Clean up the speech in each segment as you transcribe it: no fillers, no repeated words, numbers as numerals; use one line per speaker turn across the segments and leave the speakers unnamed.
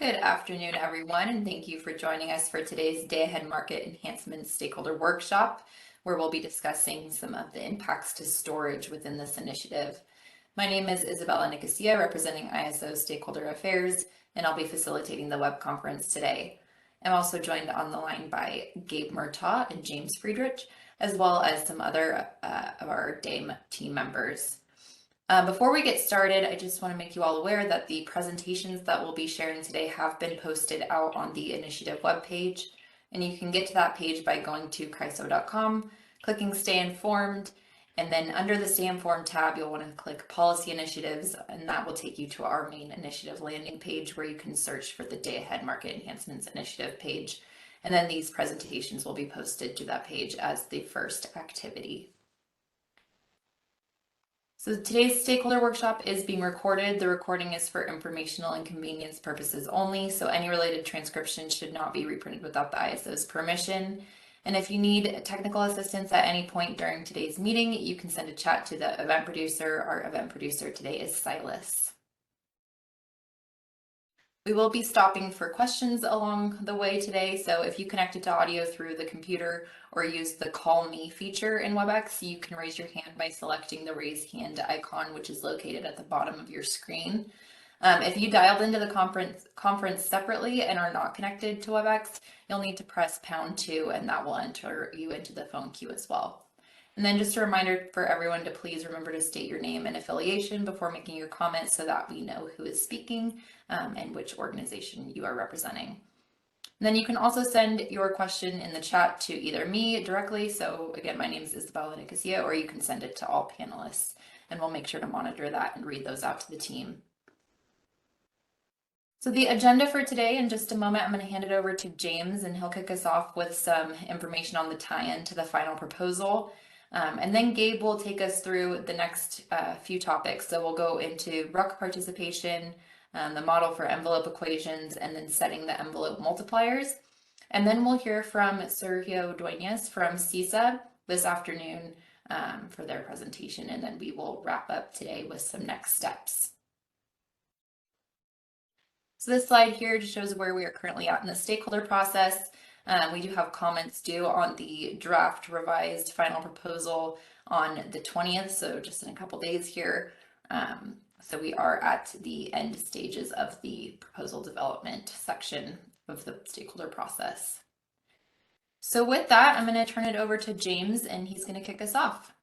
Good afternoon, everyone, and thank you for joining us for today's Day-Ahead Market Enhancements Stakeholder Workshop, where we'll be discussing some of the impacts to storage within this initiative. My name is Isabella Nicosia, representing ISO Stakeholder Affairs, and I'll be facilitating the web conference today. I'm also joined on the line by Gabe Murtaugh and James Friedrich, as well as some other of our DAME team members. Before we get started, I just want to make you all aware that the presentations that we'll be sharing today have been posted out on the initiative webpage, and you can get to that page by going to criso.com, clicking Stay Informed, and then under the Stay Informed tab, you'll want to click Policy Initiatives, and that will take you to our main initiative landing page where you can search for the Day-Ahead Market Enhancements Initiative page, and then these presentations will be posted to that page as the first activity. So today's stakeholder workshop is being recorded. The recording is for informational and convenience purposes only, so any related transcription should not be reprinted without the ISO's permission. And if you need technical assistance at any point during today's meeting, you can send a chat to the event producer. Our event producer today is Silas. We will be stopping for questions along the way today, so if you connected to audio through the computer or use the Call Me feature in WebEx, you can raise your hand by selecting the raise hand icon, which is located at the bottom of your screen. If you dialed into the conference separately and are not connected to WebEx, you'll need to press #2 and that will enter you into the phone queue as well. And then just a reminder for everyone to please remember to state your name and affiliation before making your comments so that we know who is speaking and which organization you are representing. And then you can also send your question in the chat to either me directly, so again, my name is Isabella Nicosia, or you can send it to all panelists, and we'll make sure to monitor that and read those out to the team. So the agenda for today, in just a moment, I'm going to hand it over to James, and he'll kick us off with some information on the tie-in to the final proposal. And then Gabe will take us through the next few topics. So we'll go into RUC participation, the model for envelope equations, and then setting the envelope multipliers. And then we'll hear from Sergio Dueñas from CISA this afternoon for their presentation. And then we will wrap up today with some next steps. So this slide here just shows where we are currently at in the stakeholder process. We do have comments due on the draft revised final proposal on the 20th, so just in a couple days here. So we are at the end stages of the proposal development section of the stakeholder process. So with that, I'm going to turn it over to James, and he's going to kick us off.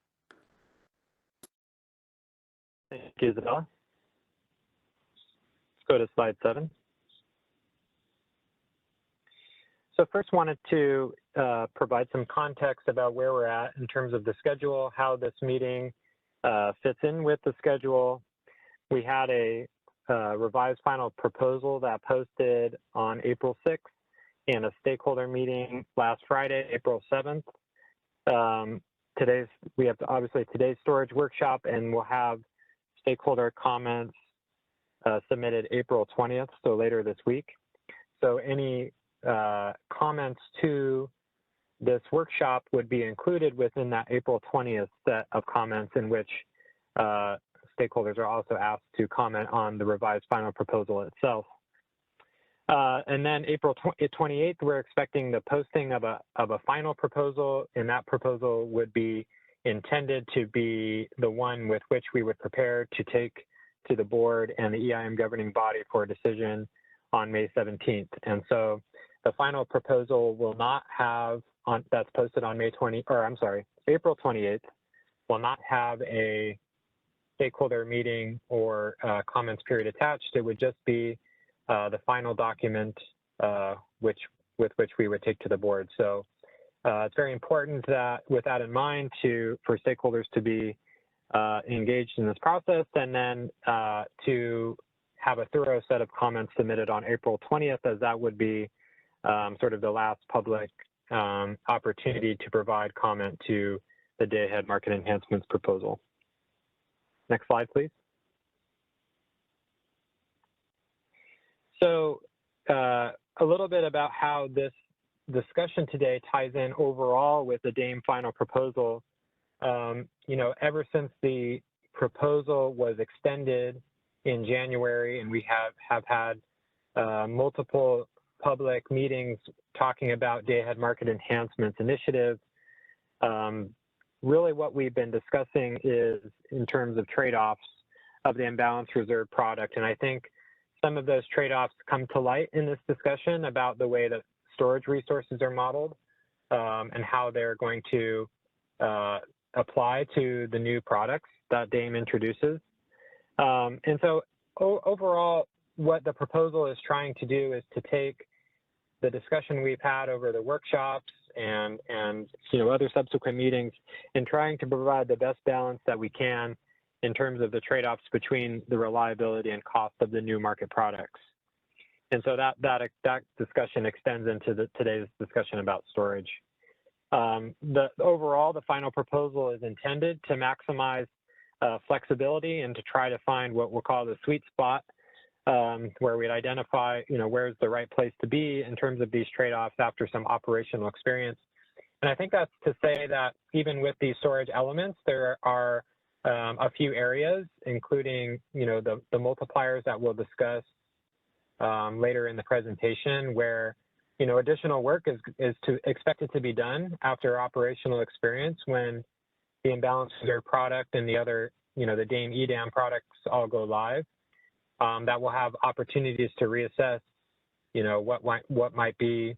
Thank you, Isabella. Let's go to slide 7. So first wanted to provide some context about where we're at in terms of the schedule, how this meeting fits in with the schedule. We had a revised final proposal that posted on April 6th and a stakeholder meeting last Friday, April 7th. We have obviously today's storage workshop, and we'll have stakeholder comments submitted April 20th, so later this week. So any comments to this workshop would be included within that April 20th set of comments, in which stakeholders are also asked to comment on the revised final proposal itself. And then April 28th, we're expecting the posting of a final proposal, and that proposal would be intended to be the one with which we would prepare to take to the board and the EIM governing body for a decision on May 17th. And so the final proposal will not have, that's posted on April 28th, will not have a stakeholder meeting or comments period attached. It would just be the final document with which we would take to the board. So it's very important that, with that in mind, for stakeholders to be engaged in this process, and then to have a thorough set of comments submitted on April 20th, as that would be sort of the last public opportunity to provide comment to the Day-Ahead Market Enhancements proposal. Next slide, please. So a little bit about how this discussion today ties in overall with the DAME final proposal. Ever since the proposal was extended in January, and we have had multiple public meetings talking about Day-Ahead Market Enhancements initiatives. Really what we've been discussing is in terms of trade-offs of the imbalance reserve product. And I think some of those trade-offs come to light in this discussion about the way that storage resources are modeled and how they're going to apply to the new products that DAME introduces. And so overall, what the proposal is trying to do is to take the discussion we've had over the workshops and other subsequent meetings and trying to provide the best balance that we can in terms of the trade-offs between the reliability and cost of the new market products. And so that discussion extends into today's discussion about storage. Overall, the final proposal is intended to maximize flexibility and to try to find what we'll call the sweet spot where we'd identify, where's the right place to be in terms of these trade-offs after some operational experience. And I think that's to say that even with these storage elements, there are a few areas, including, the multipliers that we'll discuss later in the presentation, where, additional work is expected to be done after operational experience when the imbalance reserve product and the other, the DAME EDAM products all go live. That will have opportunities to reassess, what might be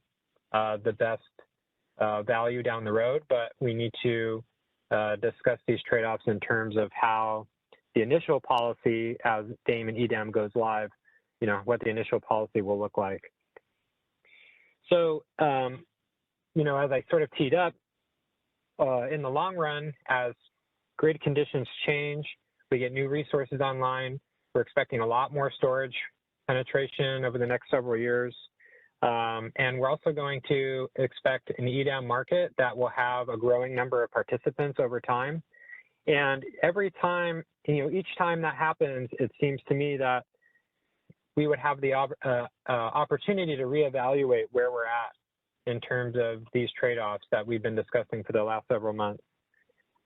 the best value down the road, but we need to discuss these trade-offs in terms of how the initial policy as DAME and EDAM goes live, what the initial policy will look like. So, as I sort of teed up, in the long run, as grid conditions change, we get new resources online. We're expecting a lot more storage penetration over the next several years. And we're also going to expect an EDAM market that will have a growing number of participants over time. And every time, each time that happens, it seems to me that we would have the opportunity to reevaluate where we're at in terms of these trade-offs that we've been discussing for the last several months,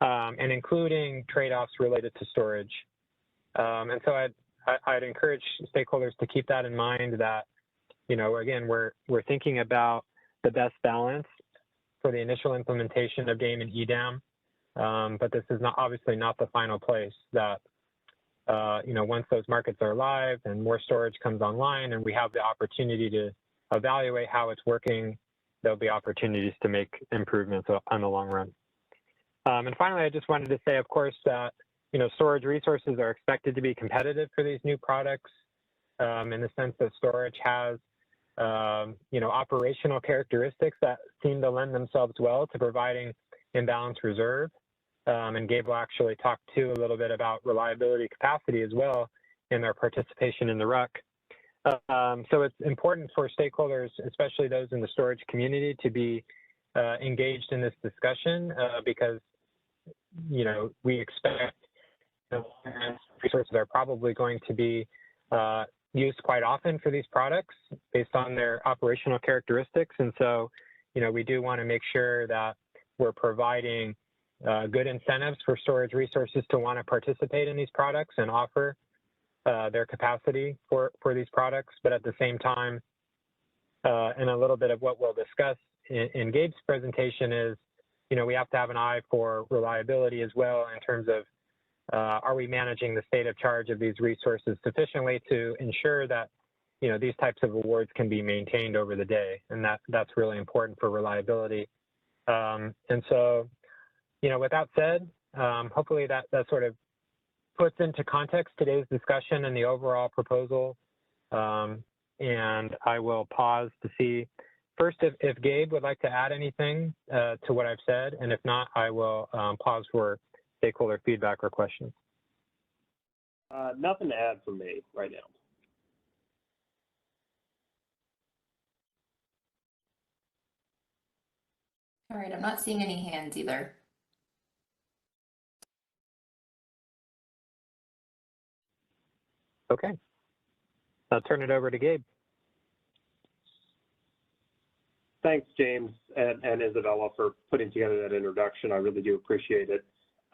and including trade-offs related to storage. And so I'd encourage stakeholders to keep that in mind that, again, we're thinking about the best balance for the initial implementation of DAME and EDAM, but this is obviously not the final place that, once those markets are live and more storage comes online and we have the opportunity to evaluate how it's working, there'll be opportunities to make improvements on the long run. And finally, I just wanted to say, of course, that, storage resources are expected to be competitive for these new products in the sense that storage has, operational characteristics that seem to lend themselves well to providing imbalance reserve. And Gabe will actually talk too a little bit about reliability capacity as well in their participation in the RUC. So it's important for stakeholders, especially those in the storage community, to be engaged in this discussion because, we expect resources are probably going to be used quite often for these products based on their operational characteristics. And so, we do want to make sure that we're providing good incentives for storage resources to want to participate in these products and offer their capacity for these products. But at the same time, and a little bit of what we'll discuss in Gabe's presentation is, we have to have an eye for reliability as well in terms of are we managing the state of charge of these resources sufficiently to ensure that, these types of awards can be maintained over the day. And that's really important for reliability. And so, with that said, hopefully that sort of puts into context today's discussion and the overall proposal. And I will pause to see first if Gabe would like to add anything to what I've said, and if not, I will pause for stakeholder feedback or questions.
Nothing to add from me right now.
All right, I'm not seeing any hands either.
Okay, I'll turn it over to Gabe.
Thanks, James and Isabella, for putting together that introduction. I really do appreciate it.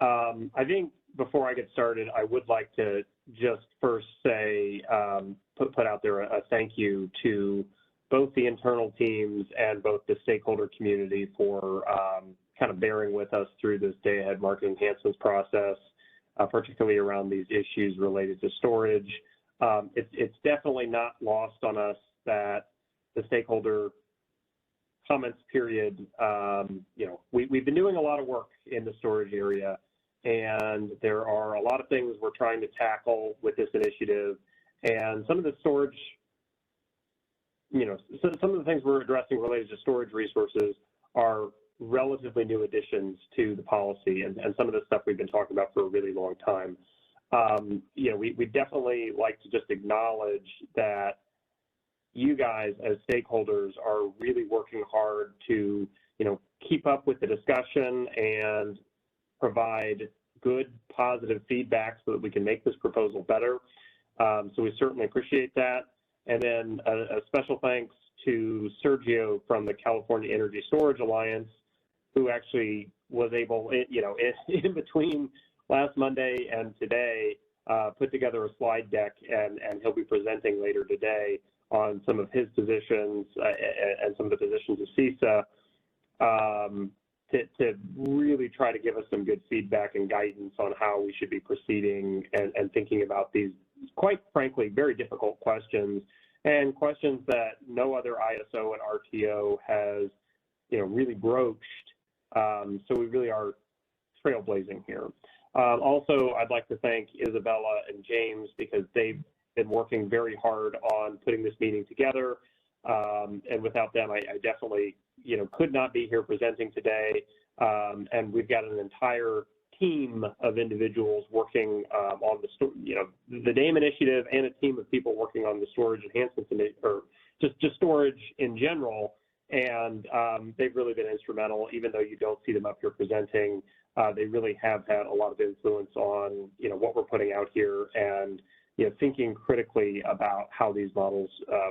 I think before I get started, I would like to just first say, put out there a thank you to both the internal teams and both the stakeholder community for kind of bearing with us through this Day-Ahead Market Enhancements process, particularly around these issues related to storage. It's definitely not lost on us that the stakeholder comments period, we've been doing a lot of work in the storage area, and there are a lot of things we're trying to tackle with this initiative. And some of the storage, some of the things we're addressing related to storage resources are relatively new additions to the policy, and some of the stuff we've been talking about for a really long time. We definitely like to just acknowledge that you guys as stakeholders are really working hard to, keep up with the discussion and provide good, positive feedback so that we can make this proposal better. So we certainly appreciate that. And then a special thanks to Sergio from the California Energy Storage Alliance, who actually was able, in between last Monday and today, put together a slide deck, and he'll be presenting later today on some of his positions and some of the positions of CISA to really try to give us some good feedback and guidance on how we should be proceeding and thinking about these, quite frankly, very difficult questions, and questions that no other ISO and RTO has, really broached. So we really are trailblazing here. Also, I'd like to thank Isabella and James, because they've been working very hard on putting this meeting together. And without them, I definitely, could not be here presenting today. And we've got an entire team of individuals working on the DAME initiative, and a team of people working on the storage enhancements, or just storage in general. And they've really been instrumental, even though you don't see them up here presenting. They really have had a lot of influence on, what we're putting out here, and, thinking critically about how these models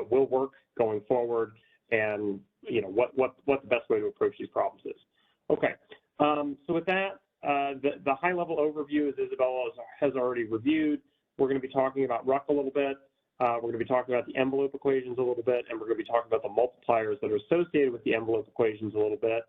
will work going forward, and, what the best way to approach these problems is. Okay, so with that, the high-level overview, as Isabella has already reviewed, we're going to be talking about RUC a little bit. We're going to be talking about the envelope equations a little bit, and we're going to be talking about the multipliers that are associated with the envelope equations a little bit.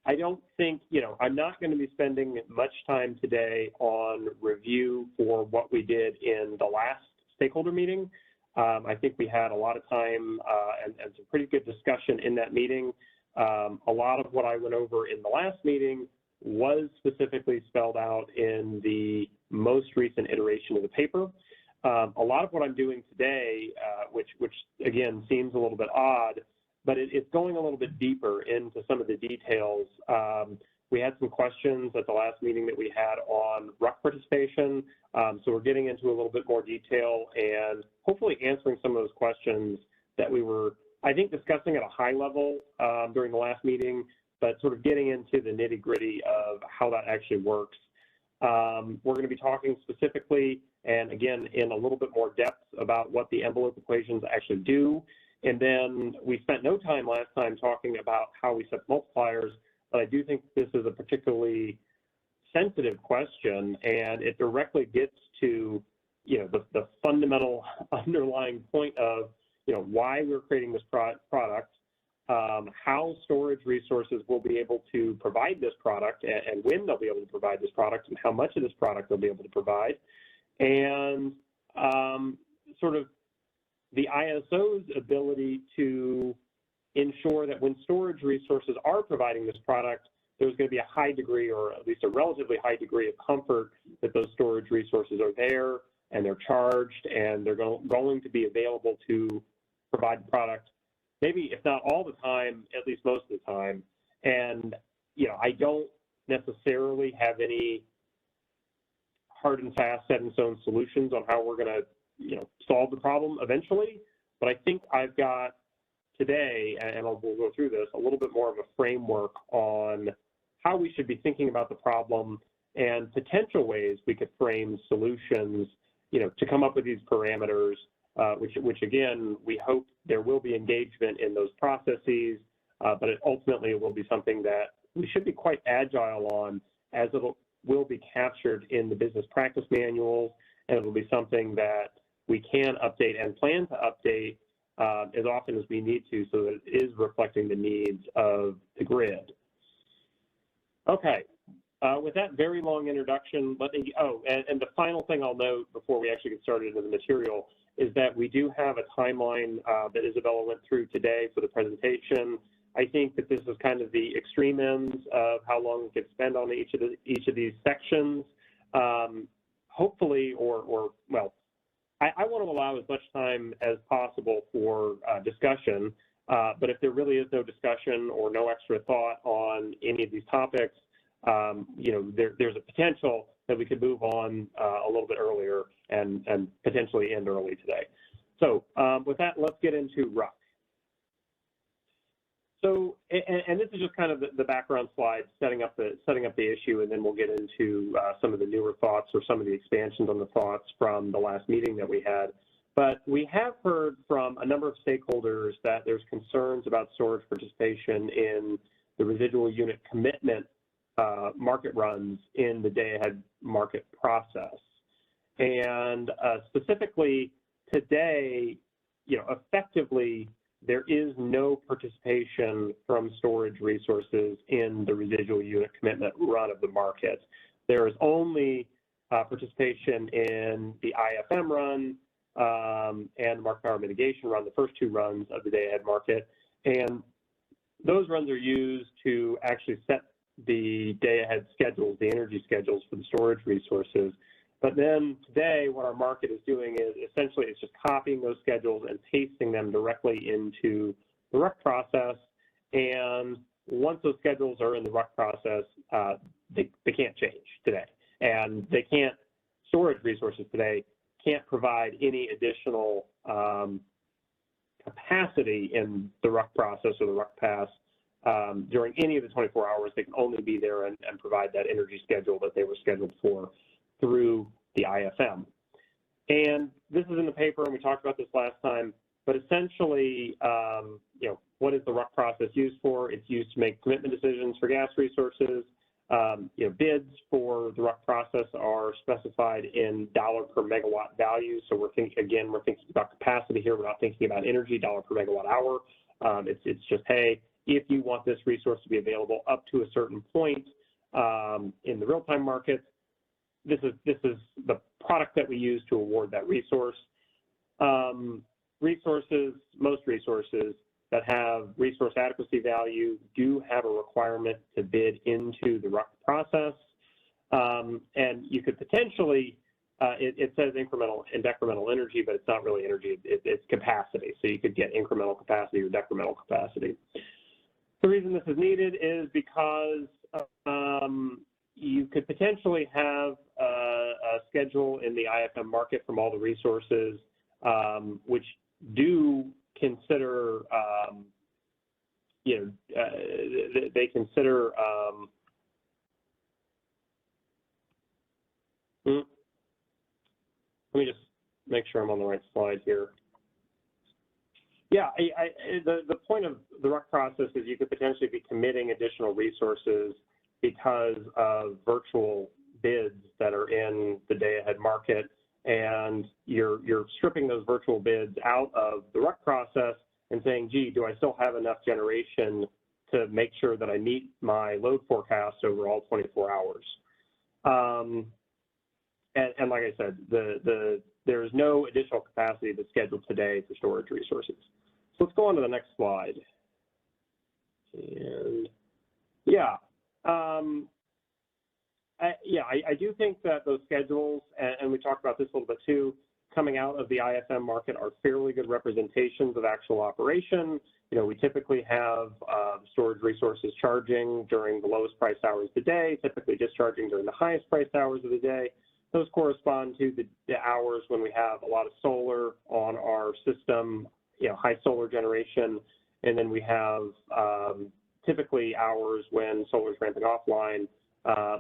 I don't think, I'm not going to be spending much time today on review for what we did in the last stakeholder meeting. I think we had a lot of time and some pretty good discussion in that meeting. A lot of what I went over in the last meeting was specifically spelled out in the most recent iteration of the paper. A lot of what I'm doing today, which again seems a little bit odd, but it's going a little bit deeper into some of the details. We had some questions at the last meeting that we had on RUC participation, so we're getting into a little bit more detail and hopefully answering some of those questions that we were, I think, discussing at a high level during the last meeting, but sort of getting into the nitty-gritty of how that actually works. We're going to be talking specifically, and again, in a little bit more depth, about what the envelope equations actually do. And then we spent no time last time talking about how we set multipliers, but I do think this is a particularly sensitive question, and it directly gets to, the fundamental underlying point of, why we're creating this product, how storage resources will be able to provide this product, and when they'll be able to provide this product, and how much of this product they'll be able to provide, and sort of the ISO's ability to ensure that when storage resources are providing this product, there's going to be a high degree, or at least a relatively high degree, of comfort that those storage resources are there, and they're charged, and they're going to be available to provide the product, maybe if not all the time, at least most of the time. And, I don't necessarily have any hard and fast, set in stone solutions on how we're going to, solve the problem eventually. But I think I've got today, and we'll go through this, a little bit more of a framework on how we should be thinking about the problem and potential ways we could frame solutions, to come up with these parameters, which again, we hope there will be engagement in those processes, but ultimately it will be something that we should be quite agile on, as will be captured in the business practice manuals, and it will be something that we can update and plan to update as often as we need to, so that it is reflecting the needs of the grid. Okay, with that very long introduction, and the final thing I'll note before we actually get started into the material is that we do have a timeline that Isabella went through today for the presentation. I think that this is kind of the extreme ends of how long we could spend on each of these sections. Hopefully, well, I want to allow as much time as possible for discussion, but if there really is no discussion or no extra thought on any of these topics, you know, there's a potential that we could move on a little bit earlier and potentially end early today. So with that, let's get into RUC. So, and this is just kind of the background slide, setting up the issue, and then we'll get into some of the newer thoughts or some of the expansions on the thoughts from the last meeting that we had. But we have heard from a number of stakeholders that there's concerns about storage participation in the residual unit commitment market runs in the day-ahead market process. And specifically today, you know, effectively, there is no participation from storage resources in the residual unit commitment run of the market. There is only participation in the IFM run and market power mitigation run, the first two runs of the day-ahead market. And those runs are used to actually set the day-ahead schedules, the energy schedules for the storage resources. But then today, what our market is doing is essentially it's just copying those schedules and pasting them directly into the RUC process. And once those schedules are in the RUC process, they can't change today. And they can't, storage resources today can't provide any additional capacity in the RUC process or the RUC pass during any of the 24 hours. They can only be there and provide that energy schedule that they were scheduled for through the IFM. And this is in the paper, and we talked about this last time, but essentially, you know, what is the RUC process used for? It's used to make commitment decisions for gas resources. You know, bids for the RUC process are specified in dollar per megawatt value. So we're thinking about capacity here. We're not thinking about energy, dollar per megawatt hour. It's just, hey, if you want this resource to be available up to a certain point in the real-time market, this is the product that we use to award that resource. Most resources that have resource adequacy value do have a requirement to bid into the RUC process. And you could potentially, it says incremental and decremental energy, but it's not really energy, it's capacity. So you could get incremental capacity or decremental capacity. The reason this is needed is because you could potentially have a schedule in the IFM market from all the resources, which do consider, you know, they consider, let me just make sure I'm on the right slide here. Yeah, the point of the RUC process is you could potentially be committing additional resources because of virtual bids that are in the day-ahead market, and you're stripping those virtual bids out of the RUC process and saying, gee, do I still have enough generation to make sure that I meet my load forecast over all 24 hours? And like I said, there is no additional capacity that's scheduled today for storage resources. So let's go on to the next slide. And yeah. I do think that those schedules, and we talked about this a little bit too, coming out of the IFM market are fairly good representations of actual operation. You know, we typically have storage resources charging during the lowest price hours of the day, typically discharging during the highest price hours of the day. Those correspond to the hours when we have a lot of solar on our system, you know, high solar generation, and then we have typically hours when solar is ramping offline,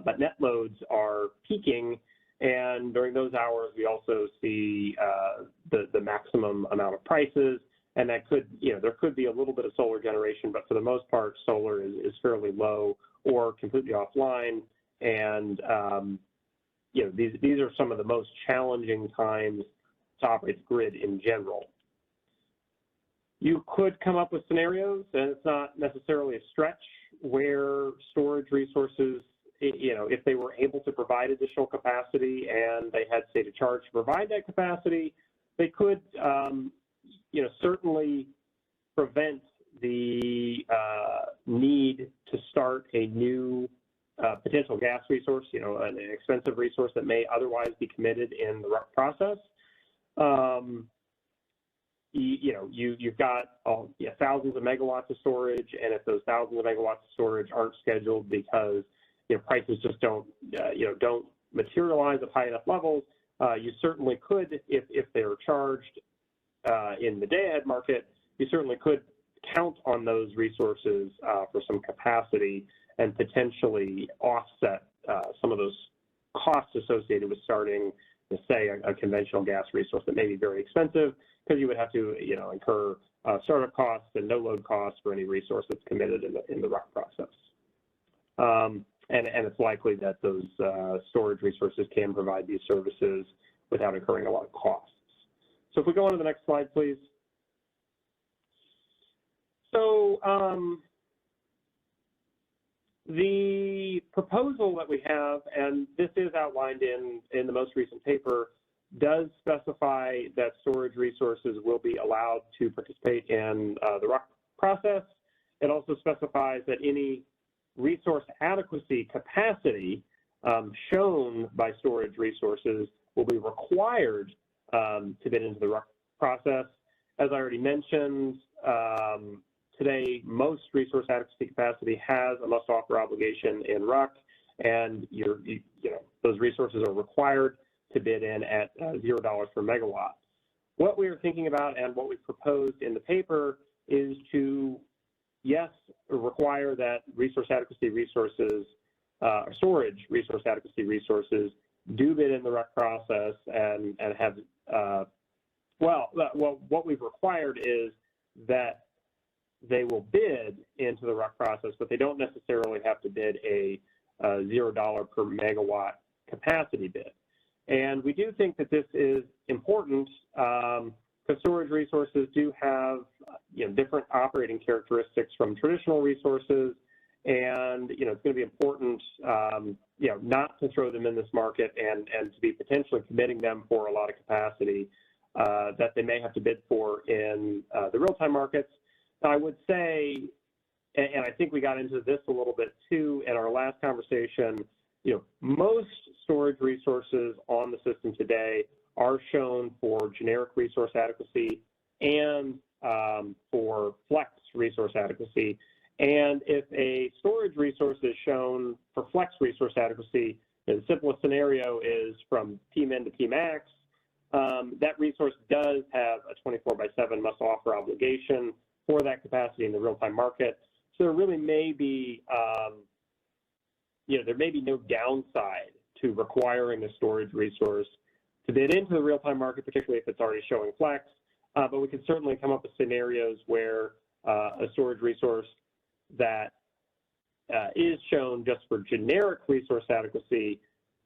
but net loads are peaking, and during those hours we also see the maximum amount of prices, and that could, you know, there could be a little bit of solar generation, but for the most part solar is fairly low or completely offline, And you know, these are some of the most challenging times to operate the grid in general. You could come up with scenarios, and it's not necessarily a stretch, where storage resources, you know, if they were able to provide additional capacity and they had state of charge to provide that capacity, they could, you know, certainly prevent the need to start a new potential gas resource, you know, an expensive resource that may otherwise be committed in the RUC process. You know, you've got thousands of megawatts of storage, and if those thousands of megawatts of storage aren't scheduled because, you know, prices just don't materialize at high enough levels, you certainly could, if they're charged in the day-ahead market, you certainly could count on those resources for some capacity and potentially offset some of those costs associated with starting, say, a conventional gas resource that may be very expensive, because you would have to, you know, incur startup costs and no load costs for any resource that's committed in the RUC process. And it's likely that those storage resources can provide these services without incurring a lot of costs. So if we go on to the next slide, please. So the proposal that we have, and this is outlined in the most recent paper, does specify that storage resources will be allowed to participate in the RUC process. It also specifies that any resource adequacy capacity shown by storage resources will be required to bid into the RUC process. As I already mentioned, today, most resource adequacy capacity has a must-offer obligation in RUC, and you know, those resources are required to bid in at $0 per megawatt. What we are thinking about and what we proposed in the paper is to, yes, require that resource adequacy resources, storage resource adequacy resources, do bid in the RUC process and have, well, what we've required is that they will bid into the RUC process, but they don't necessarily have to bid a $0 per megawatt capacity bid. And we do think that this is important because storage resources do have, you know, different operating characteristics from traditional resources, and, you know, it's going to be important, you know, not to throw them in this market and to be potentially committing them for a lot of capacity that they may have to bid for in the real-time markets. I would say, and I think we got into this a little bit too in our last conversation, you know, most storage resources on the system today are shown for generic resource adequacy and for flex resource adequacy. And if a storage resource is shown for flex resource adequacy, the simplest scenario is from Pmin to Pmax. That resource does have a 24/7 must-offer obligation for that capacity in the real-time market. So there really may be, you know, there may be no downside to requiring a storage resource to bid into the real-time market, particularly if it's already showing flex. But we can certainly come up with scenarios where a storage resource that is shown just for generic resource adequacy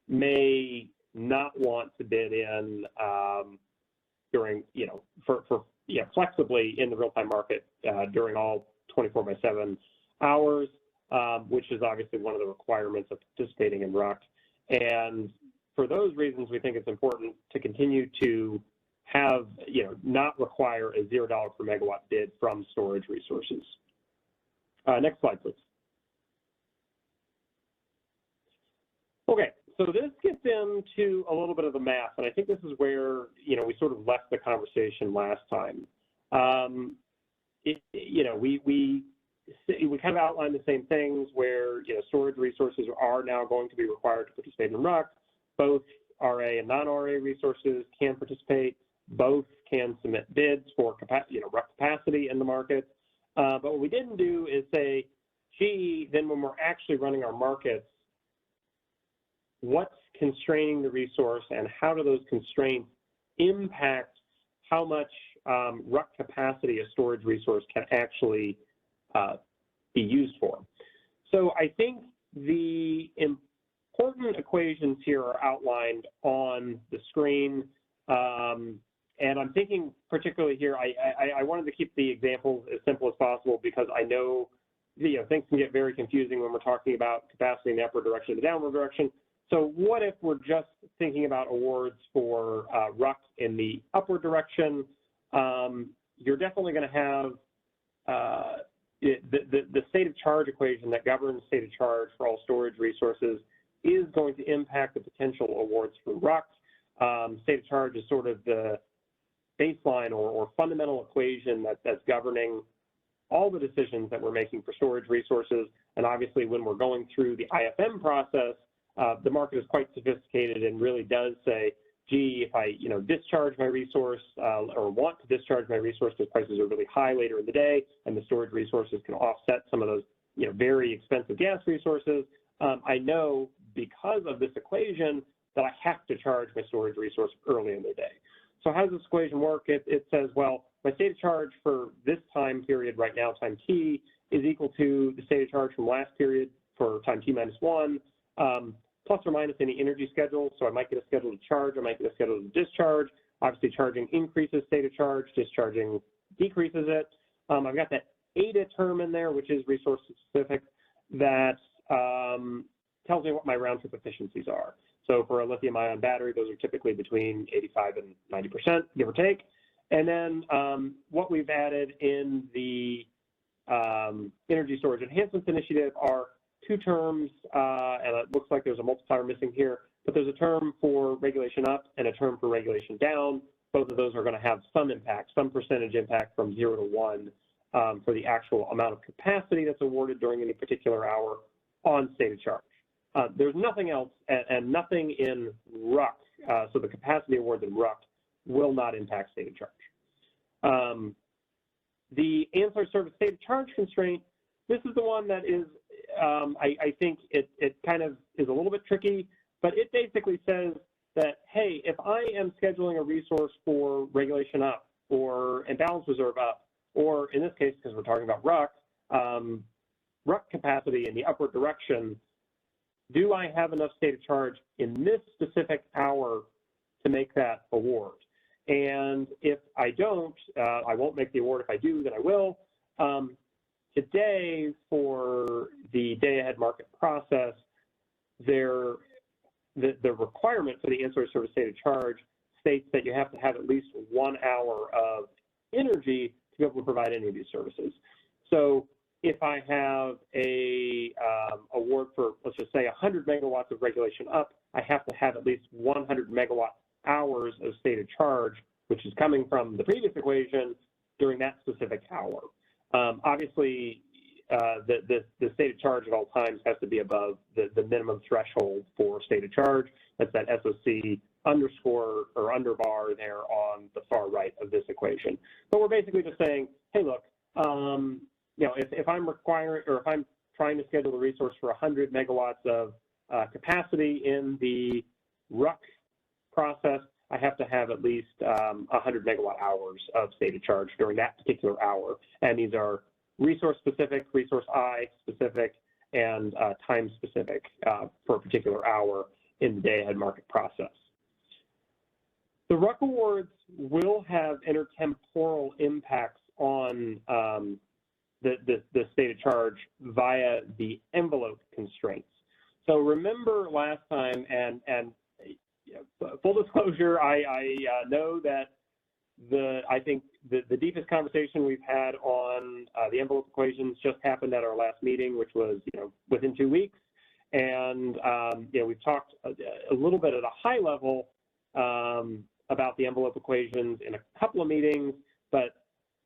may not want to bid in during, you know, flexibly in the real-time market during all 24/7 hours, which is obviously one of the requirements of participating in RUC. And for those reasons, we think it's important to continue to have, you know, not require a $0 per megawatt bid from storage resources. Next slide, please. Okay, so this gets into a little bit of the math, and I think this is where, you know, we sort of left the conversation last time. You know, we kind of outlined the same things where, you know, storage resources are now going to be required to participate in RUC. Both RA and non-RA resources can participate. Both can submit bids for RUC capacity in the market. But what we didn't do is say, gee, then when we're actually running our markets, what's constraining the resource and how do those constraints impact how much RUC capacity a storage resource can actually be used for? So I think the important equations here are outlined on the screen. And I'm thinking particularly here, I wanted to keep the examples as simple as possible because I know, things can get very confusing when we're talking about capacity in the upward direction and the downward direction. So what if we're just thinking about awards for RUC in the upward direction? You're definitely going to have the state of charge equation that governs state of charge for all storage resources is going to impact the potential awards for RUC. State of charge is sort of the baseline or fundamental equation that's governing all the decisions that we're making for storage resources. And obviously, when we're going through the IFM process, the market is quite sophisticated and really does say, gee, if I discharge my resource or want to discharge my resource because prices are really high later in the day, and the storage resources can offset some of those very expensive gas resources, I know because of this equation that I have to charge my storage resource early in the day. So how does this equation work? It says, well, my state of charge for this time period right now, time t, is equal to the state of charge from last period for time t minus 1, plus or minus any energy schedule. So I might get a schedule to charge, I might get a schedule to discharge. Obviously, charging increases state of charge, discharging decreases it. I've got that ADA term in there, which is resource specific, that tells me what my round trip efficiencies are. So for a lithium ion battery, those are typically between 85 and 90%, give or take. And then what we've added in the Energy Storage Enhancements Initiative are two terms, and it looks like there's a multiplier missing here, but there's a term for regulation up and a term for regulation down. Both of those are going to have some impact, some percentage impact from 0 to 1 for the actual amount of capacity that's awarded during any particular hour on state of charge. There's nothing else and nothing in RUC, so the capacity awards in RUC will not impact state of charge. The ancillary service state of charge constraint, this is the one that is, I think it kind of is a little bit tricky, but it basically says that, hey, if I am scheduling a resource for regulation up or imbalance reserve up, or in this case, because we're talking about RUC, RUC capacity in the upward direction, do I have enough state of charge in this specific hour to make that award? And if I don't, I won't make the award. If I do, then I will. Today, for the day-ahead market process, the requirement for the ancillary service state of charge states that you have to have at least 1 hour of energy to be able to provide any of these services. So if I have a award for, let's just say, 100 megawatts of regulation up, I have to have at least 100 megawatt hours of state of charge, which is coming from the previous equation during that specific hour. Obviously, the state of charge at all times has to be above the minimum threshold for state of charge. That's that SOC underscore or underbar there on the far right of this equation. But we're basically just saying, hey, look, if I'm requiring, or if I'm trying to schedule a resource for 100 megawatts of capacity in the RUC process, I have to have at least 100 megawatt hours of state of charge during that particular hour. And these are resource specific, resource I specific, and time specific for a particular hour in the day-ahead market process. The RUC awards will have intertemporal impacts on the state of charge via the envelope constraints. So remember last time, and full disclosure, I know that I think the deepest conversation we've had on the envelope equations just happened at our last meeting, which was within 2 weeks, and we've talked a little bit at a high level about the envelope equations in a couple of meetings, but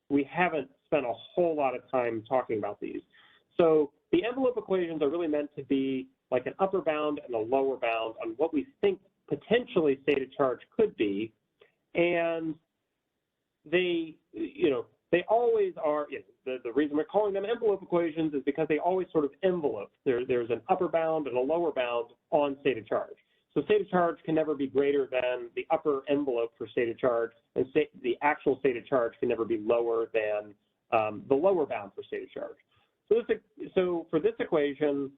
we haven't spent a whole lot of time talking about these. So the envelope equations are really meant to be like an upper bound and a lower bound on what we think potentially state of charge could be, and they always are. The reason we're calling them envelope equations is because they always sort of envelope. There's an upper bound and a lower bound on state of charge. So state of charge can never be greater than the upper envelope for state of charge, and the actual state of charge can never be lower than the lower bound for state of charge. So for this equation,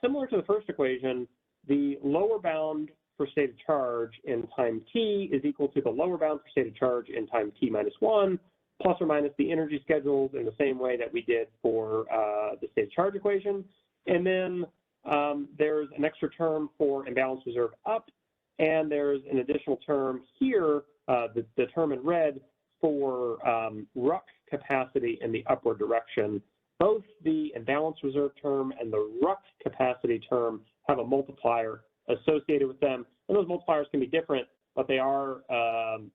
similar to the first equation, the lower bound for state of charge in time t is equal to the lower bound for state of charge in time t minus 1, plus or minus the energy schedules in the same way that we did for the state of charge equation. And then there's an extra term for imbalance reserve up, and there's an additional term here, the term in red, for RUC capacity in the upward direction. Both the imbalance reserve term and the RUC capacity term have a multiplier associated with them, and those multipliers can be different, but they are, and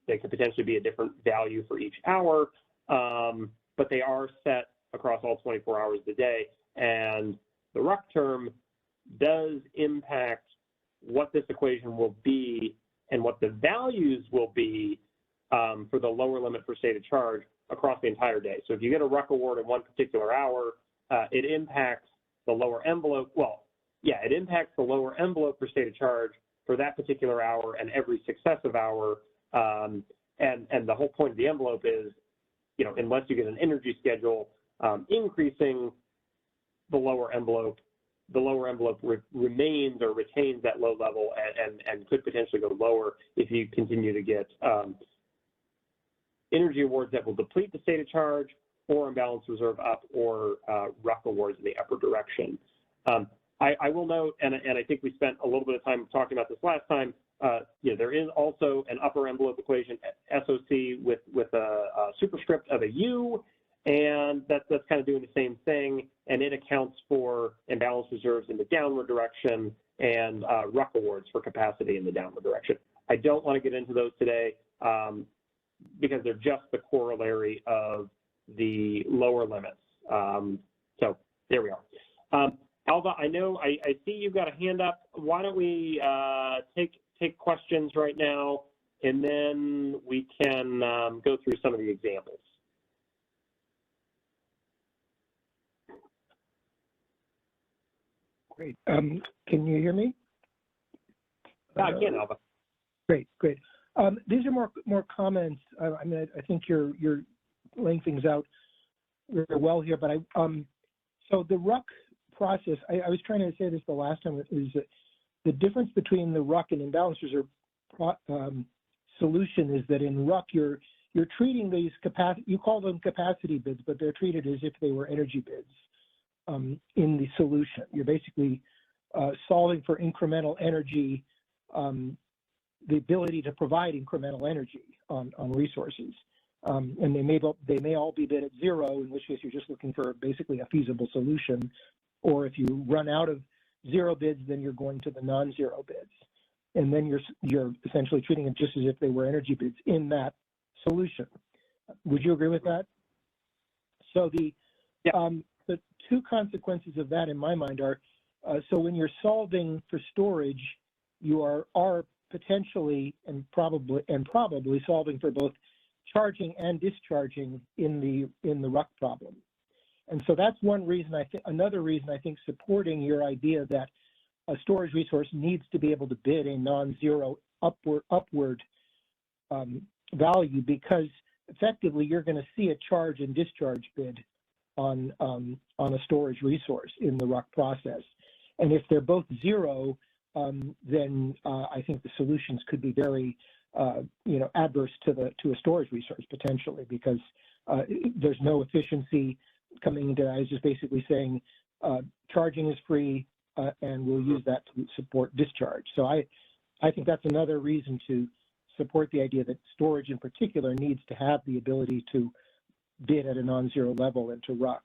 they could potentially be a different value for each hour, but they are set across all 24 hours of the day. And the RUC term does impact what this equation will be and what the values will be for the lower limit for state of charge across the entire day. So if you get a RUC award in one particular hour, it impacts the lower envelope. Well, yeah, it impacts the lower envelope for state of charge for that particular hour and every successive hour. And the whole point of the envelope is, you know, unless you get an energy schedule increasing the lower envelope remains or retains that low level and could potentially go lower if you continue to get energy awards that will deplete the state of charge, or imbalance reserve up, or RUC awards in the upper direction. I will note, and I think we spent a little bit of time talking about this last time, you know, there is also an upper envelope equation, SOC, with a superscript of a U, and that's kind of doing the same thing, and it accounts for imbalance reserves in the downward direction and RUC awards for capacity in the downward direction. I don't want to get into those today because they're just the corollary of the lower limits. So there we are. Alva, I know I see you've got a hand up. Why don't we take questions right now, and then we can go through some of the examples.
Great. Can you hear me?
I can, Alva.
Great. These are more comments. I mean, I think you're laying things out very well here. But so the RUC process. I was trying to say this the last time. Is that the difference between the RUC and imbalance reserve solution is that in RUC you're treating these capacity. You call them capacity bids, but they're treated as if they were energy bids. In the solution, you're basically solving for incremental energy, the ability to provide incremental energy on resources, and they may all be bid at zero, in which case you're just looking for basically a feasible solution. Or if you run out of zero bids, then you're going to the non-zero bids, and then you're essentially treating it just as if they were energy bids in that solution. Would you agree with that? So the two consequences of that in my mind are, so when you're solving for storage, you are potentially and probably solving for both charging and discharging in the RUC problem. And so that's one reason another reason I think supporting your idea that a storage resource needs to be able to bid a non-zero upward value, because effectively you're going to see a charge and discharge bid on a storage resource in the RUC process. And if they're both zero, then I think the solutions could be very adverse to a storage resource potentially, because there's no efficiency coming into that. I was just basically saying charging is free and we'll use that to support discharge. So I think that's another reason to support the idea that storage in particular needs to have the ability to bid at a non-zero level into RUC.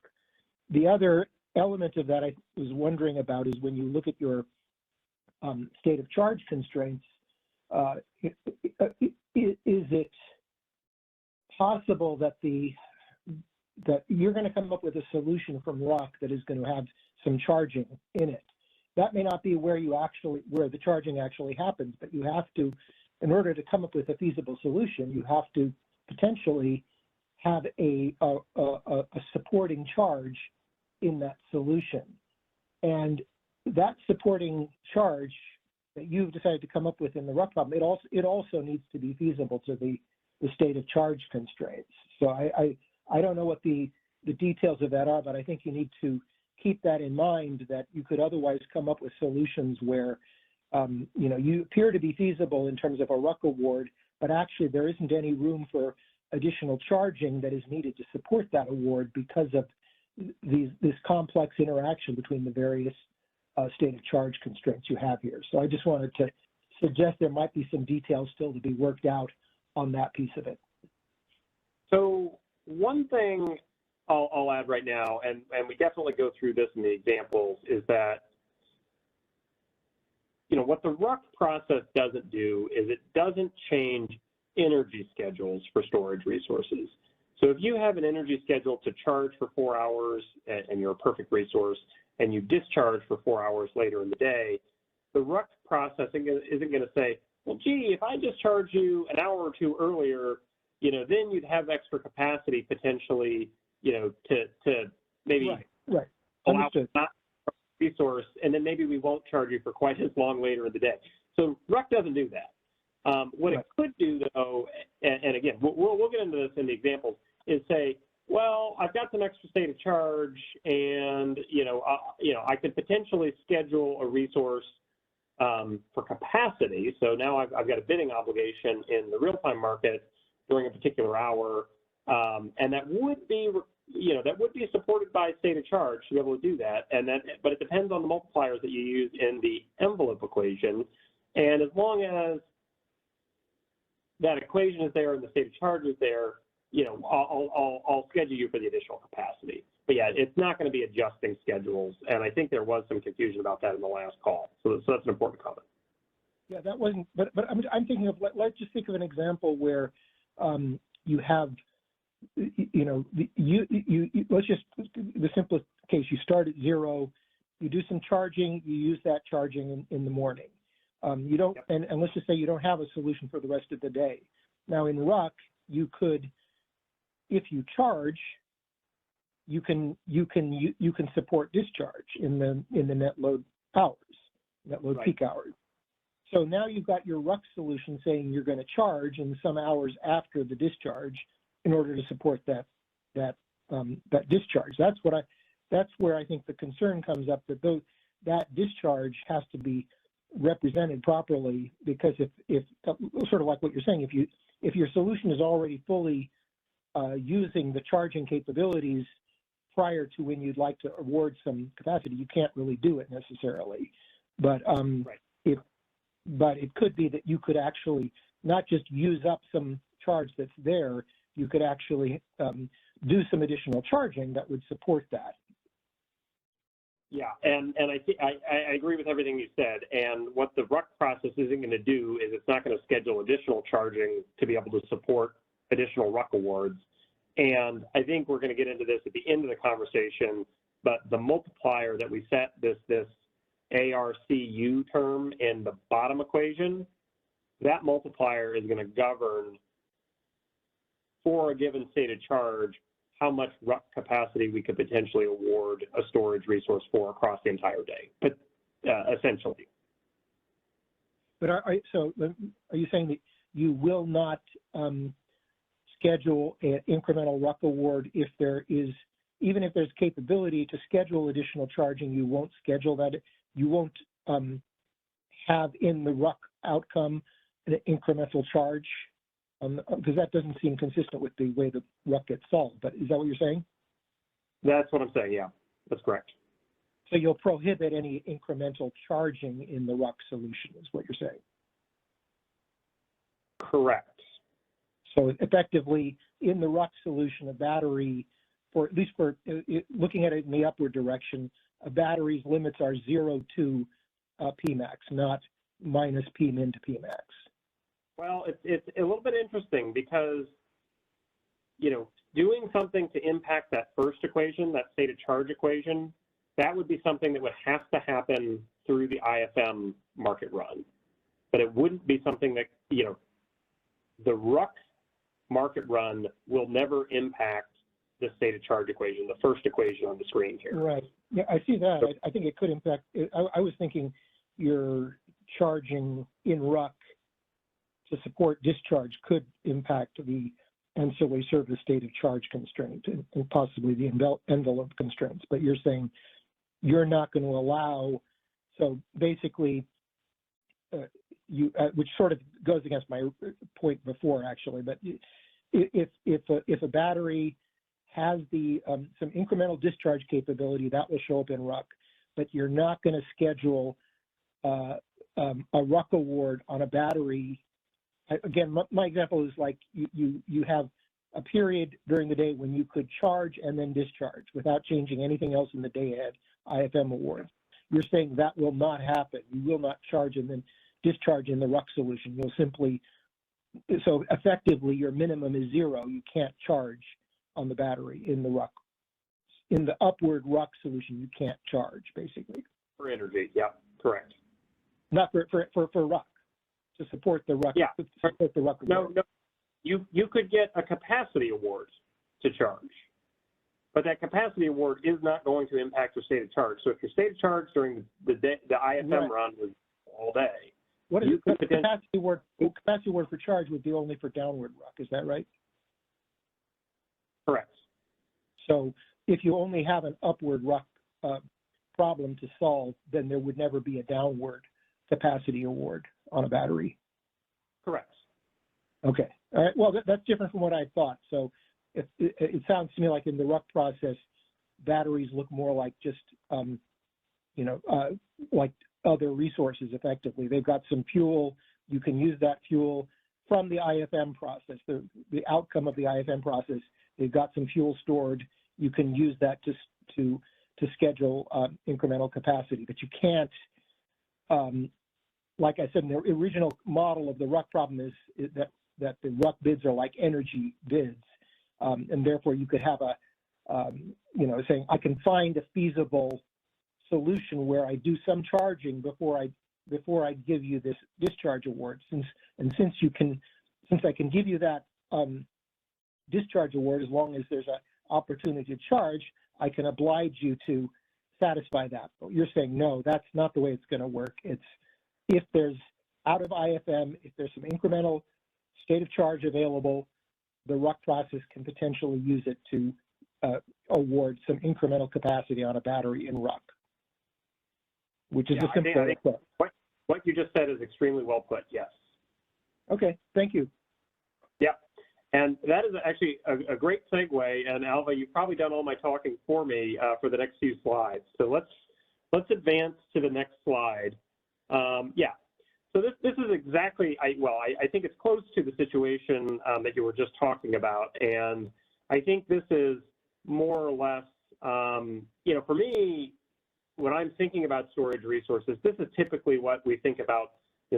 The other element of that I was wondering about is when you look at your state of charge constraints, is it possible that you're going to come up with a solution from RUC that is going to have some charging in it? That may not be where the charging actually happens, but you have to, in order to come up with a feasible solution, you have to potentially have a supporting charge in that solution. And that supporting charge that you've decided to come up with in the RUC problem, it also needs to be feasible to the state of charge constraints. So I don't know what the details of that are, but I think you need to keep that in mind, that you could otherwise come up with solutions where, you appear to be feasible in terms of a RUC award, but actually there isn't any room for additional charging that is needed to support that award because of this complex interaction between the various state of charge constraints you have here. So I just wanted to suggest there might be some details still to be worked out on that piece of it.
So one thing I'll add right now, and we definitely go through this in the examples, is that what the RUC process doesn't do is it doesn't change energy schedules for storage resources. So if you have an energy schedule to charge for 4 hours and you're a perfect resource, and you discharge for 4 hours later in the day, the RUC processing isn't going to say, well, gee, if I discharge you an hour or two earlier, then you'd have extra capacity potentially, to maybe
right.
allow not resource, and then maybe we won't charge you for quite as long later in the day. So RUC doesn't do that. What it could do, though, and again, we'll get into this in the examples, is say, well, I've got some extra state of charge, and I could potentially schedule a resource for capacity. So now I've got a bidding obligation in the real-time market during a particular hour, and that would be supported by state of charge to be able to do that. But it depends on the multipliers that you use in the envelope equation, and as long as that equation is there and the state of charge is there, I'll schedule you for the additional capacity. But yeah, it's not going to be adjusting schedules, and I think there was some confusion about that in the last call. So that's an important comment.
Yeah, that wasn't. But I'm thinking of, let's just think of an example where you have, let's just, the simplest case, you start at 0, you do some charging, you use that charging in the morning. You don't, and let's just say you don't have a solution for the rest of the day. Now in RUC, you could, if you charge, you can support discharge in the net load hours, net load peak hours. So now you've got your RUC solution saying you're going to charge in some hours after the discharge in order to support that discharge. That's where I think the concern comes up, that discharge has to be represented properly, because if sort of like what you're saying, if your solution is already fully using the charging capabilities prior to when you'd like to award some capacity, you can't really do it necessarily. But it could be that you could actually not just use up some charge that's there, you could actually do some additional charging that would support that.
Yeah, and I agree with everything you said. And what the RUC process isn't going to do is it's not going to schedule additional charging to be able to support additional RUC awards. And I think we're going to get into this at the end of the conversation, but the multiplier that we set, this ARCU term in the bottom equation, that multiplier is going to govern for a given state of charge how much RUC capacity we could potentially award a storage resource for across the entire day, but essentially.
But are you saying that you will not schedule an incremental RUC award if there is, even if there's capability to schedule additional charging, you won't schedule that, you won't have in the RUC outcome an incremental charge? Because that doesn't seem consistent with the way the RUC gets solved, but is that what you're saying?
That's what I'm saying, yeah, that's correct.
So you'll prohibit any incremental charging in the RUC solution, is what you're saying?
Correct.
So effectively, in the RUC solution, a battery, for at least for looking at it in the upward direction, a battery's limits are 0 to Pmax, not minus Pmin to Pmax.
Well, it's a little bit interesting because, doing something to impact that first equation, that state of charge equation, that would be something that would have to happen through the IFM market run. But it wouldn't be something that, the RUC market run will never impact the state of charge equation, the first equation on the screen here.
Right. Yeah, I see that. I think it could impact. I was thinking your charging in RUC to support discharge could impact the ancillary service state of charge constraint and possibly the envelope constraints. But you're saying you're not going to allow, so basically, which sort of goes against my point before, actually, but if a battery has some incremental discharge capability, that will show up in RUC, but you're not going to schedule a RUC award on a battery. Again, my example is like you have a period during the day when you could charge and then discharge without changing anything else in the day-ahead IFM award. You're saying that will not happen. You will not charge and then discharge in the RUC solution. You'll simply, so effectively your minimum is 0. You can't charge on the battery in the RUC. In the upward RUC solution, you can't charge, basically.
For energy, yeah, correct.
Not for RUC, to support the RUC.
Yeah.
To support the RUC award.
No. You could get a capacity award to charge, but that capacity award is not going to impact your state of charge. So if your state of charge during the day, the IFM run was all day,
what is the capacity award? Capacity award for charge would be only for downward RUC. Is that right?
Correct.
So if you only have an upward RUC problem to solve, then there would never be a downward capacity award on a battery.
Correct.
Okay. All right. Well, that's different from what I thought. So it sounds to me like in the RUC process, batteries look more like just, like other resources effectively. They've got some fuel. You can use that fuel from the IFM process, the outcome of the IFM process. They've got some fuel stored. You can use that to schedule incremental capacity, but you can't, like I said, in the original model of the RUC problem is that the RUC bids are like energy bids, and therefore you could have saying I can find a feasible solution where I do some charging before I give you this discharge award. Since I can give you that discharge award as long as there's an opportunity to charge, I can oblige you to satisfy that. But you're saying no, that's not the way it's going to work. It's if there's out of IFM, if there's some incremental state of charge available, the RUC process can potentially use it to award some incremental capacity on a battery in RUC, which is a simple.
I think what you just said is extremely well put. Yes.
Okay. Thank you.
Yeah, and that is actually a great segue. And Alva, you've probably done all my talking for me for the next few slides. So let's advance to the next slide. So this is exactly, I think it's close to the situation that you were just talking about. And I think this is more or less, for me, when I'm thinking about storage resources, this is typically what we think about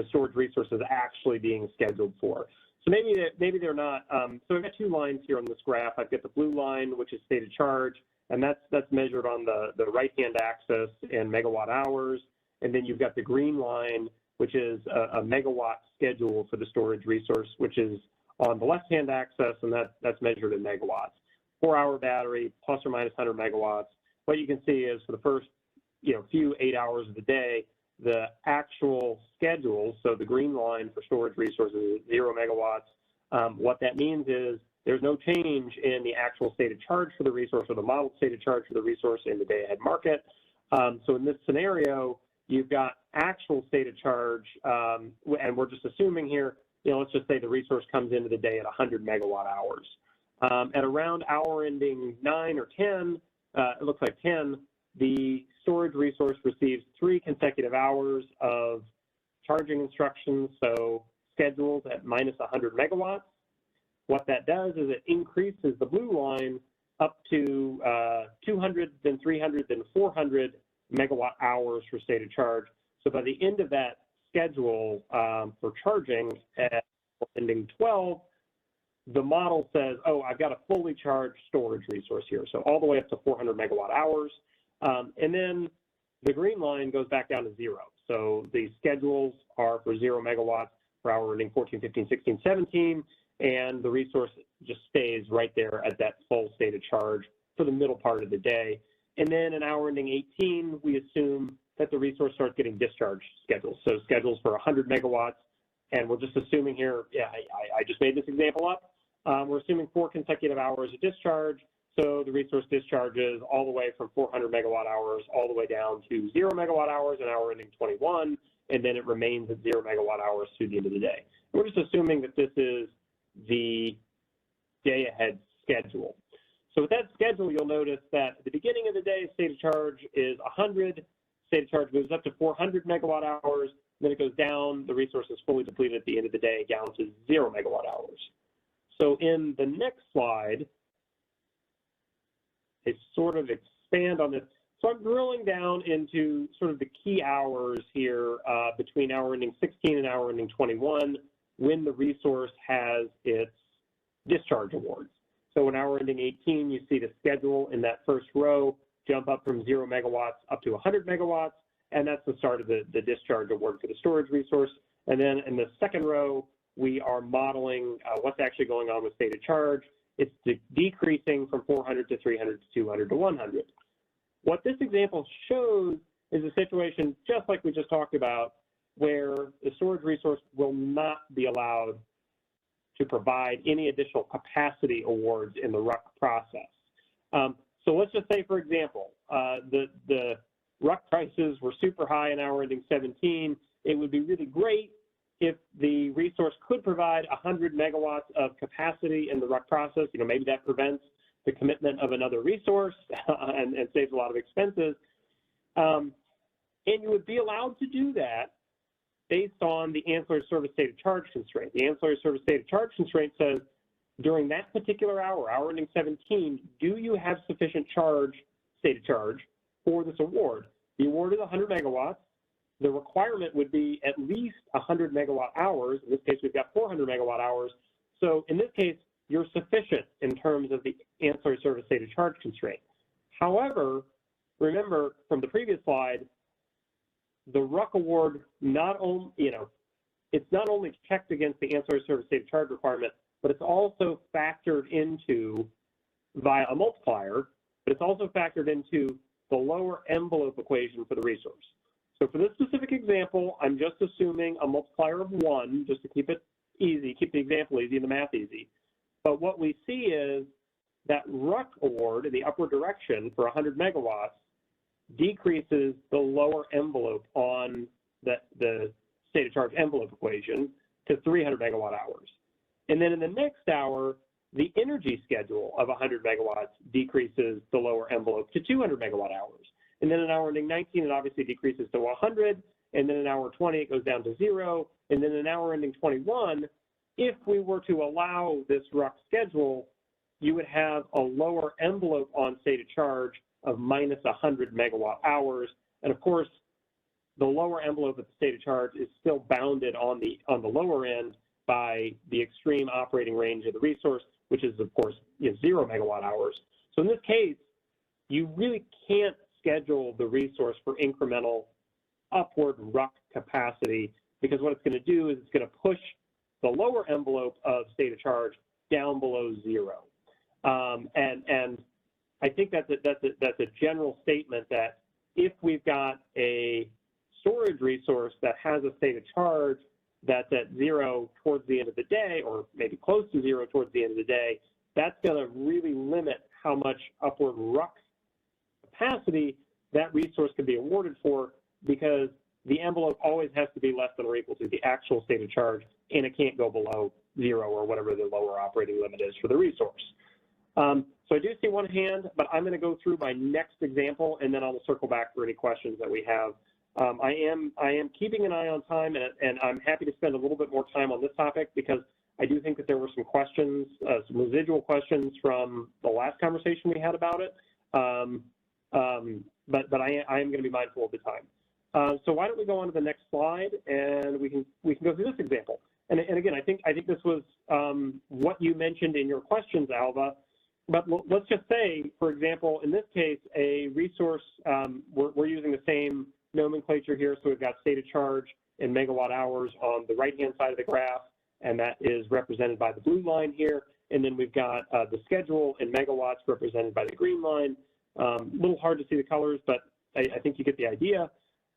storage resources actually being scheduled for. So maybe they're not, so I've got two lines here on this graph. I've got the blue line, which is state of charge, and that's measured on the right-hand axis in megawatt hours. And then you've got the green line, which is a megawatt schedule for the storage resource, which is on the left-hand axis, and that's measured in megawatts. 4-hour battery, plus or minus 100 megawatts. What you can see is for the first few 8 hours of the day, the actual schedule, so the green line for storage resources is 0 megawatts. What that means is there's no change in the actual state of charge for the resource or the model state of charge for the resource in the day-ahead market. So in this scenario, you've got actual state of charge, and we're just assuming here, let's just say the resource comes into the day at 100 megawatt hours. At around hour ending 9 or 10, it looks like 10, the storage resource receives 3 consecutive hours of charging instructions, so schedules at minus 100 megawatts. What that does is it increases the blue line up to 200, then 300, then 400 megawatt hours for state of charge. So by the end of that schedule for charging at ending 12, the model says, oh, I've got a fully charged storage resource here. So all the way up to 400 megawatt hours. And then the green line goes back down to 0. So the schedules are for 0 megawatts per hour ending 14, 15, 16, 17, and the resource just stays right there at that full state of charge for the middle part of the day. And then an hour ending 18, we assume that the resource starts getting discharge schedules. So schedules for 100 megawatts, and we're just assuming here, I just made this example up. We're assuming 4 consecutive hours of discharge. So the resource discharges all the way from 400 megawatt hours all the way down to 0 megawatt hours an hour ending 21, and then it remains at 0 megawatt hours through the end of the day. We're just assuming that this is the day-ahead schedule. So with that schedule, you'll notice that at the beginning of the day, state of charge is 100. State of charge moves up to 400 megawatt hours. Then it goes down. The resource is fully depleted at the end of the day, down to 0 megawatt hours. So in the next slide, I sort of expand on this. So I'm drilling down into sort of the key hours here between hour ending 16 and hour ending 21 when the resource has its discharge awards. So in hour ending 18, you see the schedule in that first row jump up from 0 megawatts up to 100 megawatts, and that's the start of the discharge award for the storage resource. And then in the second row, we are modeling what's actually going on with state of charge. It's decreasing from 400 to 300 to 200 to 100. What this example shows is a situation just like we just talked about, where the storage resource will not be allowed to provide any additional capacity awards in the RUC process. So let's just say, for example, the RUC prices were super high in hour ending 17. It would be really great if the resource could provide 100 megawatts of capacity in the RUC process. You know, maybe that prevents the commitment of another resource and saves a lot of expenses. And you would be allowed to do that based on the ancillary service state of charge constraint. The ancillary service state of charge constraint says, during that particular hour, hour ending 17, do you have sufficient state of charge for this award? The award is 100 megawatts. The requirement would be at least 100 megawatt hours. In this case, we've got 400 megawatt hours. So in this case, you're sufficient in terms of the ancillary service state of charge constraint. However, remember from the previous slide, the RUC award not only, it's not only checked against the ancillary service state of charge requirement, but it's also factored into via a multiplier, but it's also factored into the lower envelope equation for the resource. So for this specific example, I'm just assuming a multiplier of 1, just to keep it easy, keep the example easy and the math easy. But what we see is that RUC award in the upward direction for 100 megawatts decreases the lower envelope on the state of charge envelope equation to 300 megawatt hours. And then in the next hour, the energy schedule of 100 megawatts decreases the lower envelope to 200 megawatt hours. And then in hour ending 19, it obviously decreases to 100. And then in hour 20, it goes down to 0. And then in hour ending 21, if we were to allow this RUC schedule, you would have a lower envelope on state of charge of minus 100 megawatt hours. And of course, the lower envelope of the state of charge is still bounded on the lower end by the extreme operating range of the resource, which is of course 0 megawatt hours. So in this case, you really can't schedule the resource for incremental upward RUC capacity, because what it's going to do is it's going to push the lower envelope of state of charge down below 0. And I think that's a general statement that if we've got a storage resource that has a state of charge that's at 0 towards the end of the day, or maybe close to 0 towards the end of the day, that's going to really limit how much upward RUC capacity that resource can be awarded for, because the envelope always has to be less than or equal to the actual state of charge, and it can't go below 0 or whatever the lower operating limit is for the resource. So I do see one hand, but I'm going to go through my next example, and then I'll circle back for any questions that we have. I am keeping an eye on time, and I'm happy to spend a little bit more time on this topic, because I do think that there were some questions, some residual questions from the last conversation we had about it. But I am going to be mindful of the time. So why don't we go on to the next slide, and we can go through this example. And again, I think this was what you mentioned in your questions, Alva. But let's just say, for example, in this case, a resource, we're using the same nomenclature here. So we've got state of charge in megawatt hours on the right-hand side of the graph, and that is represented by the blue line here. And then we've got the schedule in megawatts represented by the green line. A little hard to see the colors, but I think you get the idea.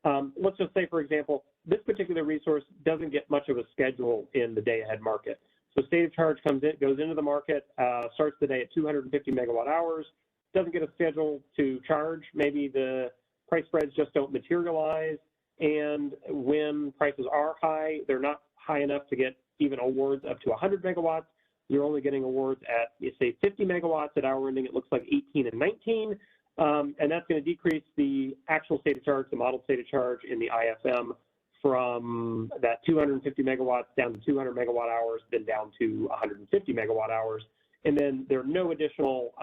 Let's just say, for example, this particular resource doesn't get much of a schedule in the day-ahead market. So state of charge goes into the market, starts the day at 250 megawatt hours, doesn't get a schedule to charge. Maybe the price spreads just don't materialize. And when prices are high, they're not high enough to get even awards up to 100 megawatts. You're only getting awards at, say, 50 megawatts at hour ending. It looks like 18 and 19. And that's going to decrease the actual state of charge, the modeled state of charge in the ISM from that 250 megawatts down to 200 megawatt hours, then down to 150 megawatt hours. And then there are no additional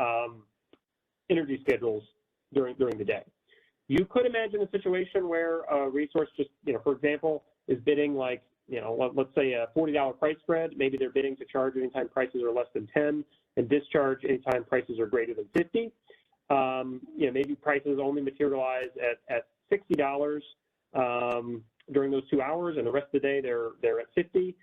energy schedules during the day. You could imagine a situation where a resource just, for example, is bidding like, let's say a $40 price spread. Maybe they're bidding to charge anytime prices are less than 10 and discharge anytime prices are greater than 50. Maybe prices only materialize at $60 during those 2 hours, and the rest of the day they're at 50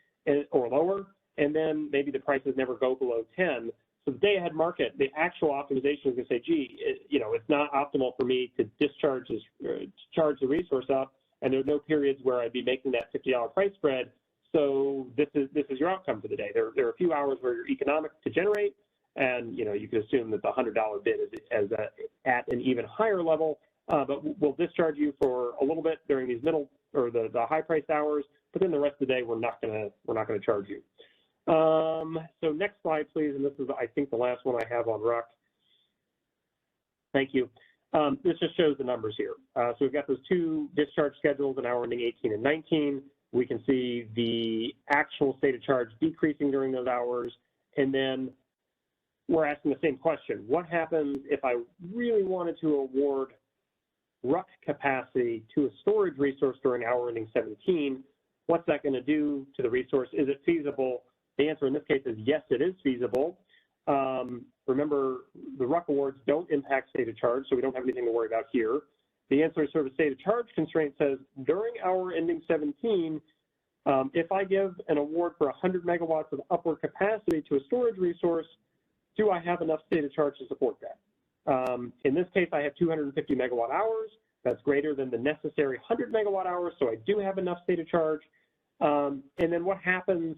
or lower, and then maybe the prices never go below 10. So the day-ahead market, the actual optimization is going to say, gee, it's not optimal for me to charge the resource up, and there's no periods where I'd be making that $50 price spread. So this is your outcome for the day. There are a few hours where you're economic to generate, and you can assume that the $100 bid is at an even higher level. But we'll discharge you for a little bit during these middle or the high priced hours, but then the rest of the day we're not gonna charge you. So next slide, please, and this is I think the last one I have on RUC. Thank you. This just shows the numbers here. So we've got those two discharge schedules, an hour ending 18 and 19. We can see the actual state of charge decreasing during those hours, and then we're asking the same question. What happens if I really wanted to award RUC capacity to a storage resource during hour ending 17? What's that going to do to the resource? Is it feasible? The answer in this case is yes, it is feasible. Remember, the RUC awards don't impact state of charge, so we don't have anything to worry about here. The ancillary service state of charge constraint says during hour ending 17, if I give an award for 100 megawatts of upward capacity to a storage resource, do I have enough state of charge to support that? In this case, I have 250 megawatt hours. That's greater than the necessary 100 megawatt hours, so I do have enough state of charge. And then what happens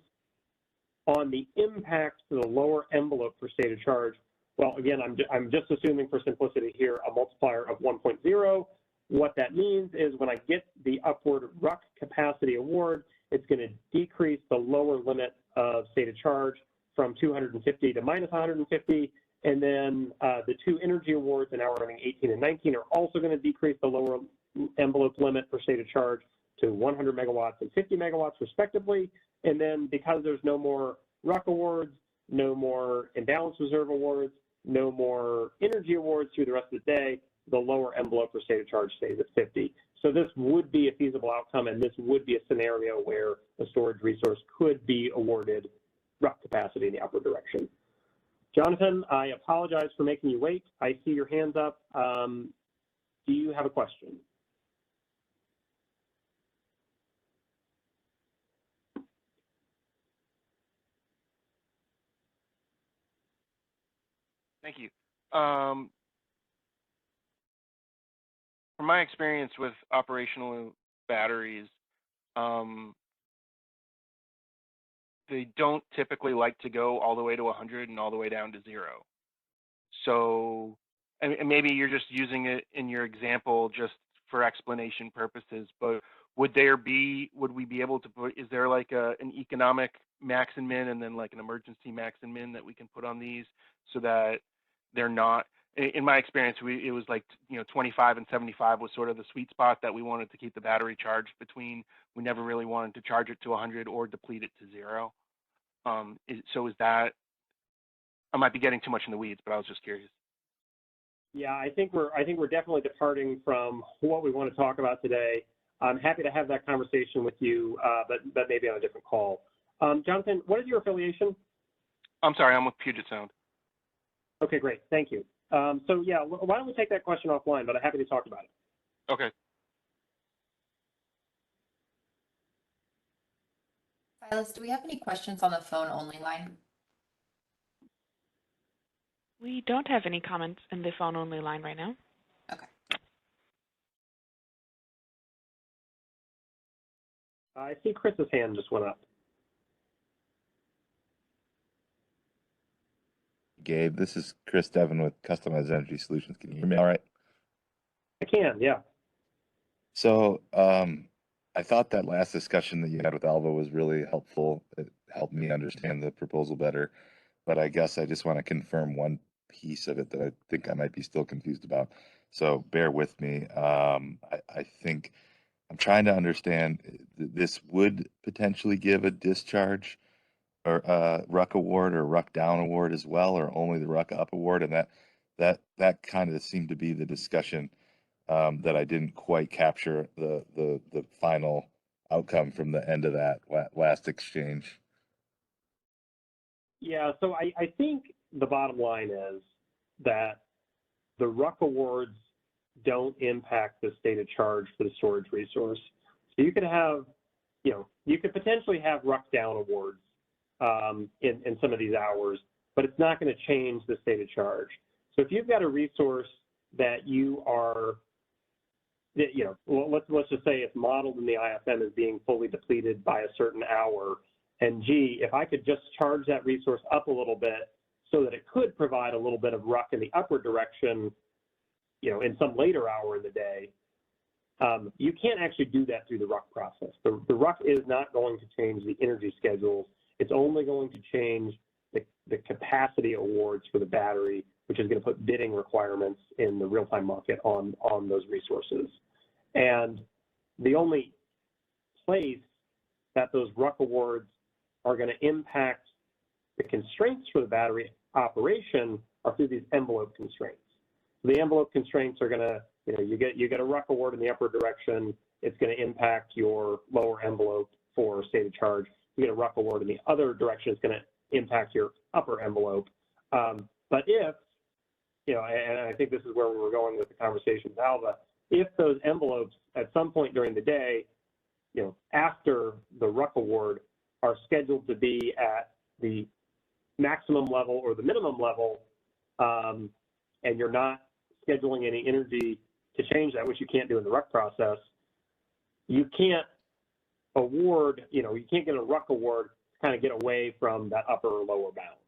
on the impact to the lower envelope for state of charge? Well, again, I'm just assuming for simplicity here a multiplier of 1.0. What that means is when I get the upward RUC capacity award, it's going to decrease the lower limit of state of charge from 250 to minus 150. And then the two energy awards in hour ending 18 and 19 are also going to decrease the lower envelope limit for state of charge to 100 megawatts and 50 megawatts respectively. And then because there's no more RUC awards, no more imbalance reserve awards, no more energy awards through the rest of the day, the lower envelope for state of charge stays at 50. So this would be a feasible outcome, and this would be a scenario where a storage resource could be awarded RUC capacity in the upward direction. Jonathan, I apologize for making you wait. I see your hands up. Do you have a question?
Thank you. From my experience with operational batteries, they don't typically like to go all the way to 100 and all the way down to 0. So, and maybe you're just using it in your example just for explanation purposes, but would we be able to put, is there like an economic max and min and then like an emergency max and min that we can put on these so that they're not, in my experience, it was like, 25 and 75 was sort of the sweet spot that we wanted to keep the battery charged between. We never really wanted to charge it to 100 or deplete it to 0. So is that, I might be getting too much in the weeds, but I was just curious.
Yeah, I think we're definitely departing from what we want to talk about today. I'm happy to have that conversation with you, but maybe on a different call. Jonathan, what is your affiliation?
I'm sorry, I'm with Puget Sound.
Okay, great. Thank you. So yeah, why don't we take that question offline, but I'm happy to talk about it.
Okay.
Silas, do we have any questions on the phone only line?
We don't have any comments in the phone only line right now.
Okay.
I see Chris's hand just went up.
Gabe. This is Chris Devon with Customized Energy Solutions. Can you hear me all right?
I can, yeah.
So I thought that last discussion that you had with Alva was really helpful. It helped me understand the proposal better. But I guess I just want to confirm one piece of it that I think I might be still confused about. So bear with me. I think I'm trying to understand, this would potentially give a discharge or ruck award or ruck down award as well, or only the ruck up award, and that kind of seemed to be the discussion that I didn't quite capture the final outcome from the end of that last exchange.
Yeah, so I think the bottom line is that the ruck awards don't impact the state of charge for the storage resource. So you could have, you could potentially have ruck down awards in some of these hours, but it's not going to change the state of charge. So if you've got a resource that you are, well, let's just say it's modeled in the IFM as being fully depleted by a certain hour, and gee, if I could just charge that resource up a little bit so that it could provide a little bit of ruck in the upward direction, in some later hour in the day, you can't actually do that through the ruck process. The ruck is not going to change the energy schedules. It's only going to change the capacity awards for the battery, which is going to put bidding requirements in the real-time market on those resources. And the only place that those ruck awards are going to impact the constraints for the battery operation are through these envelope constraints. The envelope constraints are going to, you get a ruck award in the upward direction, it's going to impact your lower envelope for state of charge. You get a ruck award in the other direction, it's going to impact your upper envelope. But if, and I think this is where we were going with the conversation with Alva, if those envelopes at some point during the day, after the ruck award, are scheduled to be at the maximum level or the minimum level, and you're not scheduling any energy to change that, which you can't do in the ruck process, you can't award, you can't get a ruck award to kind of get away from that upper or lower bound.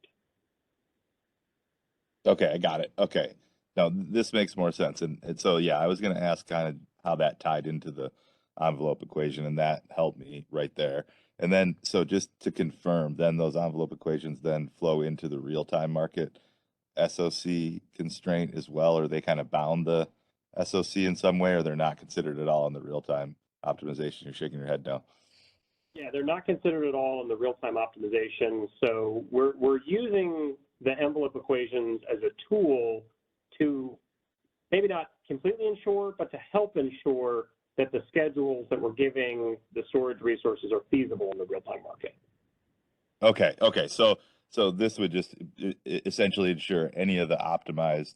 Okay, I got it. Okay. Now this makes more sense. And so, yeah, I was going to ask kind of how that tied into the envelope equation, and that helped me right there. And then, so just to confirm, then those envelope equations then flow into the real-time market SOC constraint as well, or they kind of bound the SOC in some way, or they're not considered at all in the real-time optimization? You're shaking your head no.
Yeah, they're not considered at all in the real-time optimization. So we're using the envelope equations as a tool to maybe not completely ensure, but to help ensure that the schedules that we're giving the storage resources are feasible in the real-time market.
Okay. So this would just essentially ensure any of the optimized,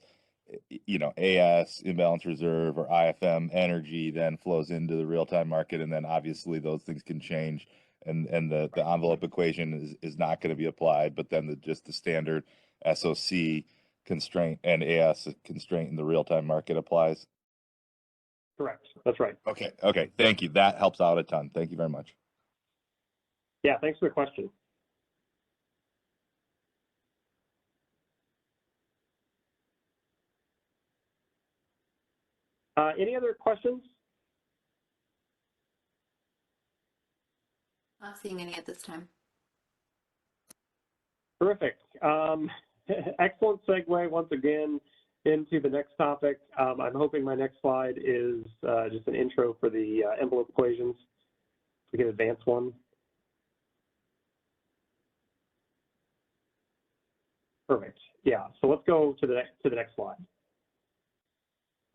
AS, imbalance reserve, or IFM energy then flows into the real-time market, and then obviously those things can change, and the envelope equation is not going to be applied, but then just the standard SOC constraint and AS constraint in the real-time market applies.
Correct. That's right.
Okay. Thank you. That helps out a ton. Thank you very much.
Yeah, thanks for the question. Any other questions?
Not seeing any at this time.
Terrific. Excellent segue once again into the next topic. I'm hoping my next slide is just an intro for the envelope equations. We can advance one. Perfect. Yeah. So let's go to the next slide.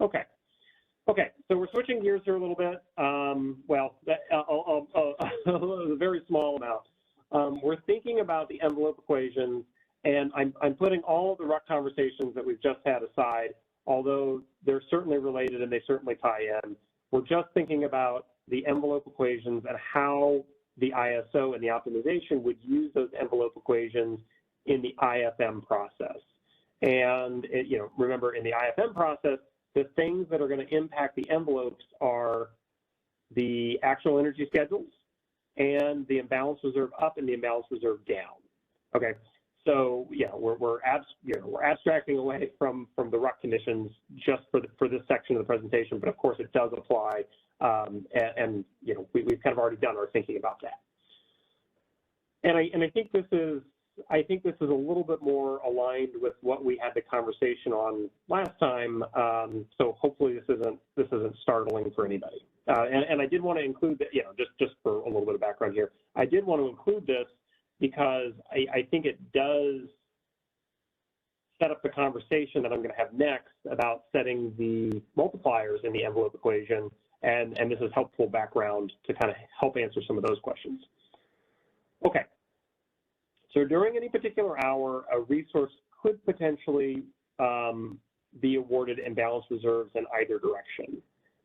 Okay. So we're switching gears here a little bit. A very small amount. We're thinking about the envelope equations, and I'm putting all of the ruck conversations that we've just had aside, although they're certainly related and they certainly tie in. We're just thinking about the envelope equations and how the ISO and the optimization would use those envelope equations in the IFM process. And remember, in the IFM process, the things that are going to impact the envelopes are the actual energy schedules and the imbalance reserve up and the imbalance reserve down. Okay, So yeah, we're abstracting away from the RUC conditions just for this section of the presentation, but of course it does apply, and you know, we've kind of already done our thinking about that. And I think this is a little bit more aligned with what we had the conversation on last time. So hopefully this isn't startling for anybody. And I did want to include that, you know, just for a little bit of background here, I did want to include this because I think it does set up the conversation that I'm going to have next about setting the multipliers in the envelope equation, and this is helpful background to kind of help answer some of those questions. Okay, so during any particular hour, a resource could potentially be awarded imbalanced reserves in either direction.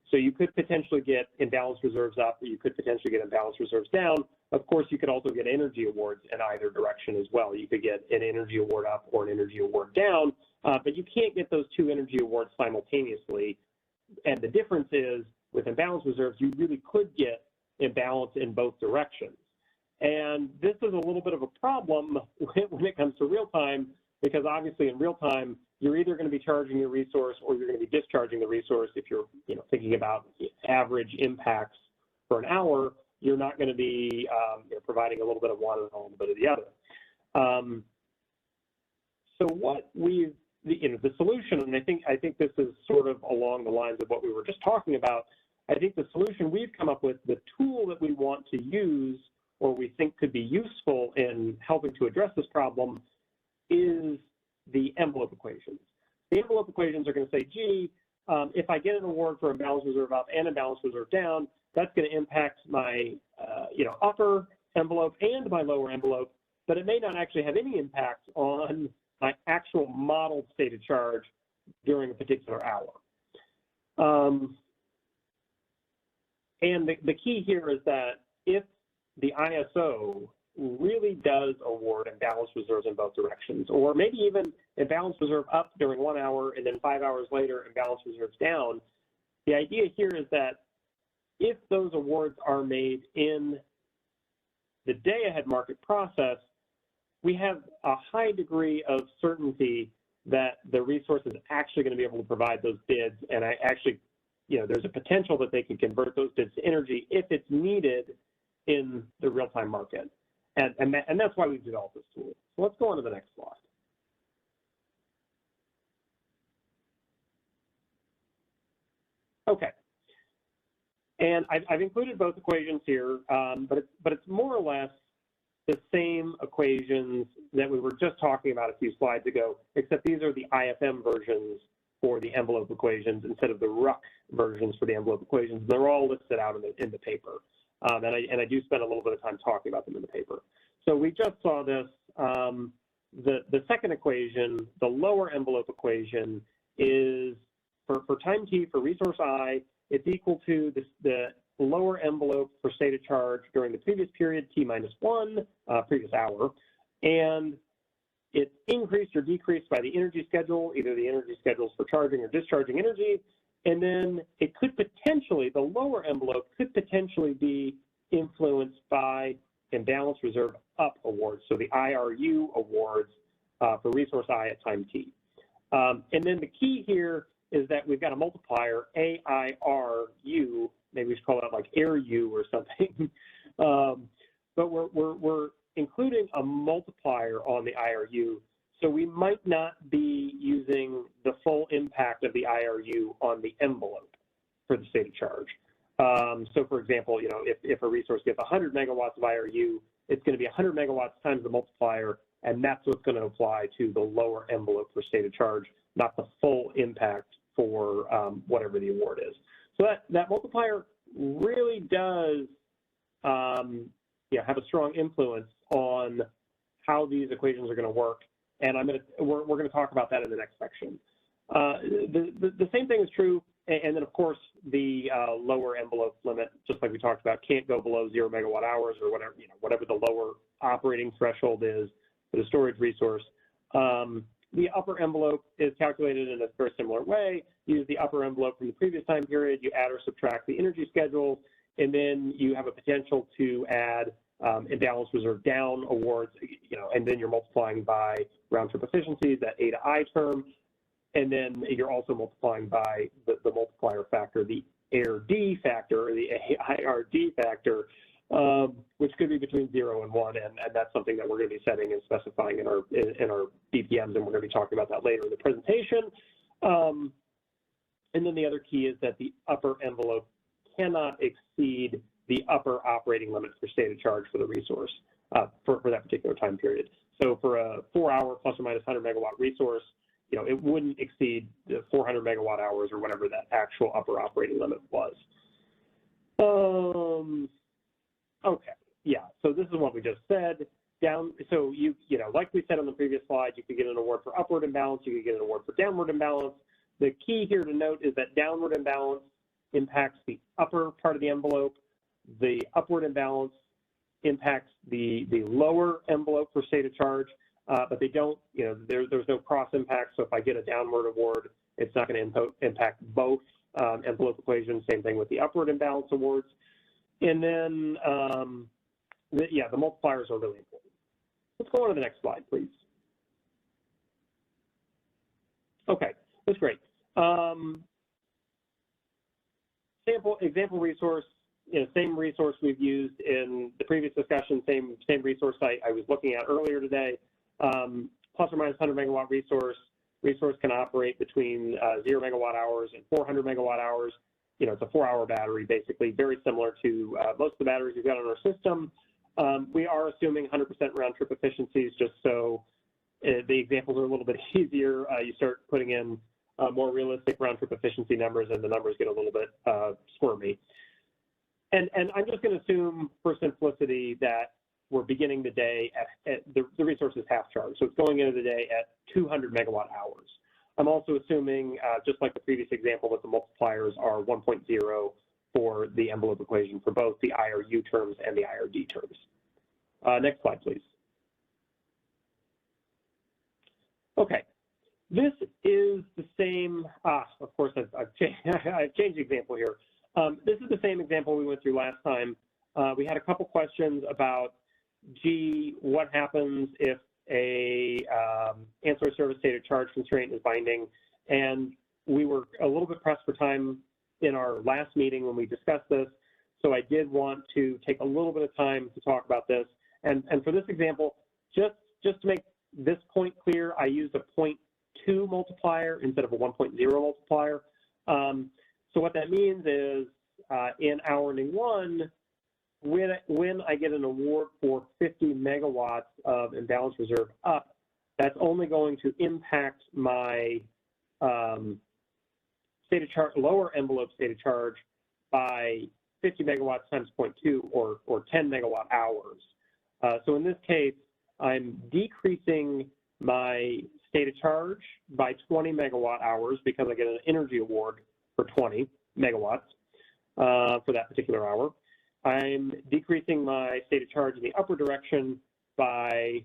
So you could potentially get imbalanced reserves up, or you could potentially get imbalanced reserves down. Of course, you could also get energy awards in either direction as well. You could get an energy award up or an energy award down, but you can't get those two energy awards simultaneously. And the difference is, with imbalanced reserves, you really could get imbalance in both directions. And this is a little bit of a problem when it comes to real time, because obviously in real time, you're either going to be charging your resource or you're going to be discharging the resource. If you're thinking about average impacts for an hour, you're not going to be providing a little bit of one and a little bit of the other. So what the solution, and I think this is sort of along the lines of what we were just talking about. I think the solution we've come up with, the tool that we want to use or we think could be useful in helping to address this problem, is the envelope equations. The envelope equations are going to say, gee, if I get an award for imbalanced reserve up and imbalanced reserve down, that's going to impact my upper envelope and my lower envelope, but it may not actually have any impact on my actual modeled state of charge during a particular hour. And the key here is that if the ISO really does award imbalanced reserves in both directions, or maybe even imbalanced reserve up during 1 hour and then 5 hours later imbalanced reserves down, the idea here is that if those awards are made in the day-ahead market process, we have a high degree of certainty that the resource is actually going to be able to provide those bids, and there's a potential that they can convert those bids to energy if it's needed in the real-time market. And that's why we've developed this tool. So let's go on to the next slide. Okay. And I've included both equations here, but it's more or less the same equations that we were just talking about a few slides ago, except these are the IFM versions for the envelope equations instead of the RUC versions for the envelope equations. They're all listed out in the paper. And I do spend a little bit of time talking about them in the paper. So we just saw this. The second equation, the lower envelope equation, is for time t for resource I, it's equal to the lower envelope for state of charge during the previous period, t-1, previous hour, and it's increased or decreased by the energy schedule, either the energy schedules for charging or discharging energy, and then it could potentially, the lower envelope could potentially be influenced by imbalanced reserve up awards, so the IRU awards for resource I at time t. And then the key here is that we've got a multiplier, AIRU, maybe we should call that like AirU or something, but we're including a multiplier on the IRU, so we might not be using the full impact of the IRU on the envelope for the state of charge. So for example, if a resource gets 100 megawatts of IRU, it's going to be 100 megawatts times the multiplier, and that's what's going to apply to the lower envelope for state of charge, not the full impact for whatever the award is. So that multiplier really does have a strong influence on how these equations are going to work, and we're going to talk about that in the next section. The same thing is true, and then of course the lower envelope limit, just like we talked about, can't go below 0 megawatt hours or whatever the lower operating threshold is for the storage resource. The upper envelope is calculated in a very similar way. You use the upper envelope from the previous time period, you add or subtract the energy schedules, and then you have a potential to add imbalance reserve down awards, and then you're multiplying by round trip efficiencies, that A to I term, and then you're also multiplying by the multiplier factor, the ARD factor, or the AIRD factor, which could be between 0 and 1, and that's something that we're going to be setting and specifying in our BPMs, and we're going to be talking about that later in the presentation. And then the other key is that the upper envelope cannot exceed the upper operating limit for stated charge for the resource for that particular time period. So for a 4-hour plus or minus 100 megawatt resource, it wouldn't exceed the 400 megawatt hours or whatever that actual upper operating limit was. Okay, yeah, so this is what we just said. So like we said on the previous slide, you could get an award for upward imbalance, you could get an award for downward imbalance. The key here to note is that downward imbalance impacts the upper part of the envelope. The upward imbalance impacts the lower envelope for stated charge, but they don't, there's no cross impact. So if I get a downward award, it's not going to impact both envelope equations. Same thing with the upward imbalance awards. And then, the multipliers are really important. Let's go on to the next slide, please. Okay, that's great. Example resource, same resource we've used in the previous discussion, same resource I was looking at earlier today. Plus or minus 100 megawatt resource can operate between 0 megawatt hours and 400 megawatt hours. It's a 4-hour battery, basically, very similar to most of the batteries we've got on our system. We are assuming 100% round trip efficiencies, just so the examples are a little bit easier. You start putting in more realistic round trip efficiency numbers, and the numbers get a little bit squirmy. And I'm just going to assume, for simplicity, that we're beginning the day at the resource is half charged, so it's going into the day at 200 megawatt hours. I'm also assuming, just like the previous example, that the multipliers are 1.0 for the envelope equation for both the IRU terms and the IRD terms. Next slide, please. Okay, this is the same, of course, I've changed the example here. This is the same example we went through last time. We had a couple questions about, gee, what happens if a ancillary service stated charge constraint is binding? And we were a little bit pressed for time in our last meeting when we discussed this, so I did want to take a little bit of time to talk about this. And for this example, just to make this point clear, I used a 0.2 multiplier instead of a 1.0 multiplier. So what that means is in hour ending 1, when I get an award for 50 megawatts of imbalance reserve up, that's only going to impact my stated charge, lower envelope stated charge by 50 megawatts times 0.2 or 10 megawatt hours. So in this case, I'm decreasing my stated charge by 20 megawatt hours because I get an energy award for 20 megawatts for that particular hour. I'm decreasing my stated charge in the upper direction by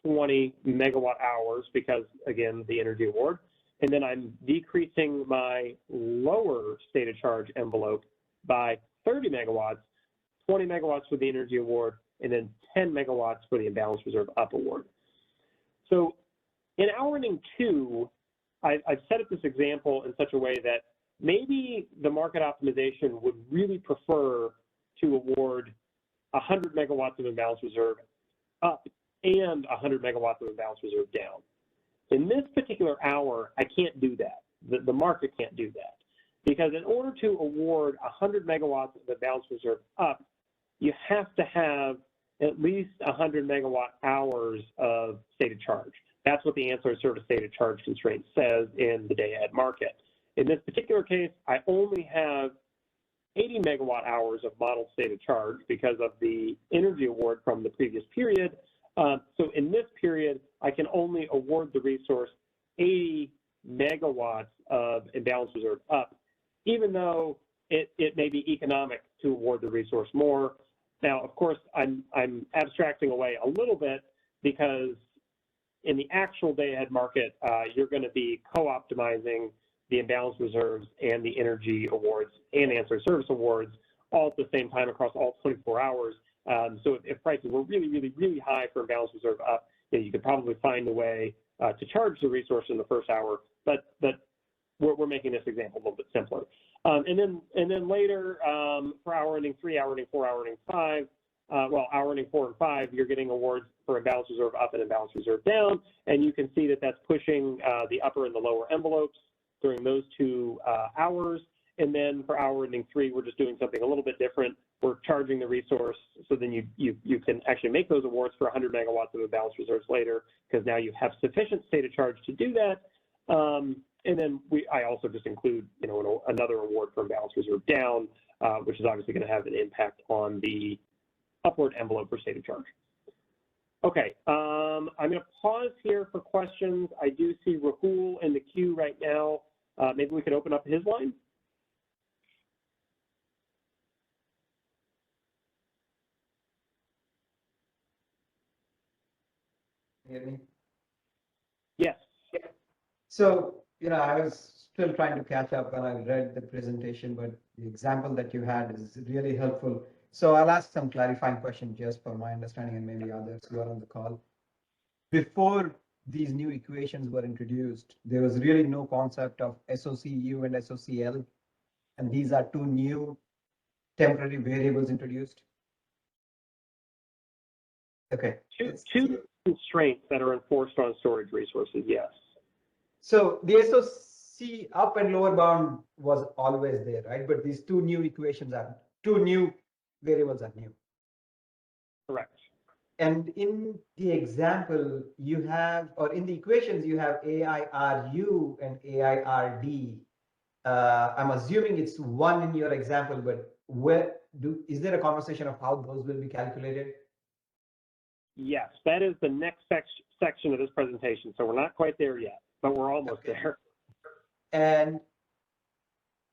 20 megawatt hours because, again, the energy award. And then I'm decreasing my lower stated charge envelope by 30 megawatts, 20 megawatts for the energy award, and then 10 megawatts for the imbalance reserve up award. So in hour ending 2, I've set up this example in such a way that maybe the market optimization would really prefer to award 100 megawatts of imbalance reserve up and 100 megawatts of imbalance reserve down. In this particular hour, I can't do that. The market can't do that. Because in order to award 100 megawatts of imbalance reserve up, you have to have at least 100 megawatt hours of stated charge. That's what the ancillary service stated charge constraint says in the day-ahead market. In this particular case, I only have 80 megawatt hours of model stated charge because of the energy award from the previous period. So in this period, I can only award the resource 80 megawatts of imbalance reserve up, even though it may be economic to award the resource more. Now, of course, I'm abstracting away a little bit because in the actual day-ahead market, you're going to be co-optimizing the imbalance reserves and the energy awards and ancillary service awards all at the same time across all 24 hours. So if prices were really, really, really high for imbalance reserve up, you could probably find a way to charge the resource in the first hour, but we're making this example a little bit simpler. And then later, for hour ending 3, hour ending 4, hour ending 5, hour ending 4 and 5, you're getting awards for imbalance reserve up and imbalance reserve down, and you can see that that's pushing the upper and the lower envelopes during those 2 hours. And then for hour ending 3, we're just doing something a little bit different. We're charging the resource, so then you can actually make those awards for 100 megawatts of imbalance reserves later, because now you have sufficient state of charge to do that. And then I also just include, another award for imbalance reserve down, which is obviously going to have an impact on the upward envelope for state of charge. Okay, I'm going to pause here for questions. I do see Rahul in the queue right now. Maybe we could open up his line.
Hear me?
Yes.
So, I was still trying to catch up when I read the presentation, but the example that you had is really helpful. So I'll ask some clarifying questions just for my understanding and maybe others who are on the call. Before these new equations were introduced, there was really no concept of SOCU and SOCL, and these are 2 new temporary variables introduced. Okay.
Two constraints that are enforced on storage resources, yes.
So the SOC up and lower bound was always there, right? But these 2 new equations are 2 new variables are new.
Correct.
And in the example you have, or in the equations you have AIRU and AIRD. I'm assuming it's 1 in your example, but is there a conversation of how those will be calculated?
Yes, that is the next section of this presentation. So we're not quite there yet, but we're almost there.
And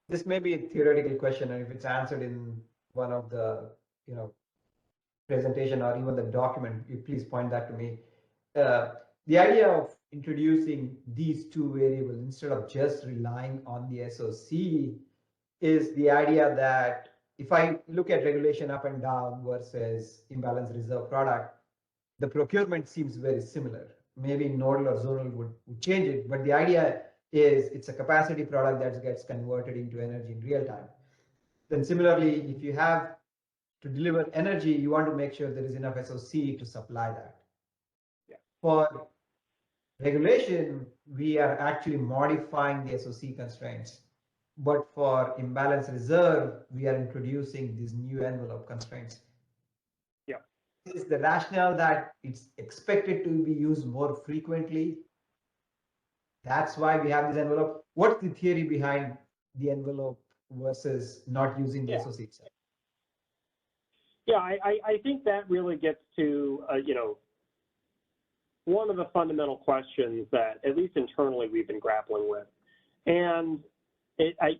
this may be a theoretical question, and if it's answered in one of the, presentation or even the document, you please point that to me. The idea of introducing these 2 variables instead of just relying on the SOC is the idea that if I look at regulation up and down versus imbalance reserve product, the procurement seems very similar. Maybe nodal or zonal would change it, but the idea is it's a capacity product that gets converted into energy in real time. Then similarly, if you have to deliver energy, you want to make sure there is enough SOC to supply that.
Yeah.
For regulation, we are actually modifying the SOC constraints. But for imbalance reserve, we are introducing these new envelope constraints.
Yeah.
Is the rationale that it's expected to be used more frequently? That's why we have this envelope. What's the theory behind the envelope versus not using the SOC itself?
Yeah, I think that really gets to, one of the fundamental questions that, at least internally, we've been grappling with. And I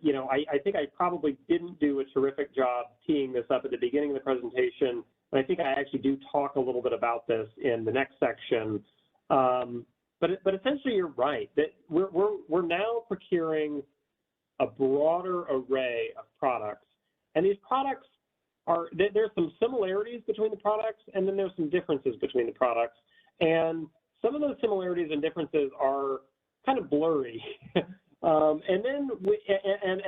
think I probably didn't do a terrific job teeing this up at the beginning of the presentation. And I think I actually do talk a little bit about this in the next section. But essentially, you're right that we're now procuring a broader array of products, and these products there's some similarities between the products, and then there's some differences between the products, and some of those similarities and differences are kind of blurry. And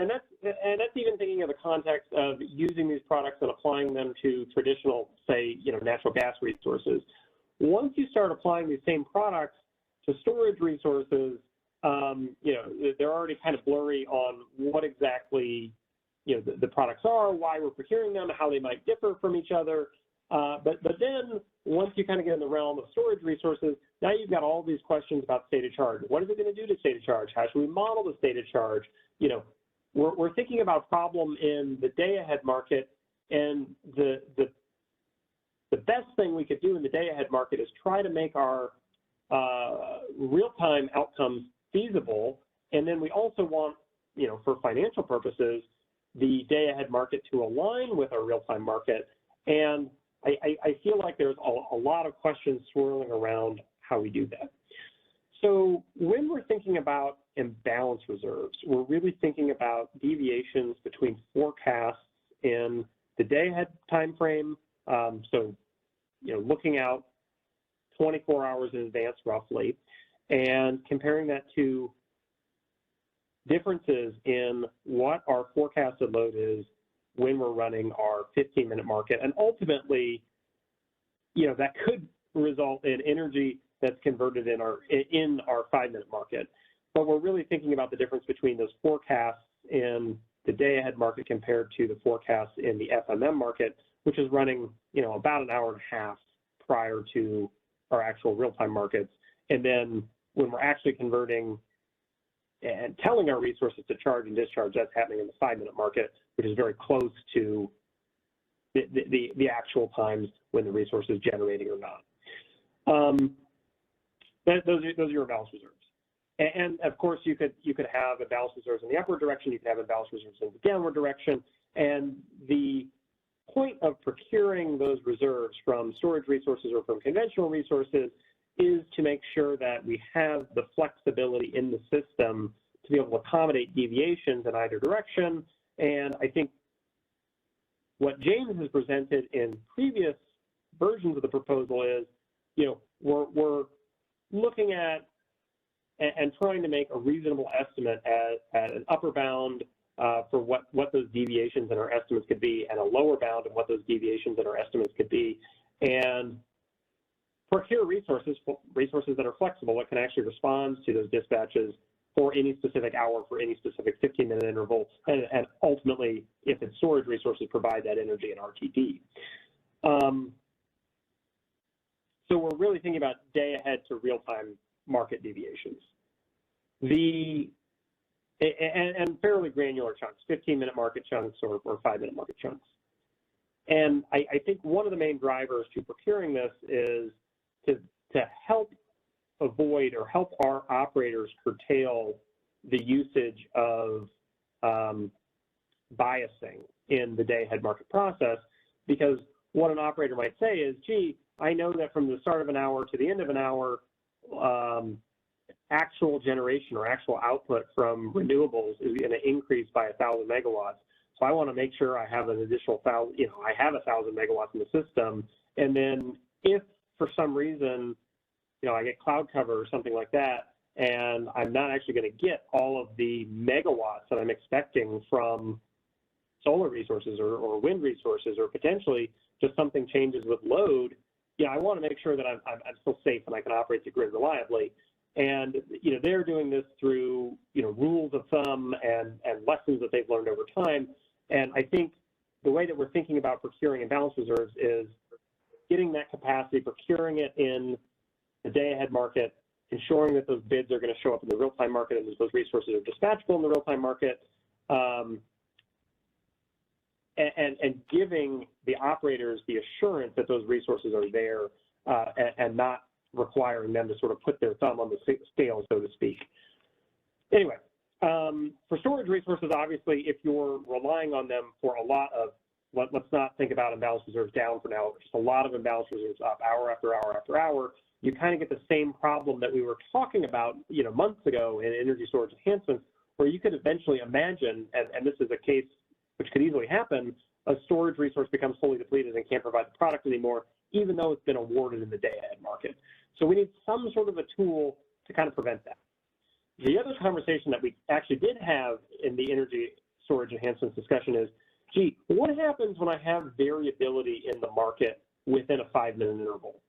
that's even thinking of the context of using these products and applying them to traditional, say, natural gas resources. Once you start applying these same products to storage resources, they're already kind of blurry on what exactly the products are, why we're procuring them, how they might differ from each other. But then once you kind of get in the realm of storage resources, now you've got all these questions about state of charge. What is it going to do to state of charge? How should we model the state of charge? We're thinking about a problem in the day-ahead market, and the best thing we could do in the day-ahead market is try to make our real-time outcomes feasible. And then we also want, for financial purposes, the day-ahead market to align with our real-time market. And I feel like there's a lot of questions swirling around how we do that. So when we're thinking about imbalance reserves, we're really thinking about deviations between forecasts in the day-ahead time frame So, looking out 24 hours in advance roughly, and comparing that to differences in what our forecasted load is when we're running our 15-minute market. And ultimately, that could result in energy that's converted in our 5-minute market. But we're really thinking about the difference between those forecasts in the day-ahead market compared to the forecasts in the FMM market, which is running, about an hour and a half prior to our actual real-time markets. And then when we're actually converting and telling our resources to charge and discharge, that's happening in the 5-minute market, which is very close to the actual times when the resource is generating or not. Those are your imbalance reserves. And of course, you could have imbalance reserves in the upward direction, you could have imbalance reserves in the downward direction. And the point of procuring those reserves from storage resources or from conventional resources is to make sure that we have the flexibility in the system to be able to accommodate deviations in either direction. And I think what James has presented in previous versions of the proposal is, we're looking at and trying to make a reasonable estimate at an upper bound for what those deviations in our estimates could be, and a lower bound of what those deviations in our estimates could be, and procure resources that are flexible, that can actually respond to those dispatches for any specific hour, for any specific 15-minute interval, and ultimately, if it's storage resources, provide that energy in RTD. So we're really thinking about day ahead to real-time market deviations. And fairly granular chunks, 15-minute market chunks or 5-minute market chunks. And I think one of the main drivers to procuring this is to help avoid or help our operators curtail the usage of biasing in the day-ahead market process, because what an operator might say is, gee, I know that from the start of an hour to the end of an hour, actual generation or actual output from renewables is going to increase by 1,000 megawatts. So I want to make sure I have an additional 1,000, I have 1,000 megawatts in the system. And then if for some reason, I get cloud cover or something like that, and I'm not actually going to get all of the megawatts that I'm expecting from solar resources or wind resources, or potentially just something changes with load, I want to make sure that I'm still safe and I can operate the grid reliably. And, they're doing this through, rules of thumb and lessons that they've learned over time. And I think the way that we're thinking about procuring imbalance reserves is getting that capacity, procuring it in the day-ahead market, ensuring that those bids are going to show up in the real-time market and those resources are dispatchable in the real-time market, and giving the operators the assurance that those resources are there and not requiring them to sort of put their thumb on the scale, so to speak. Anyway, for storage resources, obviously, if you're relying on them for a lot of, let's not think about imbalance reserves down for now, just a lot of imbalance reserves up hour after hour after hour, you kind of get the same problem that we were talking about, months ago in energy storage enhancements, where you could eventually imagine, and this is a case which could easily happen, a storage resource becomes fully depleted and can't provide the product anymore, even though it's been awarded in the day-ahead market. So we need some sort of a tool to kind of prevent that. The other conversation that we actually did have in the energy storage enhancements discussion is, gee, what happens when I have variability in the market within a 5-minute interval?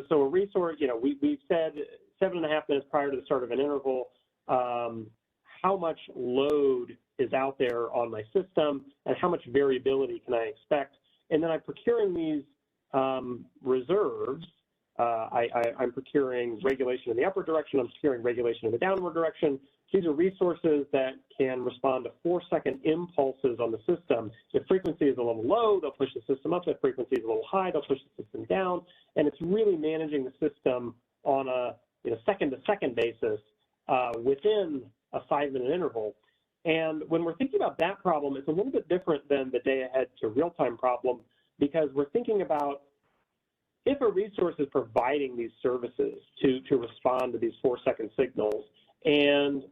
So a resource, we've said 7.5 minutes prior to the start of an interval, how much load is out there on my system and how much variability can I expect? And then I'm procuring these reserves. I'm procuring regulation in the upward direction. I'm procuring regulation in the downward direction. These are resources that can respond to 4-second impulses on the system. If frequency is a little low, they'll push the system up. If frequency is a little high, they'll push the system down. And it's really managing the system on a second-to-second basis within a 5-minute interval. And when we're thinking about that problem, it's a little bit different than the day-ahead to real-time problem, because we're thinking about if a resource is providing these services to respond to these 4-second signals, and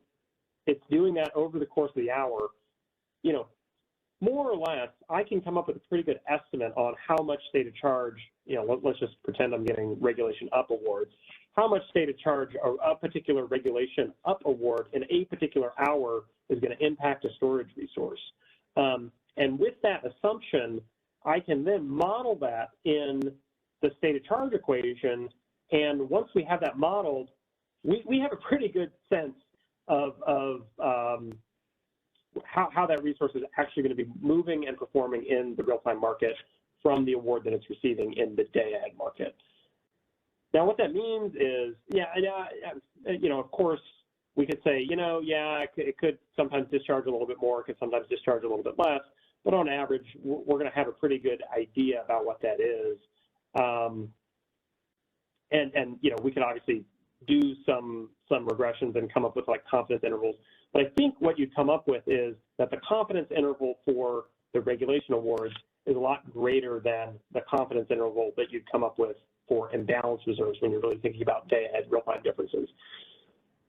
it's doing that over the course of the hour, more or less, I can come up with a pretty good estimate on how much state of charge, let's just pretend I'm getting regulation up awards, how much state of charge a particular regulation up award in a particular hour is going to impact a storage resource. And with that assumption, I can then model that in the state of charge equation. And once we have that modeled, we have a pretty good sense of how that resource is actually going to be moving and performing in the real-time market from the award that it's receiving in the day-ahead market. Now, what that means is, of course, we could say, it could sometimes discharge a little bit more, it could sometimes discharge a little bit less, but on average, we're going to have a pretty good idea about what that is. We could obviously do some regressions and come up with like confidence intervals. But I think what you come up with is that the confidence interval for the regulation awards is a lot greater than the confidence interval that you'd come up with for imbalance reserves when you're really thinking about day-ahead real-time differences.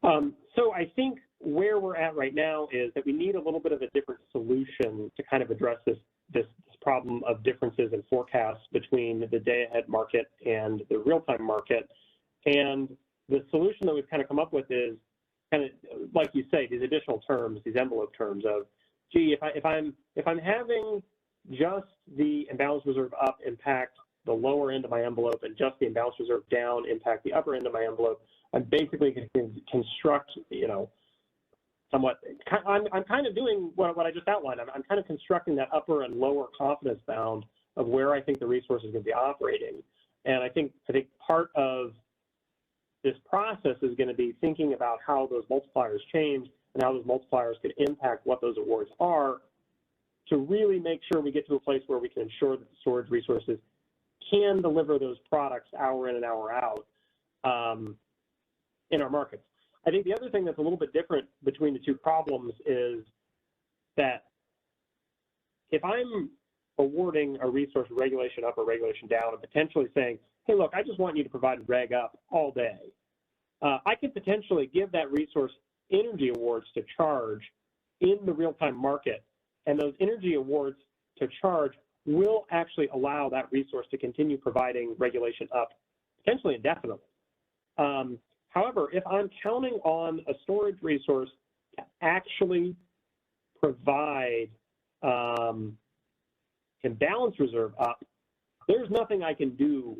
So I think where we're at right now is that we need a little bit of a different solution to kind of address this problem of differences in forecasts between the day-ahead market and the real-time market. And the solution that we've kind of come up with is kind of, like you say, these additional terms, these envelope terms of, gee, if I'm having just the imbalance reserve up impact the lower end of my envelope and just the imbalance reserve down impact the upper end of my envelope, I'm basically going to construct, somewhat, I'm kind of doing what I just outlined. I'm kind of constructing that upper and lower confidence bound of where I think the resource is going to be operating. And I think part of this process is going to be thinking about how those multipliers change and how those multipliers could impact what those awards are to really make sure we get to a place where we can ensure that the storage resources can deliver those products hour in and hour out in our markets. I think the other thing that's a little bit different between the two problems is that if I'm awarding a resource regulation up or regulation down and potentially saying, hey, look, I just want you to provide reg up all day, I could potentially give that resource energy awards to charge in the real-time market, and those energy awards to charge will actually allow that resource to continue providing regulation up potentially indefinitely. However, if I'm counting on a storage resource to actually provide imbalance reserve up, there's nothing I can do.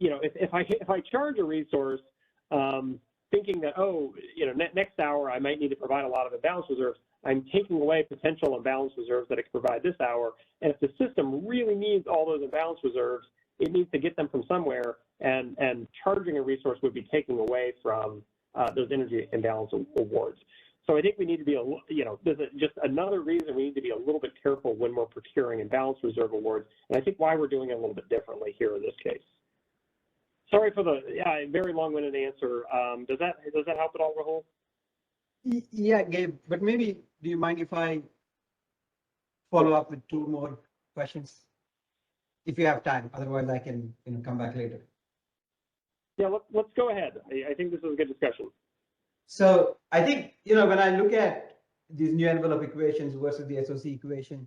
If I charge a resource thinking that, next hour I might need to provide a lot of imbalance reserves, I'm taking away potential imbalance reserves that it could provide this hour. And if the system really needs all those imbalance reserves, it needs to get them from somewhere, and charging a resource would be taking away from those energy imbalance awards. So I think we need to be, there's just another reason we need to be a little bit careful when we're procuring imbalance reserve awards, and I think why we're doing it a little bit differently here in this case. Sorry for the very long-winded answer. Does that help at all, Rahul?
Yeah, Gabe, but maybe do you mind if I follow up with two more questions? If you have time, otherwise I can come back later.
Yeah, let's go ahead. I think this is a good discussion.
So I think, when I look at these new envelope equations versus the SOC equation,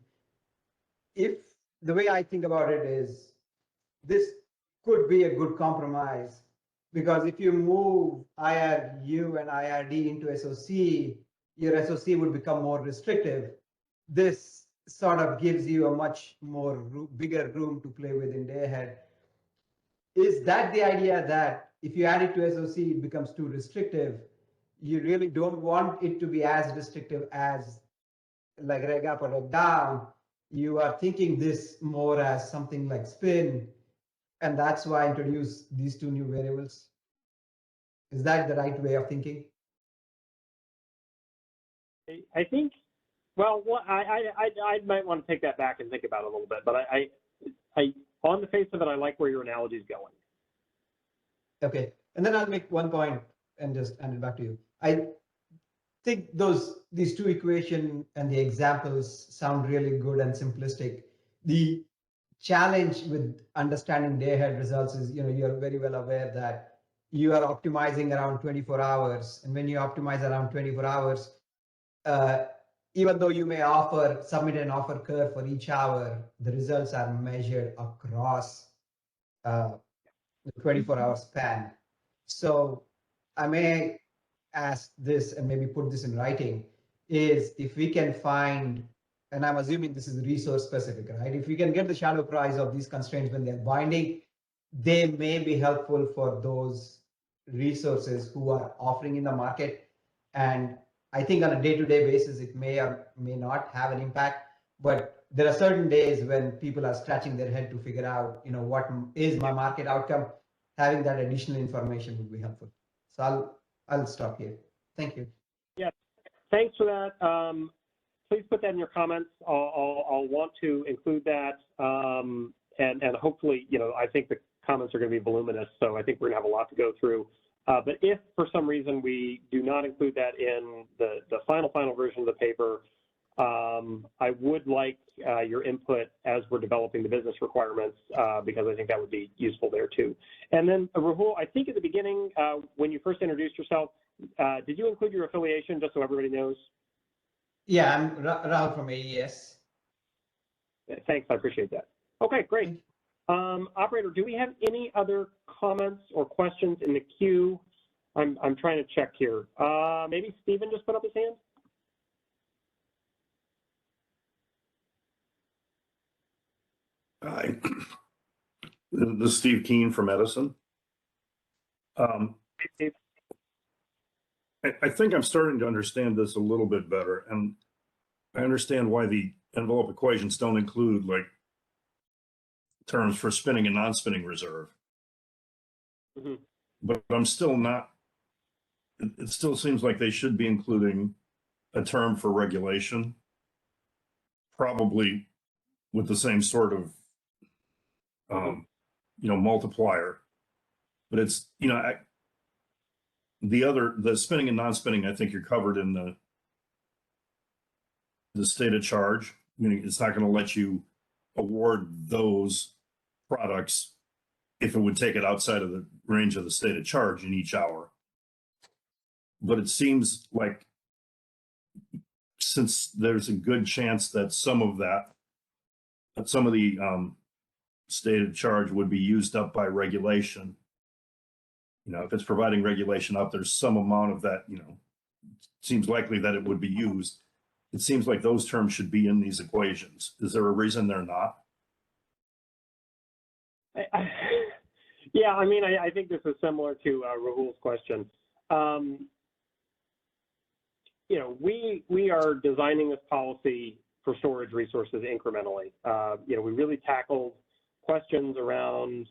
if the way I think about it is this could be a good compromise, because if you move IRU and IRD into SOC, your SOC would become more restrictive. This sort of gives you a much more bigger room to play with in day-ahead. Is that the idea, that if you add it to SOC, it becomes too restrictive? You really don't want it to be as restrictive as like reg up or reg down. You are thinking this more as something like spin, and that's why I introduce these two new variables. Is that the right way of thinking?
I think, well, I might want to take that back and think about it a little bit, but I on the face of it, I like where your analogy is going.
Okay, and then I'll make one point and just hand it back to you. I think these two equations and the examples sound really good and simplistic. The challenge with understanding day-ahead results is, you're very well aware that you are optimizing around 24 hours. And when you optimize around 24 hours, even though you may submit an offer curve for each hour, the results are measured across the 24-hour span. So I may ask this and maybe put this in writing, is if we can find, and I'm assuming this is resource specific, right? If we can get the shadow price of these constraints when they're binding, they may be helpful for those resources who are offering in the market. And I think on a day-to-day basis, it may or may not have an impact, but there are certain days when people are scratching their head to figure out, what is my market outcome. Having that additional information would be helpful. So I'll stop here. Thank you.
Yeah, thanks for that. Please put that in your comments. I'll want to include that, and hopefully, I think the comments are going to be voluminous, so I think we're going to have a lot to go through. But if for some reason we do not include that in the final version of the paper, I would like your input as we're developing the business requirements, because I think that would be useful there too. And then Rahul, I think at the beginning, when you first introduced yourself, did you include your affiliation just so everybody knows?
Yeah, I'm Rahul from AES.
Thanks, I appreciate that. Okay, great. Operator, do we have any other comments or questions in the queue? I'm trying to check here. Maybe Stephen just put up his hand?
Hi, this is Steve Keene from Edison. I think I'm starting to understand this a little bit better, and I understand why the envelope equations don't include like terms for spinning and non-spinning reserve.
Mm-hmm.
But I'm still not, it still seems like they should be including a term for regulation, probably with the same sort of multiplier. But it's, the spinning and non-spinning, I think you're covered in the state of charge. Meaning it's not going to let you award those products if it would take it outside of the range of the state of charge in each hour. But it seems like, since there's a good chance that some of the state of charge would be used up by regulation, if it's providing regulation up, there's some amount of that, seems likely that it would be used. It seems like those terms should be in these equations. Is there a reason they're not?
Yeah, I think this is similar to Rahul's question. We are designing this policy for storage resources incrementally. We really tackled questions around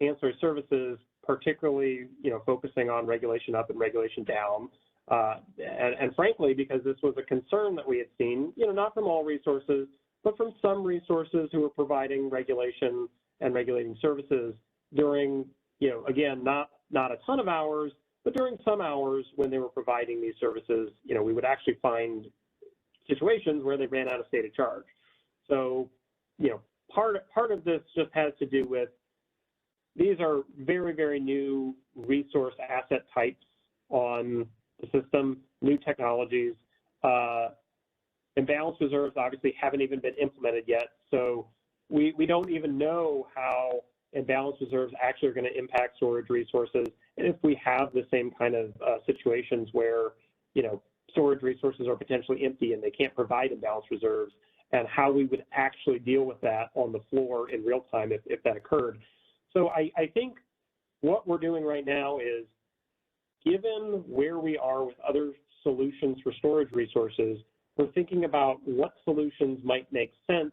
ancillary services, particularly, focusing on regulation up and regulation down. And frankly, because this was a concern that we had seen, not from all resources, but from some resources who were providing regulation and regulating services during, again, not a ton of hours, but during some hours when they were providing these services, we would actually find situations where they ran out of state of charge. So, part of this just has to do with, these are very, very new resource asset types on the system, new technologies. Imbalance reserves obviously haven't even been implemented yet, so we don't even know how imbalance reserves actually are going to impact storage resources, and if we have the same kind of situations where, storage resources are potentially empty and they can't provide imbalance reserves, and how we would actually deal with that on the floor in real time if that occurred. So I think what we're doing right now is, given where we are with other solutions for storage resources, we're thinking about what solutions might make sense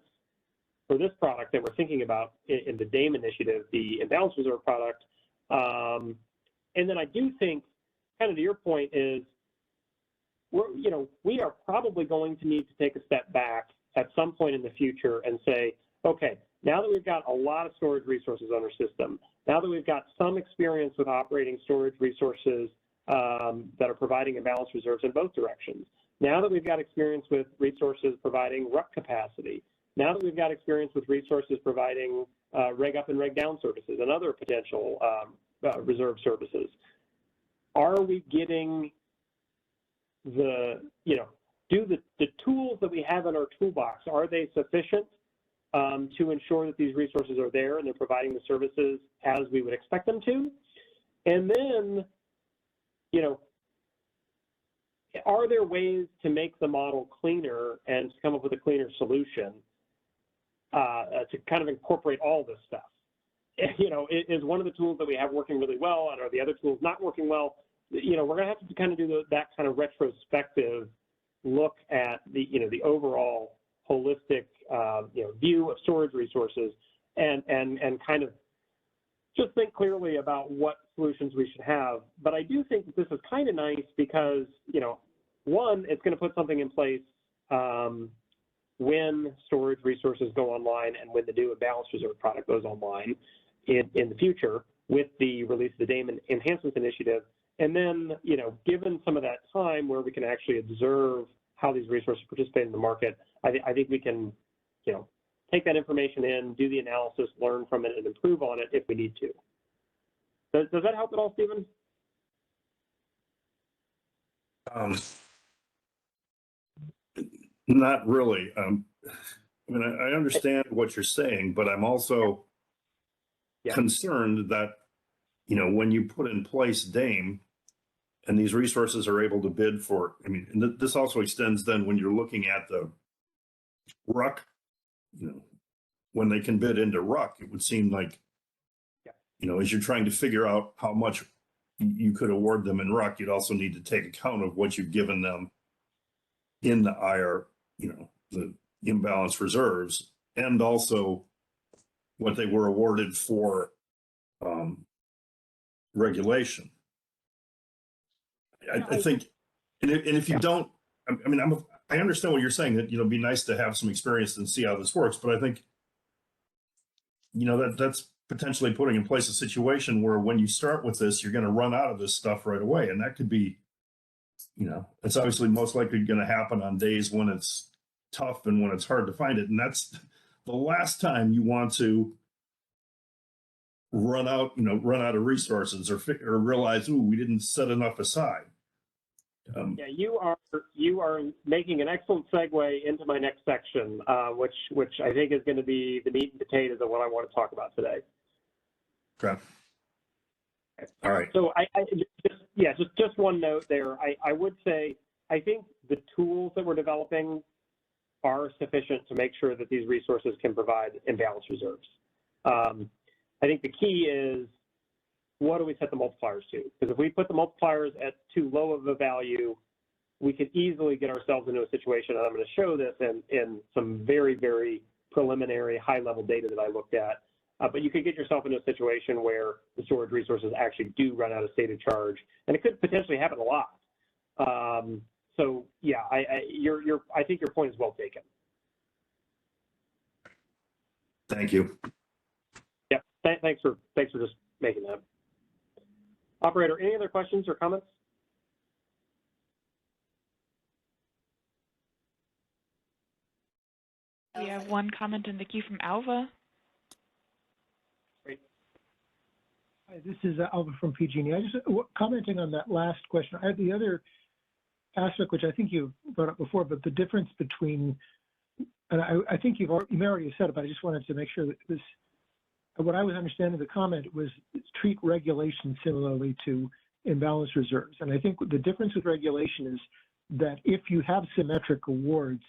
for this product that we're thinking about in the DAME initiative, the imbalance reserve product. And then I do think, kind of to your point, is we are probably going to need to take a step back at some point in the future and say, okay, now that we've got a lot of storage resources on our system, now that we've got some experience with operating storage resources that are providing imbalance reserves in both directions, now that we've got experience with resources providing RUC capacity, now that we've got experience with resources providing reg up and reg down services and other potential reserve services, are we getting the, do the tools that we have in our toolbox, are they sufficient to ensure that these resources are there and they're providing the services as we would expect them to? And then, you know, are there ways to make the model cleaner and to come up with a cleaner solution to kind of incorporate all this stuff? You know, is one of the tools that we have working really well, and are the other tools not working well? You know, we're going to have to kind of do that kind of retrospective look at the, you know, the overall holistic, you know, view of storage resources, and kind of just think clearly about what solutions we should have. But I do think that this is kind of nice because, you know, one, it's going to put something in place when storage resources go online and when the new Balanced Reserve product goes online in the future with the release of the Day-Ahead Enhancements Initiative. And then, you know, given some of that time where we can actually observe how these resources participate in the market, I think we can, you know, take that information in, do the analysis, learn from it, and improve on it if we need to. Does that help at all, Stephen?
Not really. I mean, I understand what you're saying, but I'm also concerned that, you know, when you put in place DAME and these resources are able to bid for, I mean, and this also extends then when you're looking at the RUC, you know, when they can bid into RUC, it would seem like, you know, as you're trying to figure out how much you could award them in RUC, you'd also need to take account of what you've given them in the IR, you know, the imbalanced reserves, and also what they were awarded for regulation. I think, and if you don't, I mean, I understand what you're saying, that, you know, it'd be nice to have some experience and see how this works, but I think, you know, that's potentially putting in place a situation where when you start with this, you're going to run out of this stuff right away. And that could be, you know, it's obviously most likely going to happen on days when it's tough and when it's hard to find it. And that's the last time you want to run out of resources or realize, ooh, we didn't set enough aside.
Yeah, you are making an excellent segue into my next section, which I think is going to be the meat and potatoes of what I want to talk about today.
Okay. All right.
So just one note there. I would say I think the tools that we're developing are sufficient to make sure that these resources can provide imbalanced reserves. I think the key is, what do we set the multipliers to? Because if we put the multipliers at too low of a value, we could easily get ourselves into a situation, and I'm going to show this in some very, very preliminary high-level data that I looked at, but you could get yourself into a situation where the storage resources actually do run out of state of charge, and it could potentially happen a lot. So yeah, I think your point is well taken.
Thank you.
Yeah, thanks for just making that. Operator, any other questions or comments?
We have one comment in the queue from Alva.
Great.
Hi, this is Alva from PG&E. I just commenting on that last question. I have the other aspect, which I think you brought up before, but the difference between, and I think you may already have said it, but I just wanted to make sure that this, what I was understanding the comment was treat regulation similarly to imbalanced reserves. And I think the difference with regulation is that if you have symmetric awards,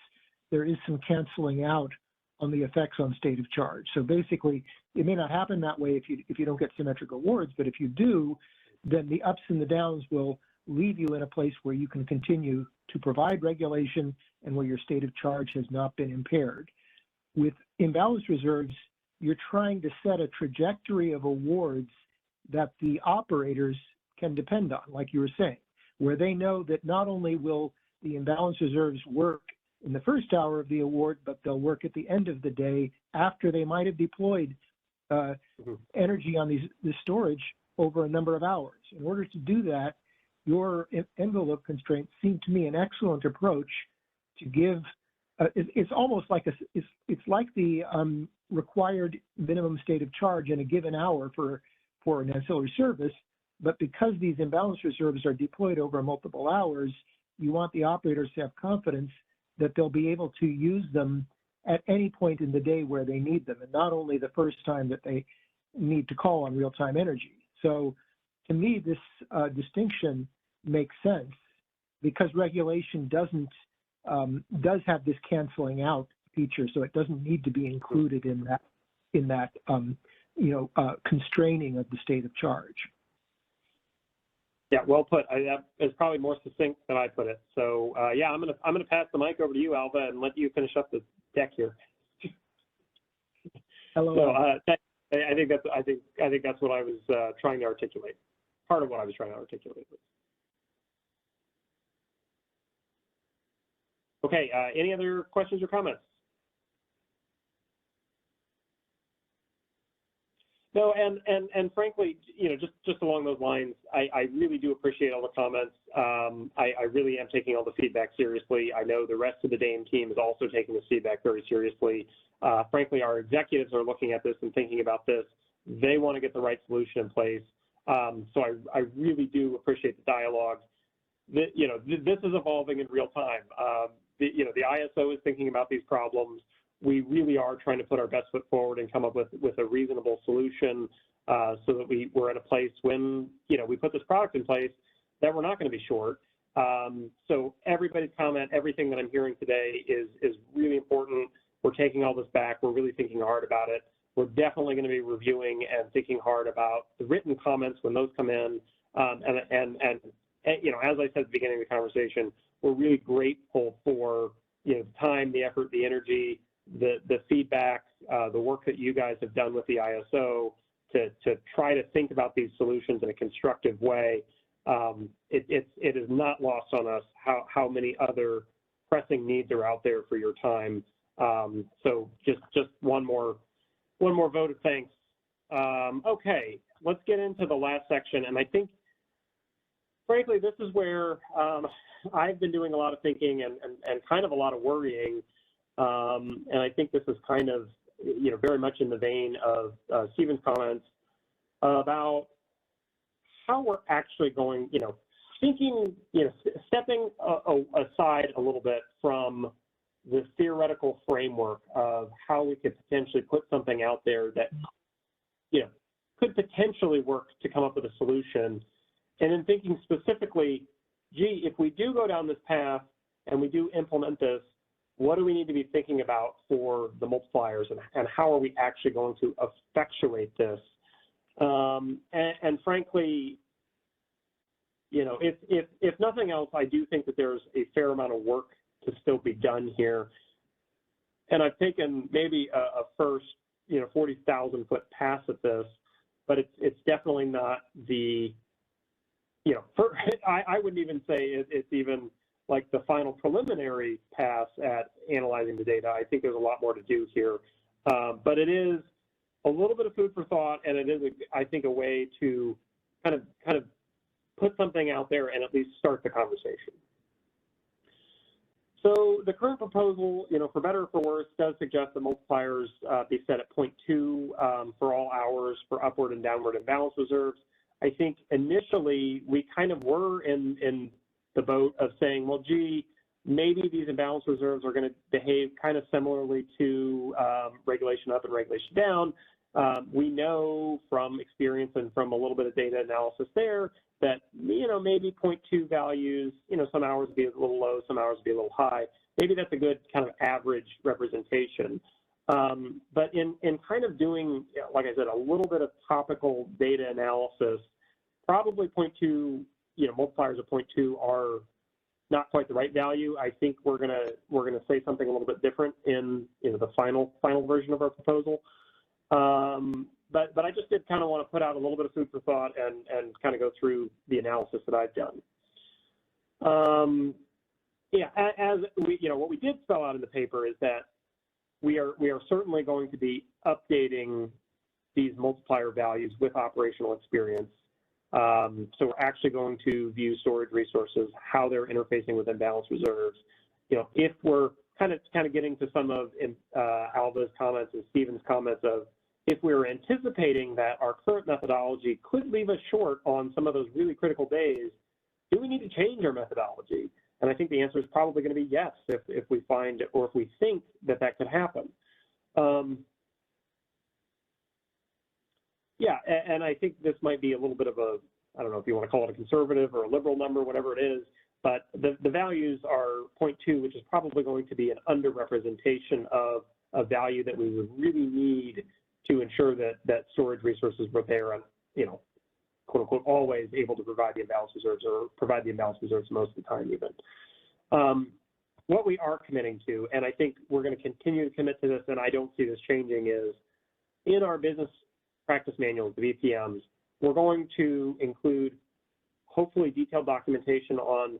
there is some canceling out on the effects on state of charge. So basically, it may not happen that way if you don't get symmetric awards, but if you do, then the ups and the downs will leave you in a place where you can continue to provide regulation and where your state of charge has not been impaired. With imbalanced reserves, you're trying to set a trajectory of awards that the operators can depend on, like you were saying, where they know that not only will the imbalanced reserves work in the first hour of the award, but they'll work at the end of the day after they might have deployed energy on this storage over a number of hours. In order to do that, your envelope constraints seem to me an excellent approach to give. It's almost like it's like the required minimum state of charge in a given hour for an ancillary service, but because these imbalanced reserves are deployed over multiple hours, you want the operators to have confidence that they'll be able to use them at any point in the day where they need them, and not only the first time that they need to call on real-time energy. So to me, this distinction makes sense because regulation does have this canceling out feature, so it doesn't need to be included in that constraining of the state of charge.
Yeah, well put. That is probably more succinct than I put it. So yeah, I'm gonna pass the mic over to you, Alva, and let you finish up the deck here.
Hello.
So I think that's what I was trying to articulate. Part of what I was trying to articulate. Okay. Any other questions or comments? No, and frankly, just along those lines, I really do appreciate all the comments. I really am taking all the feedback seriously. I know the rest of the DAME team is also taking this feedback very seriously. Frankly, our executives are looking at this and thinking about this. They want to get the right solution in place. So I really do appreciate the dialogue. This is evolving in real time. The ISO is thinking about these problems. We really are trying to put our best foot forward and come up with a reasonable solution so that we're at a place when, we put this product in place that we're not going to be short. So everybody's comment, everything that I'm hearing today is really important. We're taking all this back. We're really thinking hard about it. We're definitely going to be reviewing and thinking hard about the written comments when those come in. And as I said at the beginning of the conversation, we're really grateful for the time, the effort, the energy, the feedback, the work that you guys have done with the ISO to try to think about these solutions in a constructive way. It is not lost on us how many other pressing needs are out there for your time. So just one more vote of thanks. Okay, let's get into the last section, and I think, frankly, this is where I've been doing a lot of thinking and kind of a lot of worrying. And I think this is kind of, very much in the vein of Stephen's comments about how we're actually going, thinking, stepping aside a little bit from the theoretical framework of how we could potentially put something out there that, could potentially work to come up with a solution. And then thinking specifically, gee, if we do go down this path and we do implement this, what do we need to be thinking about for the multipliers, and how are we actually going to effectuate this? And frankly, if nothing else, I do think that there's a fair amount of work to still be done here. And I've taken maybe a first, 40,000 foot pass at this, but it's definitely not the, I wouldn't even say it's even like the final preliminary pass at analyzing the data. I think there's a lot more to do here, but it is a little bit of food for thought, and it is, I think, a way to kind of put something out there and at least start the conversation. So the current proposal, for better or for worse, does suggest that multipliers be set at 0.2 for all hours for upward and downward imbalance reserves. I think initially we kind of were in the boat of saying, well, gee, maybe these imbalance reserves are going to behave kind of similarly to regulation up and regulation down. We know from experience and from a little bit of data analysis there that, maybe 0.2 values, some hours would be a little low, some hours would be a little high. Maybe that's a good kind of average representation. But in kind of doing, like I said, a little bit of topical data analysis, probably 0.2, multipliers of 0.2 are not quite the right value. I think we're gonna say something a little bit different in the final version of our proposal. But I just did kind of want to put out a little bit of food for thought and kind of go through the analysis that I've done. As we, what we did spell out in the paper is that we are certainly going to be updating these multiplier values with operational experience. So we're actually going to view storage resources, how they're interfacing with imbalance reserves. If we're kind of getting to some of Alva's comments and Stephen's comments of, if we're anticipating that our current methodology could leave us short on some of those really critical days, do we need to change our methodology? And I think the answer is probably going to be yes if we find or if we think that that could happen. Yeah, and I think this might be a little bit of a, I don't know if you want to call it a conservative or a liberal number, whatever it is, but the values are 0.2, which is probably going to be an underrepresentation of a value that we would really need to ensure that storage resources were there and, you know, quote unquote, always able to provide the imbalance reserves or provide the imbalance reserves most of the time even. What we are committing to, and I think we're going to continue to commit to this, and I don't see this changing, is in our business practice manuals, the BPMs, we're going to include hopefully detailed documentation on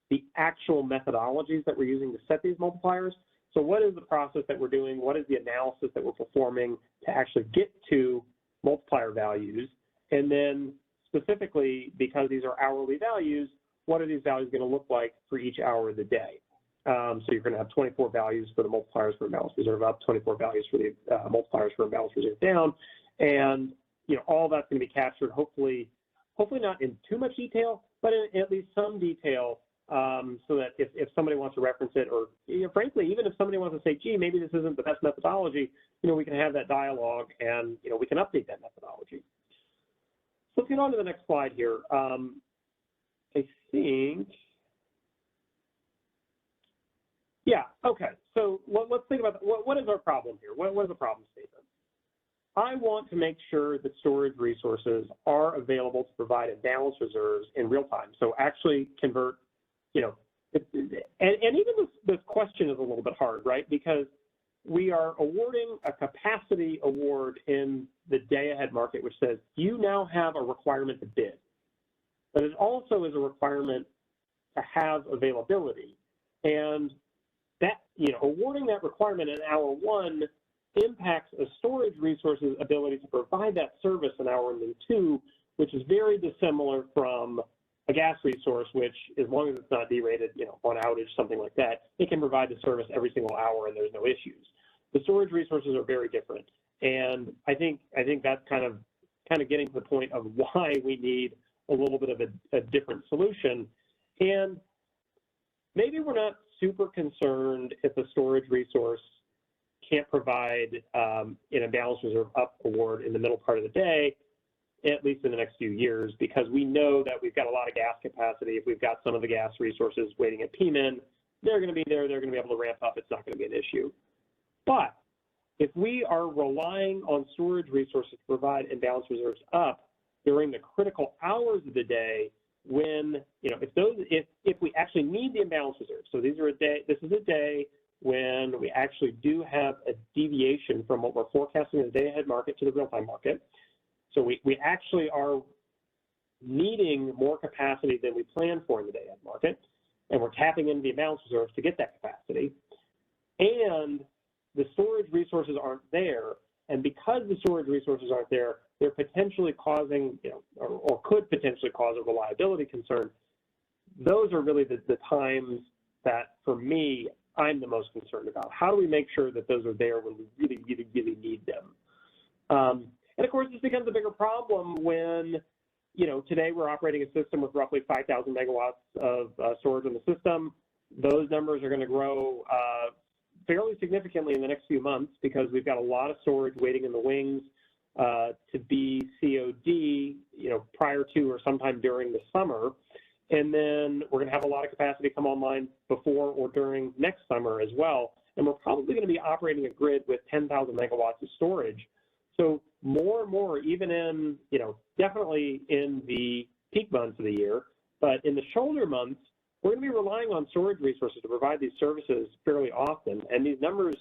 the actual methodologies that we're using to set these multipliers. So what is the process that we're doing? What is the analysis that we're performing to actually get to multiplier values? And then specifically, because these are hourly values, what are these values going to look like for each hour of the day? So you're going to have 24 values for the multipliers for imbalance reserve up, 24 values for the multipliers for imbalance reserve down, and you know all that's going to be captured. Hopefully not in too much detail, but in at least some detail, so that if somebody wants to reference it, or you know, frankly, even if somebody wants to say, "Gee, maybe this isn't the best methodology," you know, we can have that dialogue, and you know, we can update that methodology. So let's get on to the next slide here. I think. Yeah, okay, so let's think about what is our problem here? What is the problem statement? I want to make sure that storage resources are available to provide imbalance reserves in real time. So actually convert, you know, and even this question is a little bit hard, right? Because we are awarding a capacity award in the day-ahead market, which says you now have a requirement to bid. But it also is a requirement to have availability. And that, you know, awarding that requirement in hour one impacts a storage resource's ability to provide that service in hour two, which is very dissimilar from a gas resource, which as long as it's not derated, you know, on outage, something like that, it can provide the service every single hour and there's no issues. The storage resources are very different. And I think that's kind of getting to the point of why we need a little bit of a different solution. And maybe we're not super concerned if a storage resource can't provide an imbalance reserve up award in the middle part of the day, at least in the next few years, because we know that we've got a lot of gas capacity. If we've got some of the gas resources waiting at PMIN, they're going to be there. They're going to be able to ramp up. It's not going to be an issue. But if we are relying on storage resources to provide imbalance reserves up during the critical hours of the day, when, you know, if we actually need the imbalance reserves, so this is a day when we actually do have a deviation from what we're forecasting in the day-ahead market to the real-time market. So we actually are needing more capacity than we planned for in the day-ahead market, and we're tapping into the imbalance reserves to get that capacity. And the storage resources aren't there, and because the storage resources aren't there, they're potentially causing, you know, or could potentially cause a reliability concern. Those are really the times that, for me, I'm the most concerned about. How do we make sure that those are there when we really, really, really need them? And of course, this becomes a bigger problem when, you know, today we're operating a system with roughly 5,000 megawatts of storage in the system. Those numbers are going to grow fairly significantly in the next few months because we've got a lot of storage waiting in the wings to be COD, you know, prior to or sometime during the summer. And then we're going to have a lot of capacity come online before or during next summer as well. And we're probably going to be operating a grid with 10,000 megawatts of storage. So more and more, even in, you know, definitely in the peak months of the year, but in the shoulder months, we're going to be relying on storage resources to provide these services fairly often. And these numbers,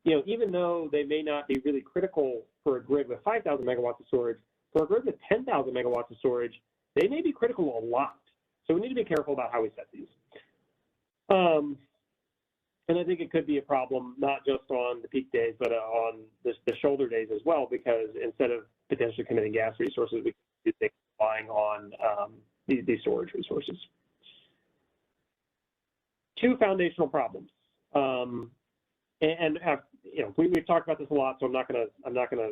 you know, even though they may not be really critical for a grid with 5,000 megawatts of storage, for a grid with 10,000 megawatts of storage, they may be critical a lot. So we need to be careful about how we set these. And I think it could be a problem not just on the peak days, but on the shoulder days as well, because instead of potentially committing gas resources, we could be relying on these storage resources. Two foundational problems. You know, we've talked about this a lot, so I'm not gonna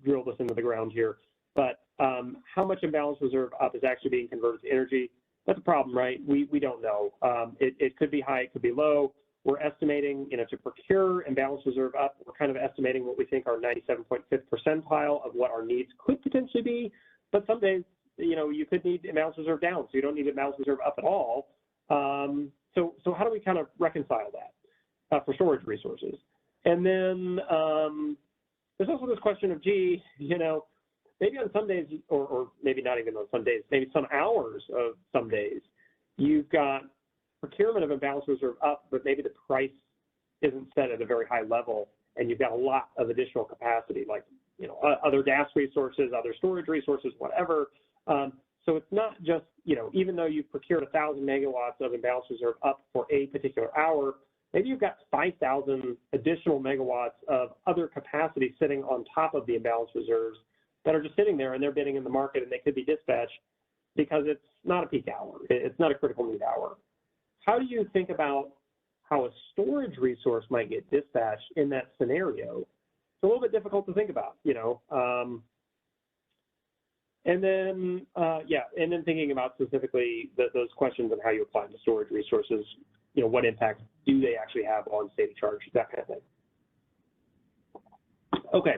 drill this into the ground here. But how much imbalance reserve up is actually being converted to energy? That's a problem, right? We don't know. It could be high, it could be low. We're estimating, to procure and balance reserve up, we're kind of estimating what we think our 97.5th percentile of what our needs could potentially be. But some days, you could need imbalance reserve down, so you don't need imbalance reserve up at all. So how do we kind of reconcile that for storage resources? And then there's also this question of, gee, maybe on some days, or maybe not even on some days, maybe some hours of some days, you've got procurement of imbalance reserve up, but maybe the price isn't set at a very high level, and you've got a lot of additional capacity, like other gas resources, other storage resources, whatever. So it's not just, even though you've procured 1,000 megawatts of imbalance reserve up for a particular hour, maybe you've got 5,000 additional megawatts of other capacity sitting on top of the imbalance reserves that are just sitting there, and they're bidding in the market, and they could be dispatched because it's not a peak hour. It's not a critical need hour. How do you think about how a storage resource might get dispatched in that scenario? It's a little bit difficult to think about, And then, and then thinking about specifically those questions and how you apply them to storage resources, what impact do they actually have on state of charge, that kind of thing. Okay,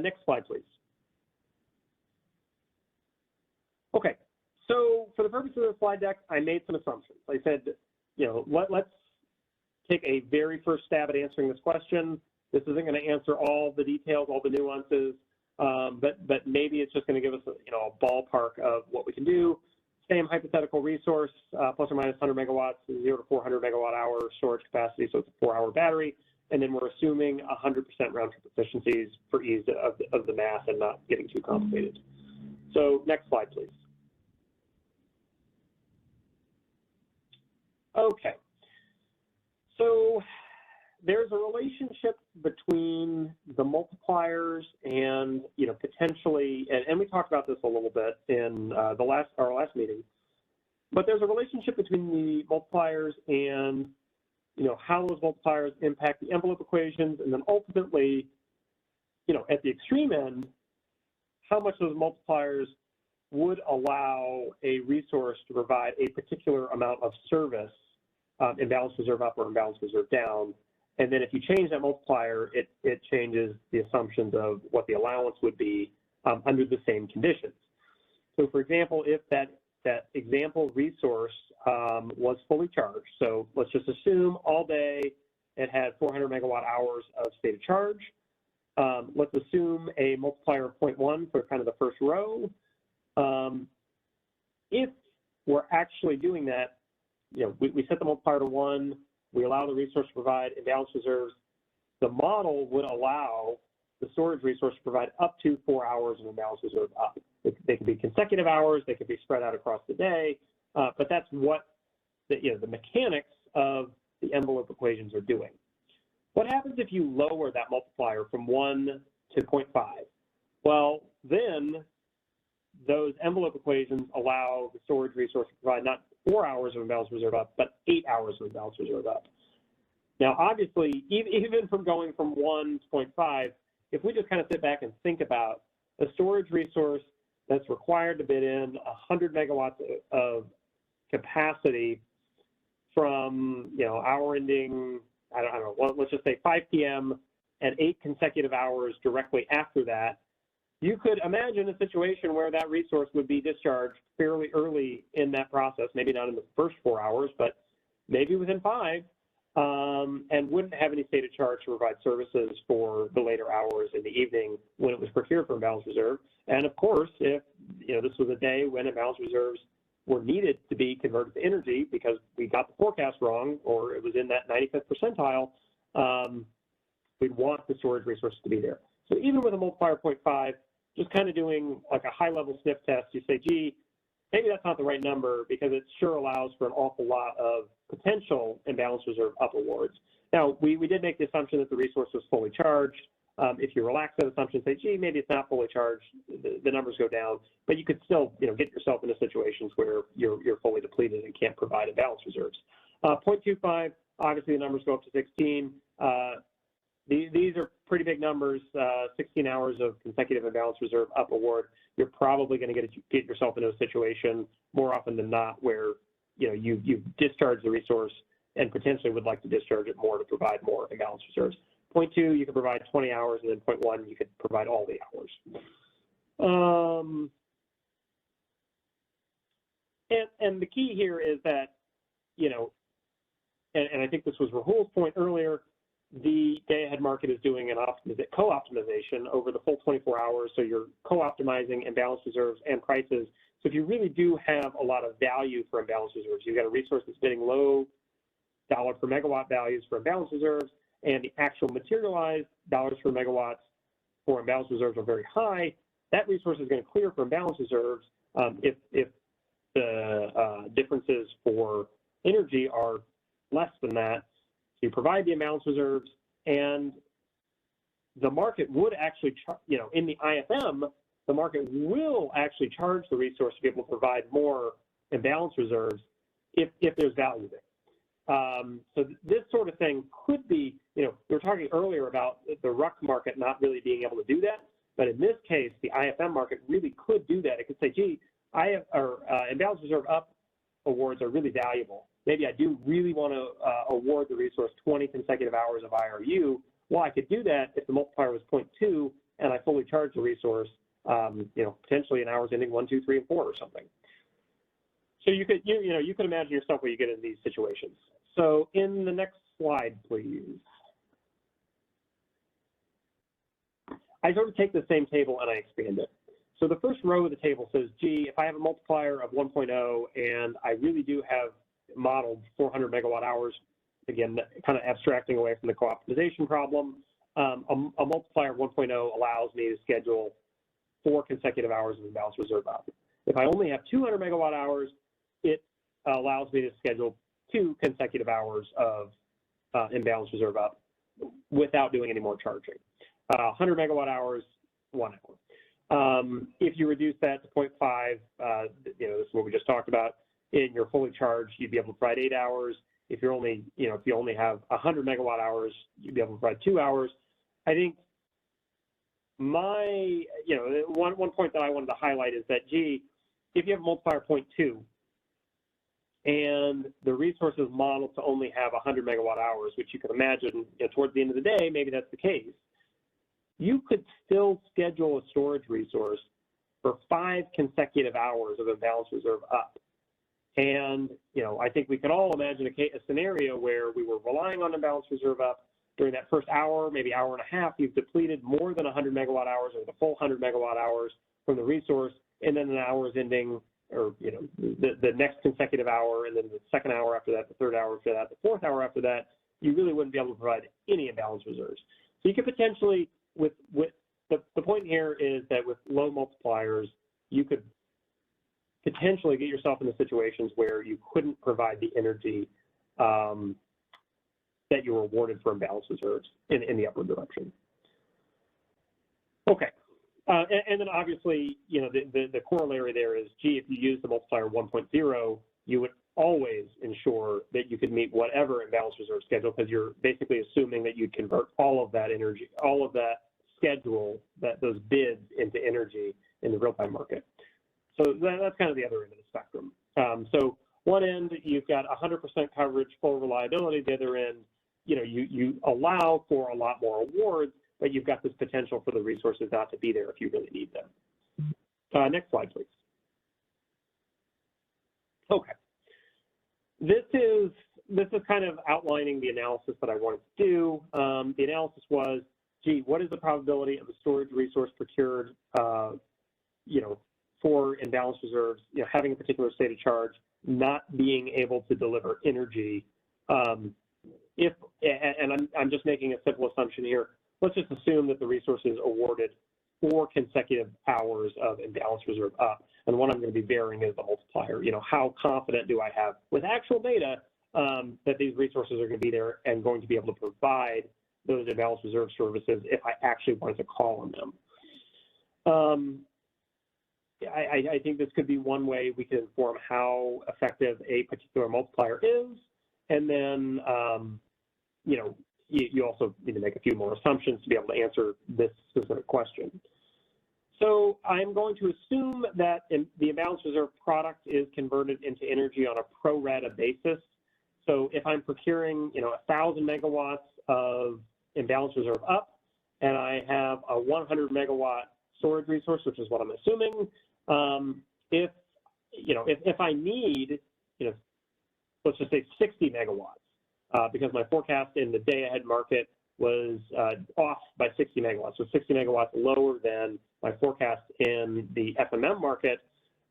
next slide, please. Okay, so for the purpose of the slide deck, I made some assumptions. I said, let's take a very first stab at answering this question. This isn't going to answer all the details, all the nuances, but maybe it's just going to give us a ballpark of what we can do. Same hypothetical resource, plus or minus 100 megawatts, 0 to 400 megawatt hour storage capacity, so it's a 4-hour battery. And then we're assuming 100% round trip efficiencies for ease of the math and not getting too complicated. So next slide, please. Okay, so there's a relationship between the multipliers and, potentially, and we talked about this a little bit in our last meeting, but there's a relationship between the multipliers and, how those multipliers impact the envelope equations, and then ultimately, at the extreme end, how much those multipliers would allow a resource to provide a particular amount of service, imbalance reserve up or imbalance reserve down. And then if you change that multiplier, it changes the assumptions of what the allowance would be under the same conditions. So for example, if that example resource was fully charged, so let's just assume all day it had 400 megawatt hours of state of charge. Let's assume a multiplier of 0.1 for kind of the first row. If we're actually doing that, we set the multiplier to 1, we allow the resource to provide imbalance reserves, the model would allow the storage resource to provide up to 4 hours of imbalance reserve up. They could be consecutive hours, they could be spread out across the day, but that's what the mechanics of the envelope equations are doing. What happens if you lower that multiplier from 1 to 0.5? Well, then those envelope equations allow the storage resource to provide not 4 hours of imbalance reserve up, but 8 hours of imbalance reserve up. Now, obviously, even from going from 1 to 0.5, if we just kind of sit back and think about a storage resource that's required to bid in 100 megawatts of capacity from, hour ending, I don't know, well, let's just say 5 p.m. and 8 consecutive hours directly after that, you could imagine a situation where that resource would be discharged fairly early in that process, maybe not in the first 4 hours, but maybe within 5, and wouldn't have any state of charge to provide services for the later hours in the evening when it was procured for imbalance reserve. And of course, if this was a day when imbalance reserves were needed to be converted to energy because we got the forecast wrong or it was in that 95th percentile, we'd want the storage resources to be there. So even with a multiplier of 0.5, just kind of doing like a high-level sniff test, you say, gee, maybe that's not the right number because it sure allows for an awful lot of potential imbalance reserve up awards. Now, we did make the assumption that the resource was fully charged. If you relax that assumption, say, gee, maybe it's not fully charged, the numbers go down, but you could still, get yourself into situations where you're fully depleted and can't provide imbalance reserves. 0.25, obviously the numbers go up to 16. These are pretty big numbers, 16 hours of consecutive imbalance reserve up award. You're probably going to get yourself into a situation more often than not where you've discharged the resource and potentially would like to discharge it more to provide more imbalance reserves. Point 2, you could provide 20 hours, and then point 1, you could provide all the hours. And the key here is that, and I think this was Rahul's point earlier, the day-ahead market is doing an co-optimization over the full 24 hours, so you're co-optimizing imbalance reserves and prices. So if you really do have a lot of value for imbalance reserves, you've got a resource that's bidding low dollar per megawatt values for imbalance reserves, and the actual materialized dollars per megawatts for imbalance reserves are very high, that resource is going to clear for imbalance reserves if the differences for energy are less than that. So you provide the imbalance reserves, and the market would actually, in the IFM, the market will actually charge the resource to be able to provide more imbalance reserves if there's value there. So this sort of thing could be, we were talking earlier about the RUC market not really being able to do that, but in this case, the IFM market really could do that. It could say, gee, imbalance reserve up awards are really valuable. Maybe I do really want to award the resource 20 consecutive hours of IRU. Well, I could do that if the multiplier was 0.2 and I fully charge the resource, potentially in hours ending 1, 2, 3, and 4 or something. So you could imagine yourself where you get in these situations. So in the next slide, please. I sort of take the same table and I expand it. So the first row of the table says, gee, if I have a multiplier of 1.0 and I really do have modeled 400 megawatt hours, again, kind of abstracting away from the co-optimization problem, a multiplier of 1.0 allows me to schedule 4 consecutive hours of imbalance reserve up. If I only have 200 megawatt hours, it allows me to schedule 2 consecutive hours of imbalance reserve up without doing any more charging. 100 megawatt hours, 1 hour. If you reduce that to 0.5, this is what we just talked about, in your fully charged, you'd be able to provide 8 hours. If you're only, if you only have 100 megawatt hours, you'd be able to provide 2 hours. I think one point that I wanted to highlight is that, gee, if you have a multiplier 0.2 and the resource is modeled to only have 100 megawatt hours, which you can imagine, towards the end of the day, maybe that's the case, you could still schedule a storage resource for 5 consecutive hours of imbalance reserve up. And, I think we can all imagine a scenario where we were relying on imbalance reserve up. During that first hour, maybe hour and a half, you've depleted more than 100 megawatt hours or the full 100 megawatt hours from the resource, and then an hour is ending, or, the next consecutive hour, and then the second hour after that, the third hour after that, the fourth hour after that, you really wouldn't be able to provide any imbalance reserves. So you could potentially, the point here is that with low multipliers, you could potentially get yourself into situations where you couldn't provide the energy that you were awarded for imbalance reserves in the upward direction. Okay, and then obviously, the corollary there is, gee, if you use the multiplier 1.0, you would always ensure that you could meet whatever imbalance reserve schedule, because you're basically assuming that you'd convert all of that energy, all of that schedule, those bids into energy in the real-time market. So that's kind of the other end of the spectrum. So one end, you've got 100% coverage, full reliability. The other end, you allow for a lot more awards, but you've got this potential for the resources not to be there if you really need them. Next slide, please. Okay. This is kind of outlining the analysis that I wanted to do. The analysis was, gee, what is the probability of a storage resource procured, for imbalance reserves, having a particular state of charge, not being able to deliver energy? I'm just making a simple assumption here. Let's just assume that the resource is awarded 4 consecutive hours of imbalance reserve up. And what I'm going to be varying is the multiplier. How confident do I have with actual data that these resources are going to be there and going to be able to provide those imbalance reserve services if I actually wanted to call on them? I think this could be one way we can inform how effective a particular multiplier is. And then, you also need to make a few more assumptions to be able to answer this specific question. So I'm going to assume that the imbalance reserve product is converted into energy on a pro rata basis. So if I'm procuring, 1,000 megawatts of imbalance reserve up, and I have a 100 megawatt storage resource, which is what I'm assuming, if I need, let's just say 60 megawatts, because my forecast in the day-ahead market was off by 60 megawatts, so 60 megawatts lower than my forecast in the FMM market.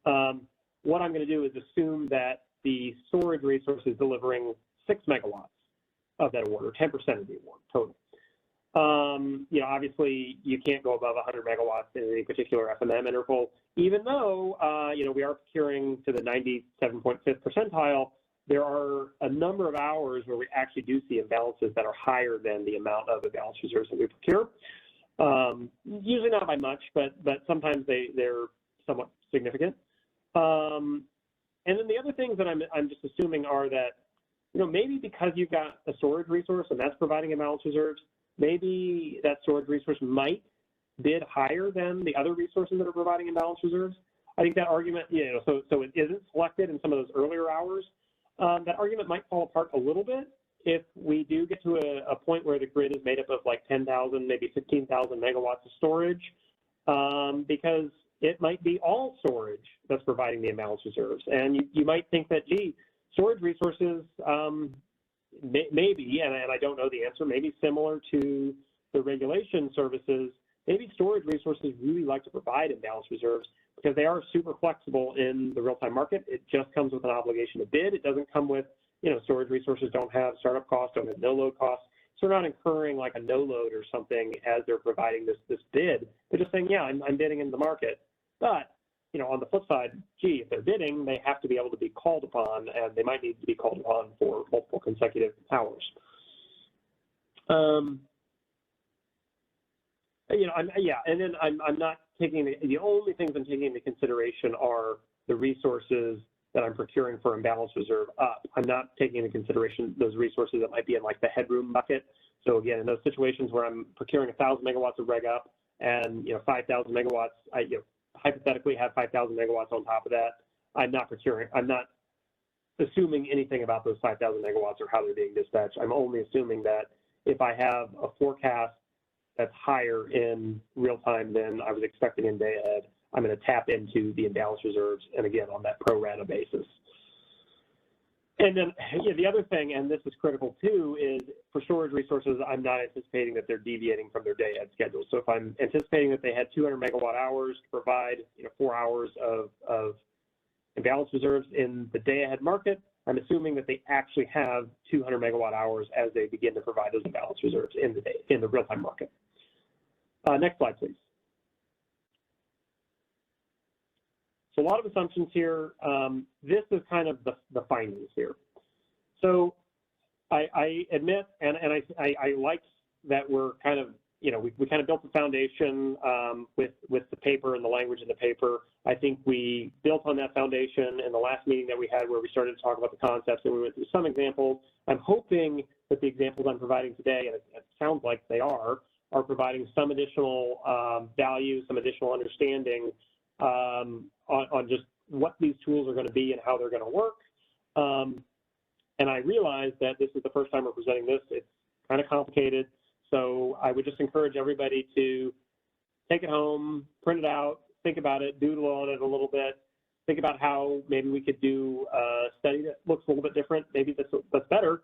What I'm going to do is assume that the storage resource is delivering 6 megawatts of that award, or 10% of the award total. Obviously, you can't go above 100 megawatts in any particular FMM interval, even though, we are procuring to the 97.5th percentile. There are a number of hours where we actually do see imbalances that are higher than the amount of imbalance reserves that we procure. Usually not by much, but sometimes they're somewhat significant. And then the other things that I'm just assuming are that, maybe because you've got a storage resource and that's providing imbalance reserves, maybe that storage resource might bid higher than the other resources that are providing imbalance reserves. I think that argument, so it isn't selected in some of those earlier hours. That argument might fall apart a little bit if we do get to a point where the grid is made up of like 10,000, maybe 15,000 megawatts of storage, because it might be all storage that's providing the imbalance reserves. And you might think that, gee, storage resources maybe, and I don't know the answer, maybe similar to the regulation services, maybe storage resources really like to provide imbalance reserves because they are super flexible in the real-time market. It just comes with an obligation to bid. It doesn't come with, storage resources don't have startup costs, don't have no-load costs. So they're not incurring like a no-load or something as they're providing this bid. They're just saying, yeah, I'm bidding in the market. But, on the flip side, gee, if they're bidding, they have to be able to be called upon, and they might need to be called upon for multiple consecutive hours. And then I'm not taking the only things I'm taking into consideration are the resources that I'm procuring for imbalance reserve up. I'm not taking into consideration those resources that might be in like the headroom bucket. So again, in those situations where I'm procuring 1,000 megawatts of reg up and 5,000 megawatts, I hypothetically have 5,000 megawatts on top of that. I'm not assuming anything about those 5,000 megawatts or how they're being dispatched. I'm only assuming that if I have a forecast that's higher in real time than I was expecting in day ahead, I'm going to tap into the imbalance reserves, and again, on that pro rata basis. And then the other thing, and this is critical too, is for storage resources, I'm not anticipating that they're deviating from their day ahead schedule. So if I'm anticipating that they had 200 megawatt hours to provide 4 hours of imbalance reserves in the day ahead market, I'm assuming that they actually have 200 megawatt hours as they begin to provide those imbalance reserves in the real time market. Next slide, please. So a lot of assumptions here. This is kind of the findings here. So I admit, and I like that we're kind of, we kind of built the foundation with the paper and the language in the paper. I think we built on that foundation in the last meeting that we had where we started to talk about the concepts and we went through some examples. I'm hoping that the examples I'm providing today, and it sounds like they are providing some additional value, some additional understanding on just what these tools are going to be and how they're going to work. And I realize that this is the first time we're presenting this. It's kind of complicated. So I would just encourage everybody to take it home, print it out, think about it, doodle on it a little bit, think about how maybe we could do a study that looks a little bit different. Maybe that's better,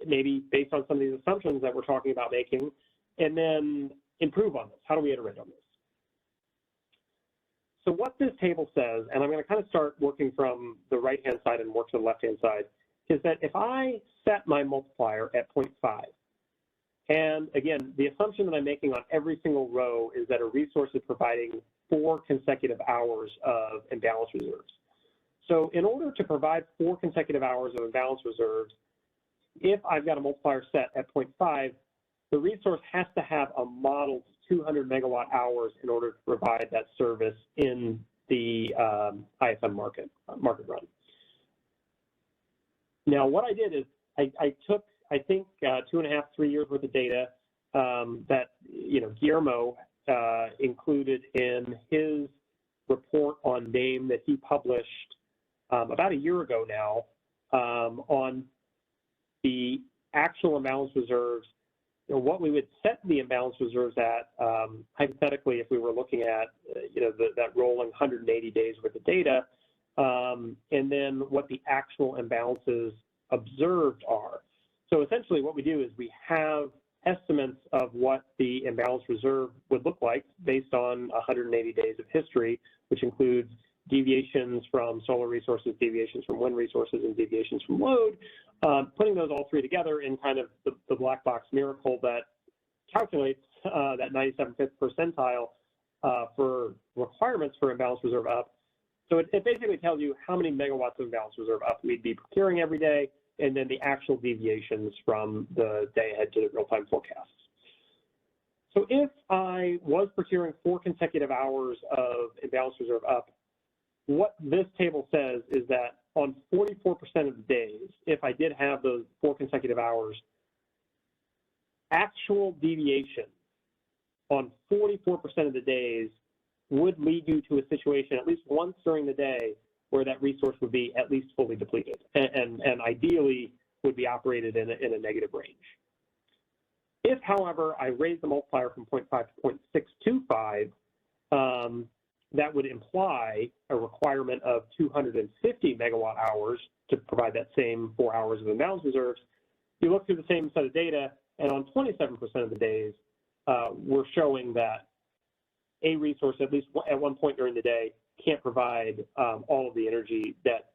maybe based on some of these assumptions that we're talking about making, and then improve on this. How do we iterate on this? So what this table says, and I'm going to kind of start working from the right-hand side and work to the left-hand side, is that if I set my multiplier at 0.5, and again, the assumption that I'm making on every single row is that a resource is providing 4 consecutive hours of imbalance reserves. So in order to provide 4 consecutive hours of imbalance reserves, if I've got a multiplier set at 0.5, the resource has to have a modeled 200 megawatt hours in order to provide that service in the ISM market run. Now, what I did is I took, I think, 2.5, 3 years worth of data that Guillermo included in his report on NAME that he published about a year ago now on the actual imbalance reserves, what we would set the imbalance reserves at, hypothetically, if we were looking at, that rolling 180 days worth of data, and then what the actual imbalances observed are. So essentially what we do is we have estimates of what the imbalance reserve would look like based on 180 days of history, which includes deviations from solar resources, deviations from wind resources, and deviations from load, putting those all three together in kind of the black box miracle that calculates that 97th percentile for requirements for imbalance reserve up. So it basically tells you how many megawatts of imbalance reserve up we'd be procuring every day, and then the actual deviations from the day ahead to the real-time forecasts. So if I was procuring 4 consecutive hours of imbalance reserve up, what this table says is that on 44% of the days, if I did have those 4 consecutive hours, actual deviation on 44% of the days would lead you to a situation at least once during the day where that resource would be at least fully depleted and ideally would be operated in a negative range. If, however, I raise the multiplier from 0.5 to 0.625, that would imply a requirement of 250 megawatt hours to provide that same 4 hours of imbalance reserves. You look through the same set of data, and on 27% of the days, we're showing that a resource, at least at one point during the day, can't provide all of the energy that,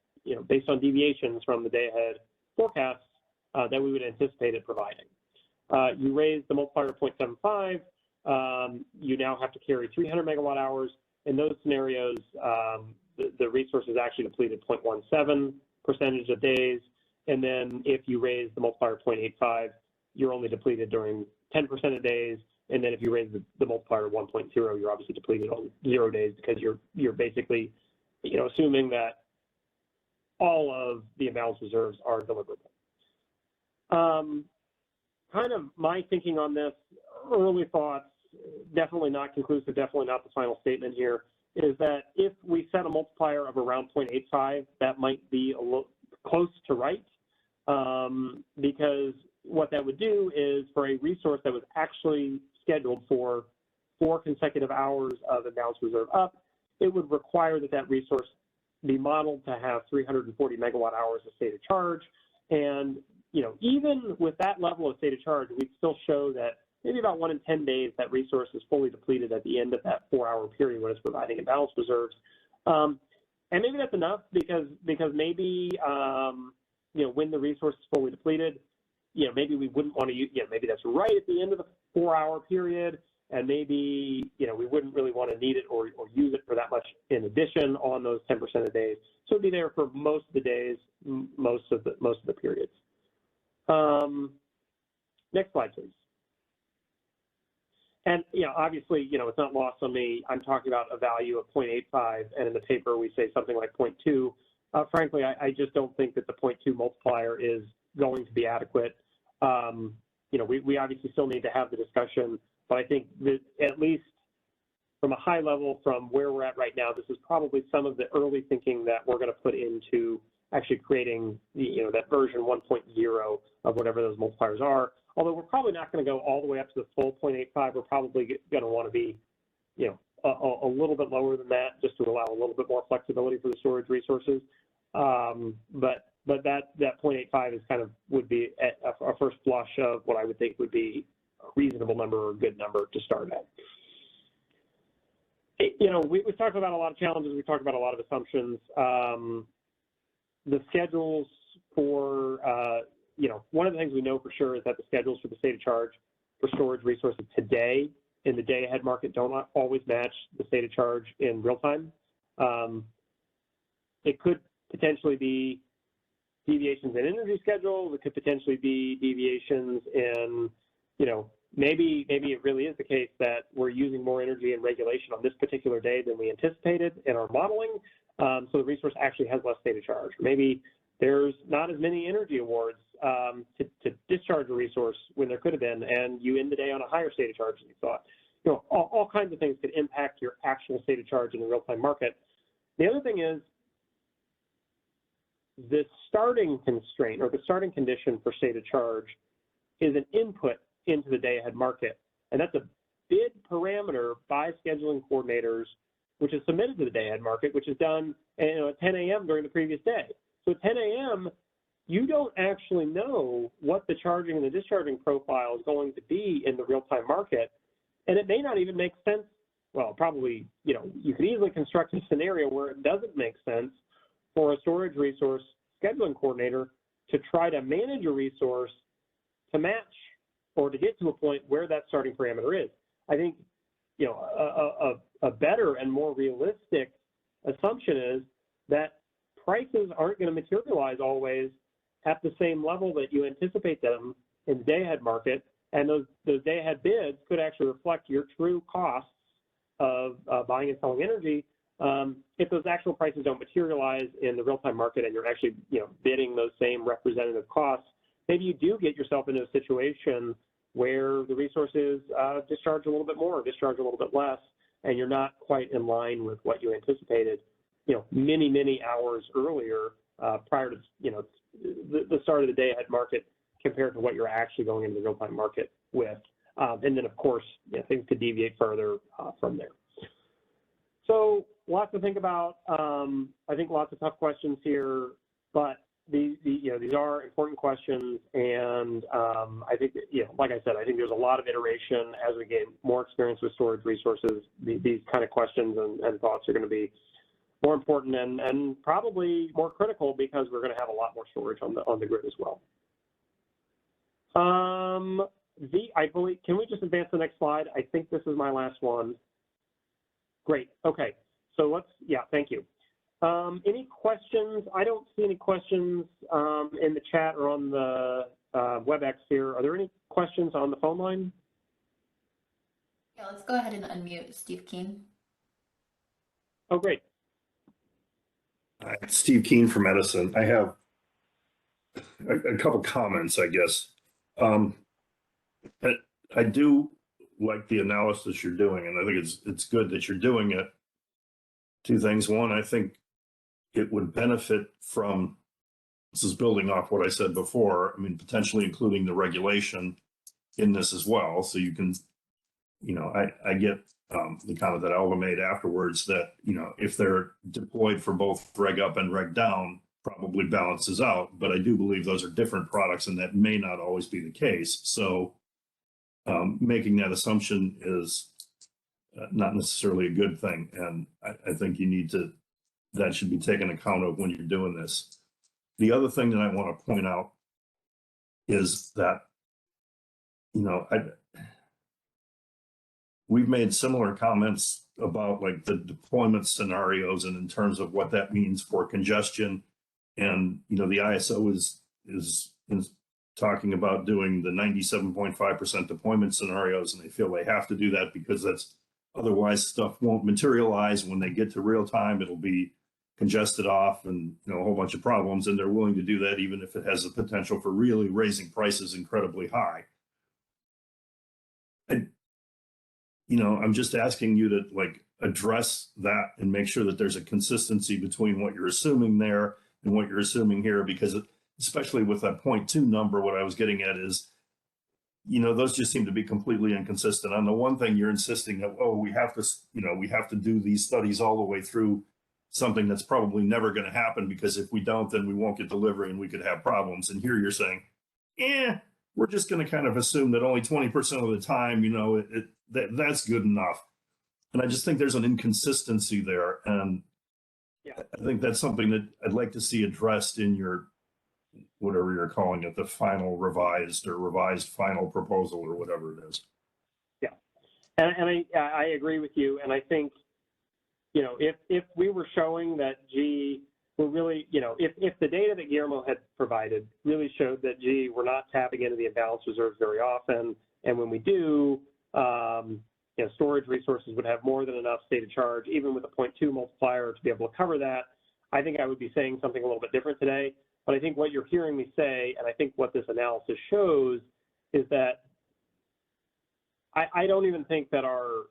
based on deviations from the day-ahead forecasts, that we would anticipate it providing. You raise the multiplier to 0.75, you now have to carry 300 megawatt hours. In those scenarios, the resource is actually depleted 0.17% of days. And then if you raise the multiplier to 0.85, you're only depleted during 10% of days. And then if you raise the multiplier to 1.0, you're obviously depleted on 0 days because you're basically, assuming that all of the imbalance reserves are deliverable. Kind of my thinking on this, early thoughts, definitely not conclusive, definitely not the final statement here, is that if we set a multiplier of around 0.85, that might be a little close to right, because what that would do is for a resource that was actually scheduled for 4 consecutive hours of imbalance reserve up, it would require that resource be modeled to have 340 megawatt hours of state of charge. And, even with that level of state of charge, we'd still show that maybe about 1 in 10 days that resource is fully depleted at the end of that 4-hour period when it's providing imbalance reserves. And maybe that's enough because maybe, when the resource is fully depleted, maybe we wouldn't want to use, maybe that's right at the end of the 4-hour period, and maybe, we wouldn't really want to need it or use it for that much in addition on those 10% of days. So it'd be there for most of the days, most of the periods. Next slide, please. And, obviously, it's not lost on me. I'm talking about a value of 0.85, and in the paper we say something like 0.2. Frankly, I just don't think that the 0.2 multiplier is going to be adequate. We obviously still need to have the discussion, but I think that at least from a high level, from where we're at right now, this is probably some of the early thinking that we're going to put into actually creating that version 1.0 of whatever those multipliers are. Although we're probably not going to go all the way up to the full 0.85, we're probably going to want to be, a little bit lower than that, just to allow a little bit more flexibility for the storage resources. But that 0.85 is would be a first blush of what I would think would be a reasonable number or a good number to start at. We've talked about a lot of challenges. We talked about a lot of assumptions. The schedules for, one of the things we know for sure is that the schedules for the state of charge for storage resources today in the day-ahead market don't always match the state of charge in real time. It could potentially be deviations in energy schedules. It could potentially be deviations in, maybe it really is the case that we're using more energy and regulation on this particular day than we anticipated in our modeling. So the resource actually has less state of charge. Maybe there's not as many energy awards to discharge a resource when there could have been, and you end the day on a higher state of charge than you thought. all kinds of things could impact your actual state of charge in the real-time market. The other thing is the starting constraint or the starting condition for state of charge is an input into the day-ahead market. And that's a bid parameter by scheduling coordinators, which is submitted to the day-ahead market, which is done at 10 a.m. during the previous day. So at 10 a.m., you don't actually know what the charging and the discharging profile is going to be in the real-time market. And it may not even make sense. Well, probably, you could easily construct a scenario where it doesn't make sense for a storage resource scheduling coordinator to try to manage a resource to match or to get to a point where that starting parameter is. I think, a better and more realistic assumption is that prices aren't going to materialize always at the same level that you anticipate them in the day-ahead market, and those day-ahead bids could actually reflect your true costs of buying and selling energy. If those actual prices don't materialize in the real-time market and you're actually bidding those same representative costs, maybe you do get yourself into a situation where the resources discharge a little bit more, discharge a little bit less, and you're not quite in line with what you anticipated, many hours earlier prior to the start of the day-ahead market compared to what you're actually going into the real-time market with. And then, of course, things could deviate further from there. So lots to think about. I think lots of tough questions here, but these are important questions. And I think, like I said, I think there's a lot of iteration as we gain more experience with storage resources. These kind of questions and thoughts are going to be more important and probably more critical because we're going to have a lot more storage on the grid as well. I believe, can we just advance the next slide? I think this is my last one. Great. Okay. So thank you. Any questions? I don't see any questions in the chat or on the WebEx here. Are there any questions on the phone line?
Yeah, let's go ahead and unmute Steve Keen.
Oh, great.
Steve Keen from Edison. I have a couple comments, I guess. I do like the analysis you're doing, and I think it's good that you're doing it. Two things. One, I think it would benefit from, this is building off what I said before, I mean, potentially including the regulation in this as well. So you can, I get the comment that Alva made afterwards that, if they're deployed for both reg up and reg down, probably balances out. But I do believe those are different products and that may not always be the case. So making that assumption is not necessarily a good thing. And I think that should be taken account of when you're doing this. The other thing that I want to point out is that, we've made similar comments about like the deployment scenarios and in terms of what that means for congestion. And, the ISO is talking about doing the 97.5% deployment scenarios, and they feel they have to do that because otherwise stuff won't materialize. When they get to real time, it'll be congested off and a whole bunch of problems, and they're willing to do that even if it has the potential for really raising prices incredibly high. I'm just asking you to address that and make sure that there's a consistency between what you're assuming there and what you're assuming here, because especially with that 0.2 number, what I was getting at is, those just seem to be completely inconsistent. On the one thing, you're insisting that, we have to do these studies all the way through something that's probably never going to happen, because if we don't, then we won't get delivery and we could have problems. And here you're saying, we're just going to kind of assume that only 20% of the time, that's good enough. And I just think there's an inconsistency there. And I think that's something that I'd like to see addressed in your, whatever you're calling it, the final revised final proposal or whatever it is.
Yeah. And I agree with you. And I think, if we were showing that, we're really, if the data that Guillermo had provided really showed that, we're not tapping into the imbalance reserves very often, and when we do, storage resources would have more than enough state of charge, even with a 0.2 multiplier, to be able to cover that, I think I would be saying something a little bit different today. But I think what you're hearing me say, and I think what this analysis shows, is that I don't even think that our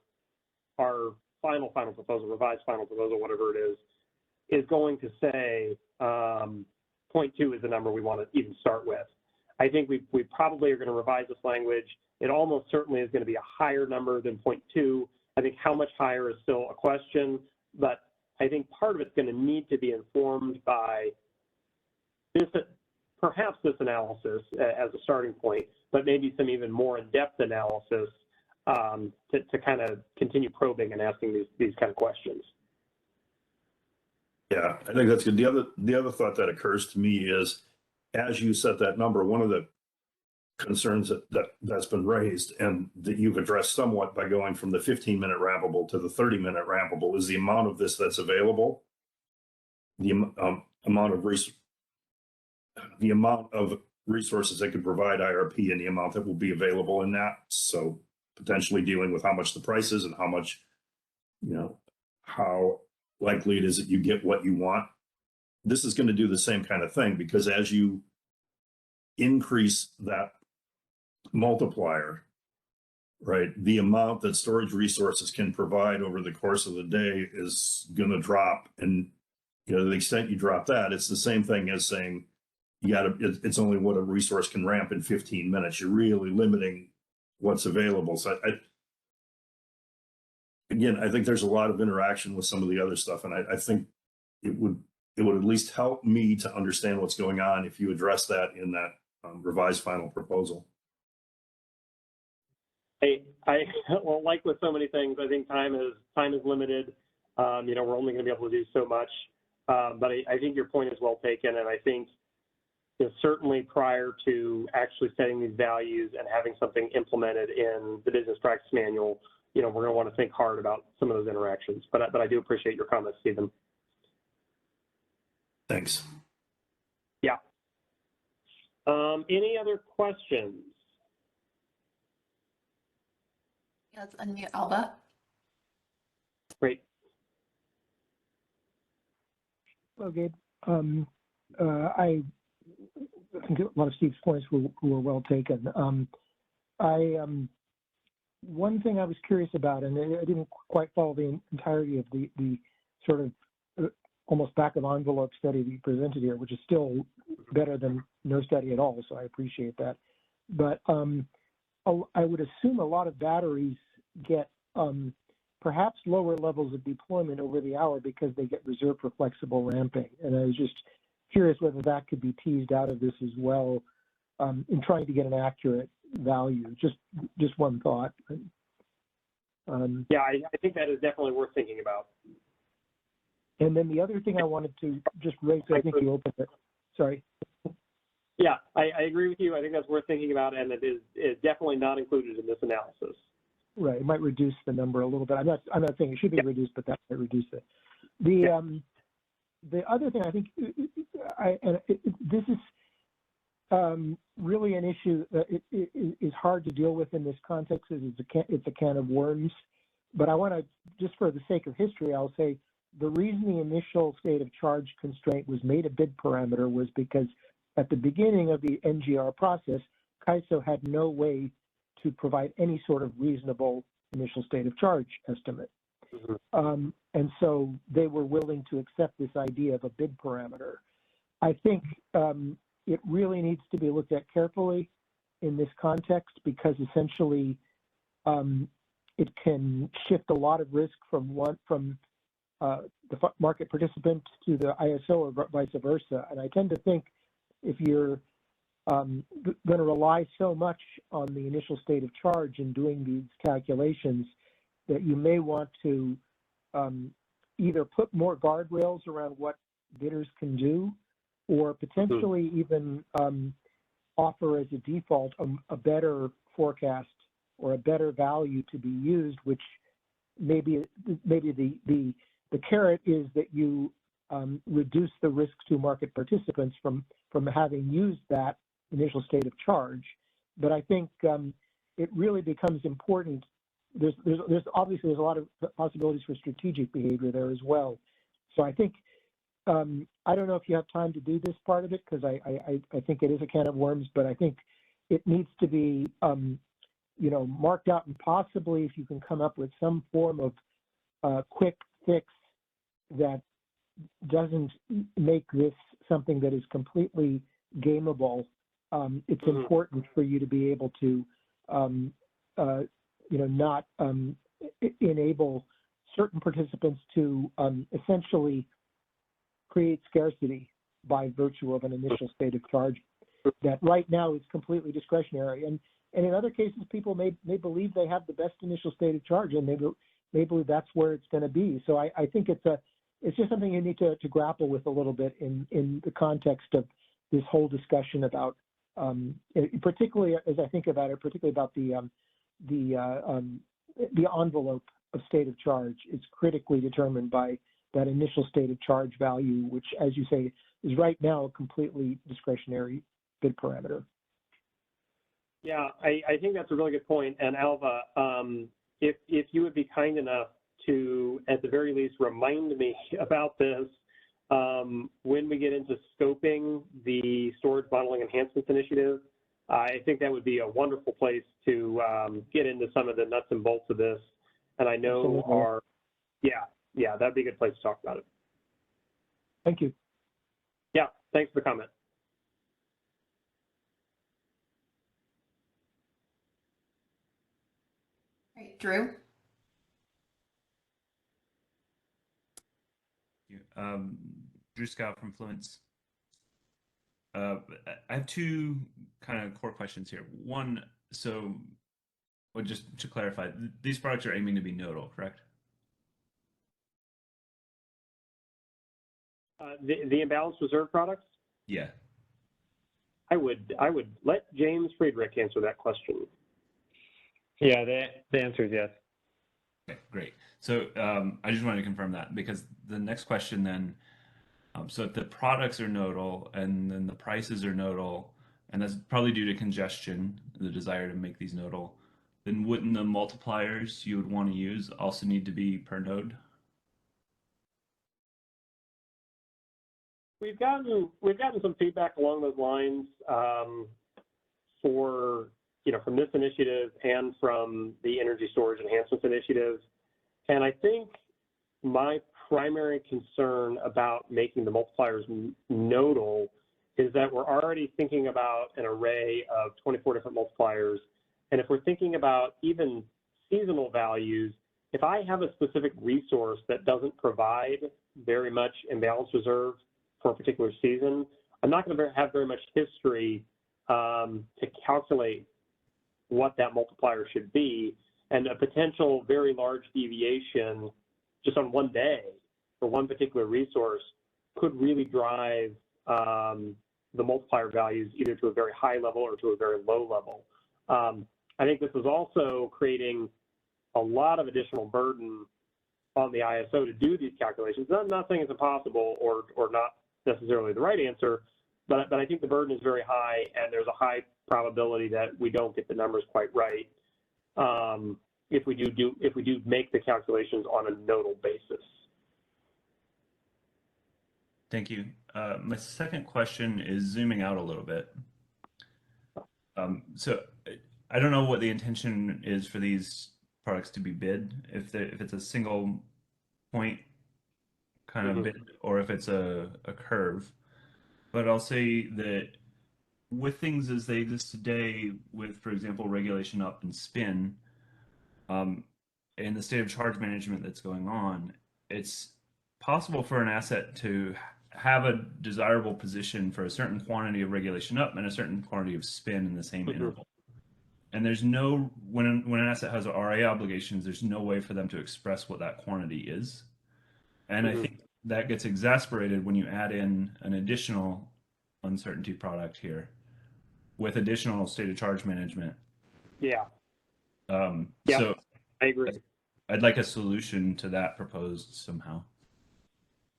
final proposal, revised final proposal, whatever it is going to say 0.2 is the number we want to even start with. I think we probably are going to revise this language. It almost certainly is going to be a higher number than 0.2. I think how much higher is still a question, but I think part of it's going to need to be informed by this, perhaps this analysis as a starting point, but maybe some even more in-depth analysis to kind of continue probing and asking these kind of questions.
Yeah, I think that's good. The other thought that occurs to me is, as you set that number, one of the concerns that's been raised and that you've addressed somewhat by going from the 15-minute rampable to the 30-minute rampable is the amount of this that's available, the amount of resources that could provide IRP and the amount that will be available in that. So potentially dealing with how much the price is and how much, how likely it is that you get what you want. This is going to do the same kind of thing, because as you increase that multiplier, right, the amount that storage resources can provide over the course of the day is going to drop. And, to the extent you drop that, it's the same thing as saying it's only what a resource can ramp in 15 minutes. You're really limiting what's available. So I think there's a lot of interaction with some of the other stuff, and I think it would at least help me to understand what's going on if you address that in that revised final proposal.
Well, like with so many things, I think time is limited. We're only going to be able to do so much. But I think your point is well taken, and I think certainly prior to actually setting these values and having something implemented in the business practice manual, we're going to want to think hard about some of those interactions. But I do appreciate your comments, Stephen.
Thanks.
Yeah. Any other questions?
Yeah, let's unmute Alba.
Great.
Well, Gabe, I think a lot of Steve's points were well taken. One thing I was curious about, and I didn't quite follow the entirety of the sort of almost back of envelope study that you presented here, which is still better than no study at all, so I appreciate that. But I would assume a lot of batteries get perhaps lower levels of deployment over the hour because they get reserved for flexible ramping. And I was just curious whether that could be teased out of this as well in trying to get an accurate value. Just one thought.
Yeah, I think that is definitely worth thinking about.
And then the other thing I wanted to just raise, I think you opened it. Sorry.
Yeah, I agree with you. I think that's worth thinking about, and it is definitely not included in this analysis.
Right, it might reduce the number a little bit. I'm not saying it should be reduced, but that might reduce it. The other thing I think, this is really an issue that is hard to deal with in this context. It's a can of worms. But I want to, just for the sake of history, I'll say the reason the initial state of charge constraint was made a bid parameter was because at the beginning of the NGR process, CAISO had no way to provide any sort of reasonable initial state of charge estimate. Mm-hmm. And so they were willing to accept this idea of a bid parameter. I think it really needs to be looked at carefully in this context, because essentially it can shift a lot of risk from the market participant to the ISO or vice versa. And I tend to think if you're going to rely so much on the initial state of charge in doing these calculations, that you may want to either put more guardrails around what bidders can do, or potentially even offer as a default a better forecast or a better value to be used, which maybe the carrot is that you reduce the risk to market participants from having used that initial state of charge. But I think it really becomes important. There's obviously a lot of possibilities for strategic behavior there as well. So I think I don't know if you have time to do this part of it, because I think it is a can of worms, but I think it needs to be marked out, and possibly if you can come up with some form of quick fix that doesn't make this something that is completely gameable, it's important for you to be able to, not enable certain participants to essentially create scarcity by virtue of an initial state of charge that right now is completely discretionary. And in other cases, people may believe they have the best initial state of charge, and they believe that's where it's going to be. So I think it's just something you need to grapple with a little bit in the context of this whole discussion about, particularly as I think about it, particularly about the envelope of state of charge. It's critically determined by that initial state of charge value, which, as you say, is right now a completely discretionary bid parameter.
Yeah, I think that's a really good point. And Alva, if you would be kind enough to, at the very least, remind me about this when we get into scoping the Storage Modeling Enhancements Initiative, I think that would be a wonderful place to get into some of the nuts and bolts of this. And I know yeah, that'd be a good place to talk about it.
Thank you.
Yeah, thanks for the comment.
All right, Drew?
Drew Scott from Fluence. I have two kind of core questions here. One, just to clarify, these products are aiming to be nodal, correct?
The imbalanced reserve products?
Yeah.
I would let James Friedrich answer that question.
Yeah, the answer is yes.
Okay, great. So I just wanted to confirm that, because the next question then, so if the products are nodal and then the prices are nodal, and that's probably due to congestion, the desire to make these nodal, then wouldn't the multipliers you would want to use also need to be per node?
We've gotten some feedback along those lines from this initiative and from the Energy Storage Enhancements Initiative. And I think my primary concern about making the multipliers nodal is that we're already thinking about an array of 24 different multipliers. And if we're thinking about even seasonal values, if I have a specific resource that doesn't provide very much imbalance reserve for a particular season, I'm not going to have very much history to calculate what that multiplier should be. And a potential very large deviation just on one day for one particular resource could really drive the multiplier values either to a very high level or to a very low level. I think this is also creating a lot of additional burden on the ISO to do these calculations. I'm not saying it's impossible or not necessarily the right answer, but I think the burden is very high, and there's a high probability that we don't get the numbers quite right if we do make the calculations on a nodal basis.
Thank you. My second question is zooming out a little bit. So I don't know what the intention is for these products to be bid, if it's a single point kind of bid or if it's a curve. But I'll say that with things as they exist today, with, for example, regulation up and spin, and the state of charge management that's going on, it's possible for an asset to have a desirable position for a certain quantity of regulation up and a certain quantity of spin in the same interval. And there's no, when an asset has RA obligations, there's no way for them to express what that quantity is. And I think that gets exacerbated when you add in an additional uncertainty product here with additional state of charge management.
Yeah.
So
I agree.
I'd like a solution to that proposed somehow.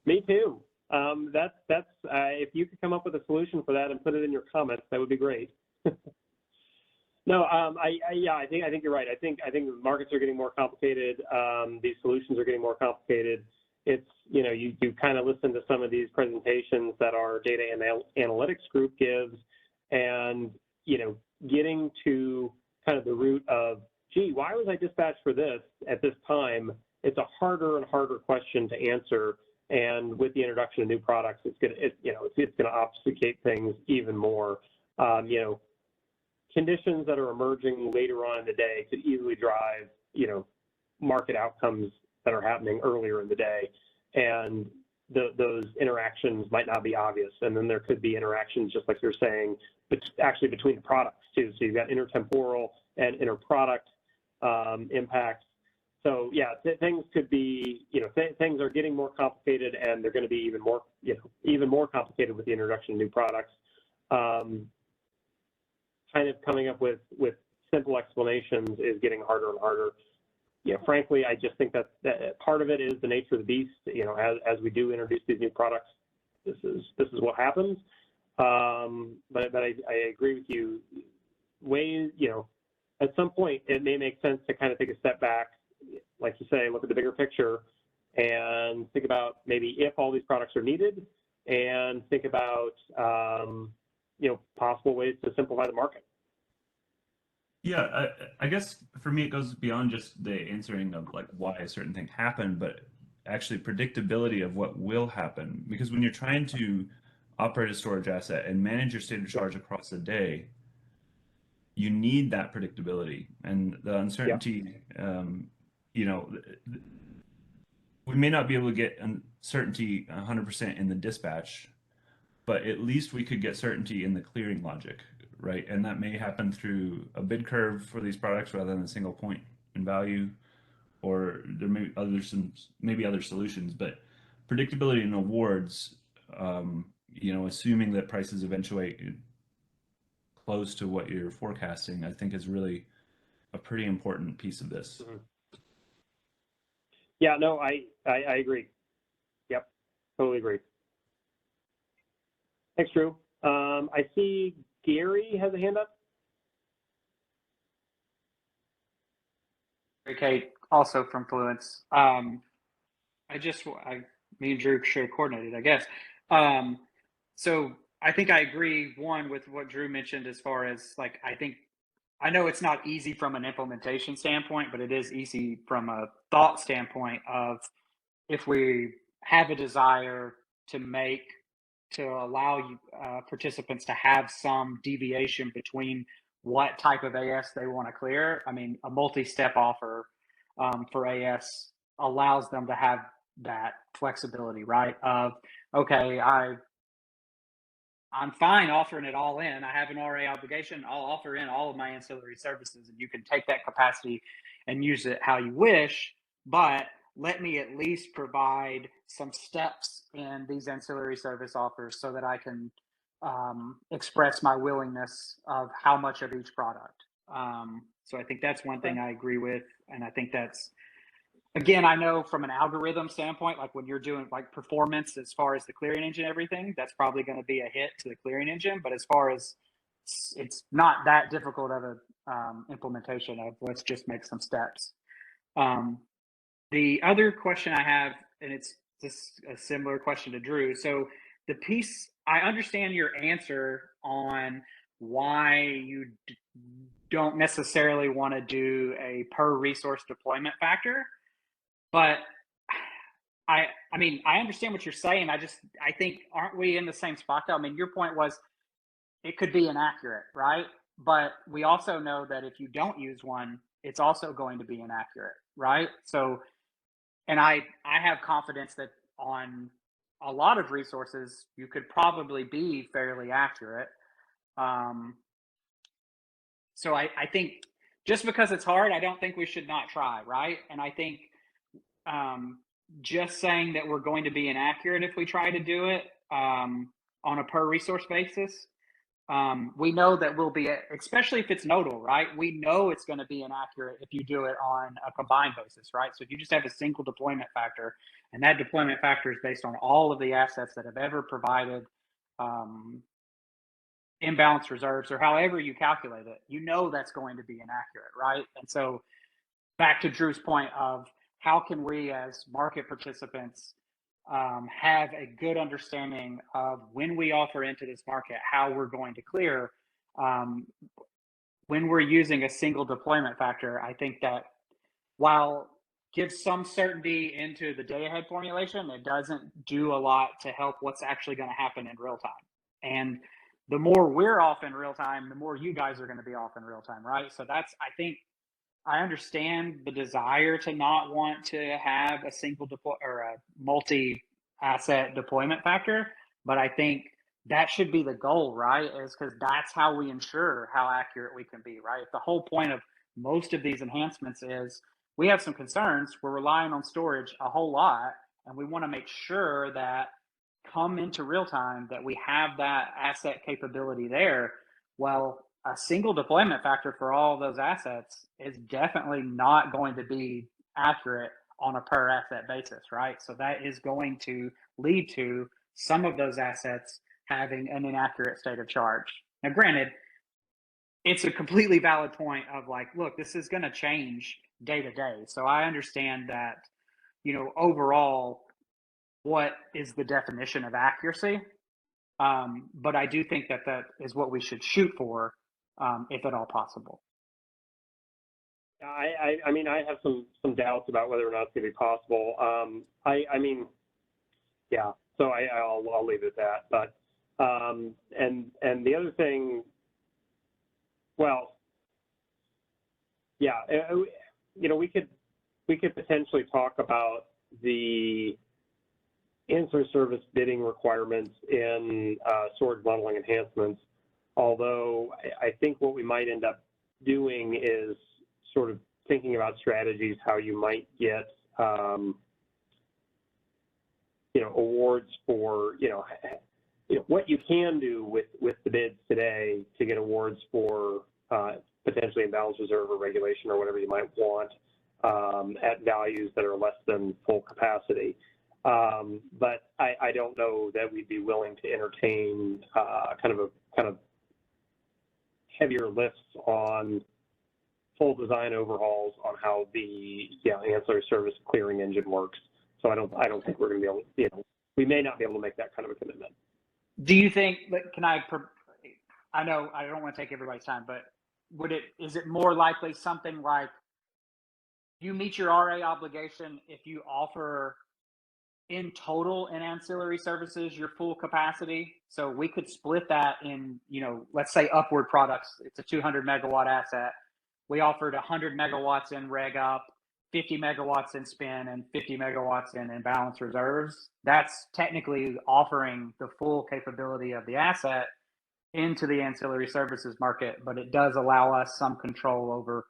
Me too. That's if you could come up with a solution for that and put it in your comments, that would be great. No, I think you're right. I think the markets are getting more complicated. These solutions are getting more complicated. It's, you kind of listen to some of these presentations that our data and analytics group gives, and getting to kind of the root of, gee, why was I dispatched for this at this time? It's a harder and harder question to answer. And with the introduction of new products, it's gonna obfuscate things even more. Conditions that are emerging later on in the day could easily drive, market outcomes that are happening earlier in the day. And those interactions might not be obvious. And then there could be interactions, just like you're saying, but actually between the products too. So you've got intertemporal and interproduct impacts. So yeah, things could be, things are getting more complicated, and they're going to be even more complicated with the introduction of new products. Kind of coming up with simple explanations is getting harder and harder. Frankly, I just think that part of it is the nature of the beast. As we do introduce these new products, this is what happens. But I agree with you. At some point, it may make sense to kind of take a step back, like you say, look at the bigger picture, and think about maybe if all these products are needed, and think about possible ways to simplify the market.
Yeah, I guess for me it goes beyond just the answering of like why a certain thing happened, but actually predictability of what will happen. Because when you're trying to operate a storage asset and manage your state of charge across the day, you need that predictability and the uncertainty. We may not be able to get certainty 100% in the dispatch, but at least we could get certainty in the clearing logic, right? And that may happen through a bid curve for these products rather than a single point in value, or there may be other solutions. But predictability in awards, assuming that prices eventuate close to what you're forecasting, I think is really a pretty important piece of this.
Mm-hmm. Yeah, no, I agree. Yep, totally agree. Thanks, Drew. I see Gary has a hand up.
Kate, also from Fluence. Me and Drew should have coordinated, I guess. So I think I agree, one, with what Drew mentioned as far as like, I know it's not easy from an implementation standpoint, but it is easy from a thought standpoint of if we have a desire to allow you, participants to have some deviation between what type of AS they want to clear. I mean, a multi-step offer for AS allows them to have that flexibility, right? Of, okay, I'm fine offering it all in. I have an RA obligation. I'll offer in all of my ancillary services, and you can take that capacity and use it how you wish, but let me at least provide some steps in these ancillary service offers so that I can express my willingness of how much of each product. So I think that's one thing I agree with. And I think that's, again, I know from an algorithm standpoint, like when you're doing like performance as far as the clearing engine, everything, that's probably going to be a hit to the clearing engine. But as far as it's not that difficult of a implementation of let's just make some steps. The other question I have, and it's just a similar question to Drew. So the piece, I understand your answer on why you don't necessarily want to do a per resource deployment factor, but I mean, I understand what you're saying. I think, aren't we in the same spot though? I mean, your point was it could be inaccurate, right? But we also know that if you don't use one, it's also going to be inaccurate, right? So, and I have confidence that on a lot of resources, you could probably be fairly accurate. So I think just because it's hard, I don't think we should not try, right? And I think just saying that we're going to be inaccurate if we try to do it on a per resource basis, we know that we'll be, especially if it's nodal, right? We know it's going to be inaccurate if you do it on a combined basis, right? So if you just have a single deployment factor, and that deployment factor is based on all of the assets that have ever provided imbalance reserves, or however you calculate it, you know that's going to be inaccurate, right? And so back to Drew's point of how can we as market participants have a good understanding of when we offer into this market, how we're going to clear. when we're using a single deployment factor, I think that while gives some certainty into the day-ahead formulation, it doesn't do a lot to help what's actually going to happen in real time. And the more we're off in real time, the more you guys are going to be off in real time, right? So that's, I think, I understand the desire to not want to have a single deploy or a multi-asset deployment factor, but I think that should be the goal, right? Is because that's how we ensure how accurate we can be, right? The whole point of most of these enhancements is we have some concerns. We're relying on storage a whole lot, and we want to make sure that come into real time that we have that asset capability there. Well, a single deployment factor for all of those assets is definitely not going to be accurate on a per asset basis, right? So that is going to lead to some of those assets having an inaccurate state of charge. Now, granted, it's a completely valid point of like, look, this is going to change day to day. So I understand that, you know, overall, what is the definition of accuracy? But I do think that that is what we should shoot for, if at all possible.
I mean, I have some doubts about whether or not it's going to be possible. I mean, yeah. So I'll leave it at that. But and the other thing, well, yeah, you know, we could potentially talk about the ancillary service bidding requirements in storage modeling enhancements. Although I think what we might end up doing is sort of thinking about strategies how you might get you know, awards for you know what you can do with the bids today to get awards for potentially imbalanced reserve or regulation or whatever you might want at values that are less than full capacity. But I don't know that we'd be willing to entertain kind of heavier lifts on full design overhauls on how the ancillary service clearing engine works. So I don't think we're going to be able, you know, we may not be able to make that kind of a commitment.
Do you think? Can I know I don't want to take everybody's time, but is it more likely something like you meet your RA obligation if you offer in total in ancillary services your full capacity? So we could split that in, you know, let's say Upward Products, it's a 200 megawatt asset. We offered 100 megawatts in reg up, 50 megawatts in spin, and 50 megawatts in imbalance reserves. That's technically offering the full capability of the asset into the ancillary services market, but it does allow us some control over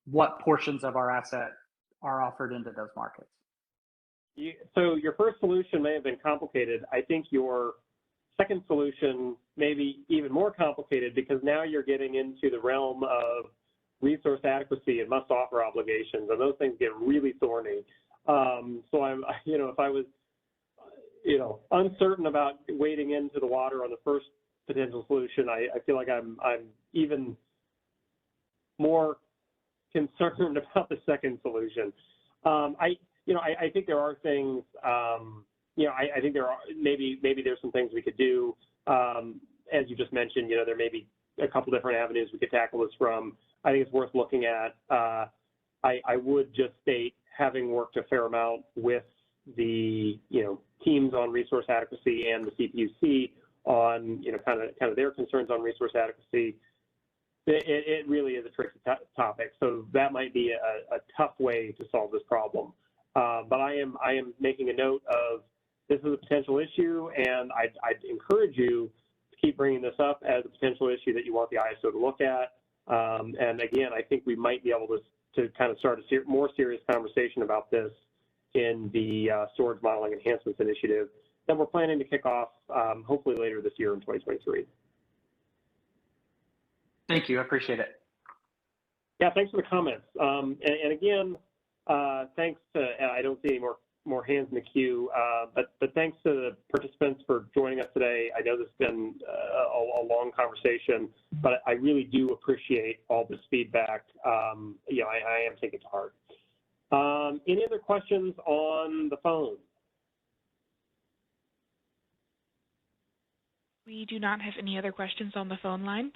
what portions of our asset are offered into those markets.
So your first solution may have been complicated. I think your second solution may be even more complicated because now you're getting into the realm of resource adequacy and must offer obligations, and those things get really thorny. So I'm, you know, if I was, you know, uncertain about wading into the water on the first potential solution, I feel like I'm even more concerned about the second solution. I think there are things, I think there are, maybe there's some things we could do. As you just mentioned, you know, there may be a couple different avenues we could tackle this from. I think it's worth looking at. I would just state, having worked a fair amount with the, you know, teams on resource adequacy and the CPUC on, you know, kind of their concerns on resource adequacy, it really is a tricky topic. So that might be a tough way to solve this problem. But I am making a note of this is a potential issue, and I'd encourage you to keep bringing this up as a potential issue that you want the ISO to look at. And again, I think we might be able to kind of start a more serious conversation about this in the storage modeling enhancements initiative that we're planning to kick off hopefully later this year in 2023.
Thank you. I appreciate it.
Yeah, thanks for the comments. And again, thanks to, I don't see any more hands in the queue, but thanks to the participants for joining us today. I know this has been a long conversation, but I really do appreciate all this feedback. You know, I am taking it to heart. Any other questions on the phone?
We do not have any other questions on the phone line.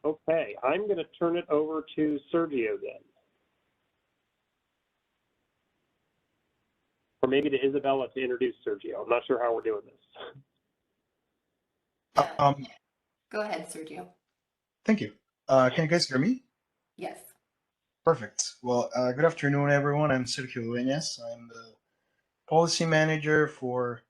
Okay, I'm going to turn it over to Sergio then. Or maybe to Isabella to introduce Sergio. I'm not sure how we're doing this.
Go ahead, Sergio.
Thank you. Can you guys hear me?
Yes.
Perfect. Well, good afternoon, everyone. I'm Sergio Dueñas. I'm the policy manager for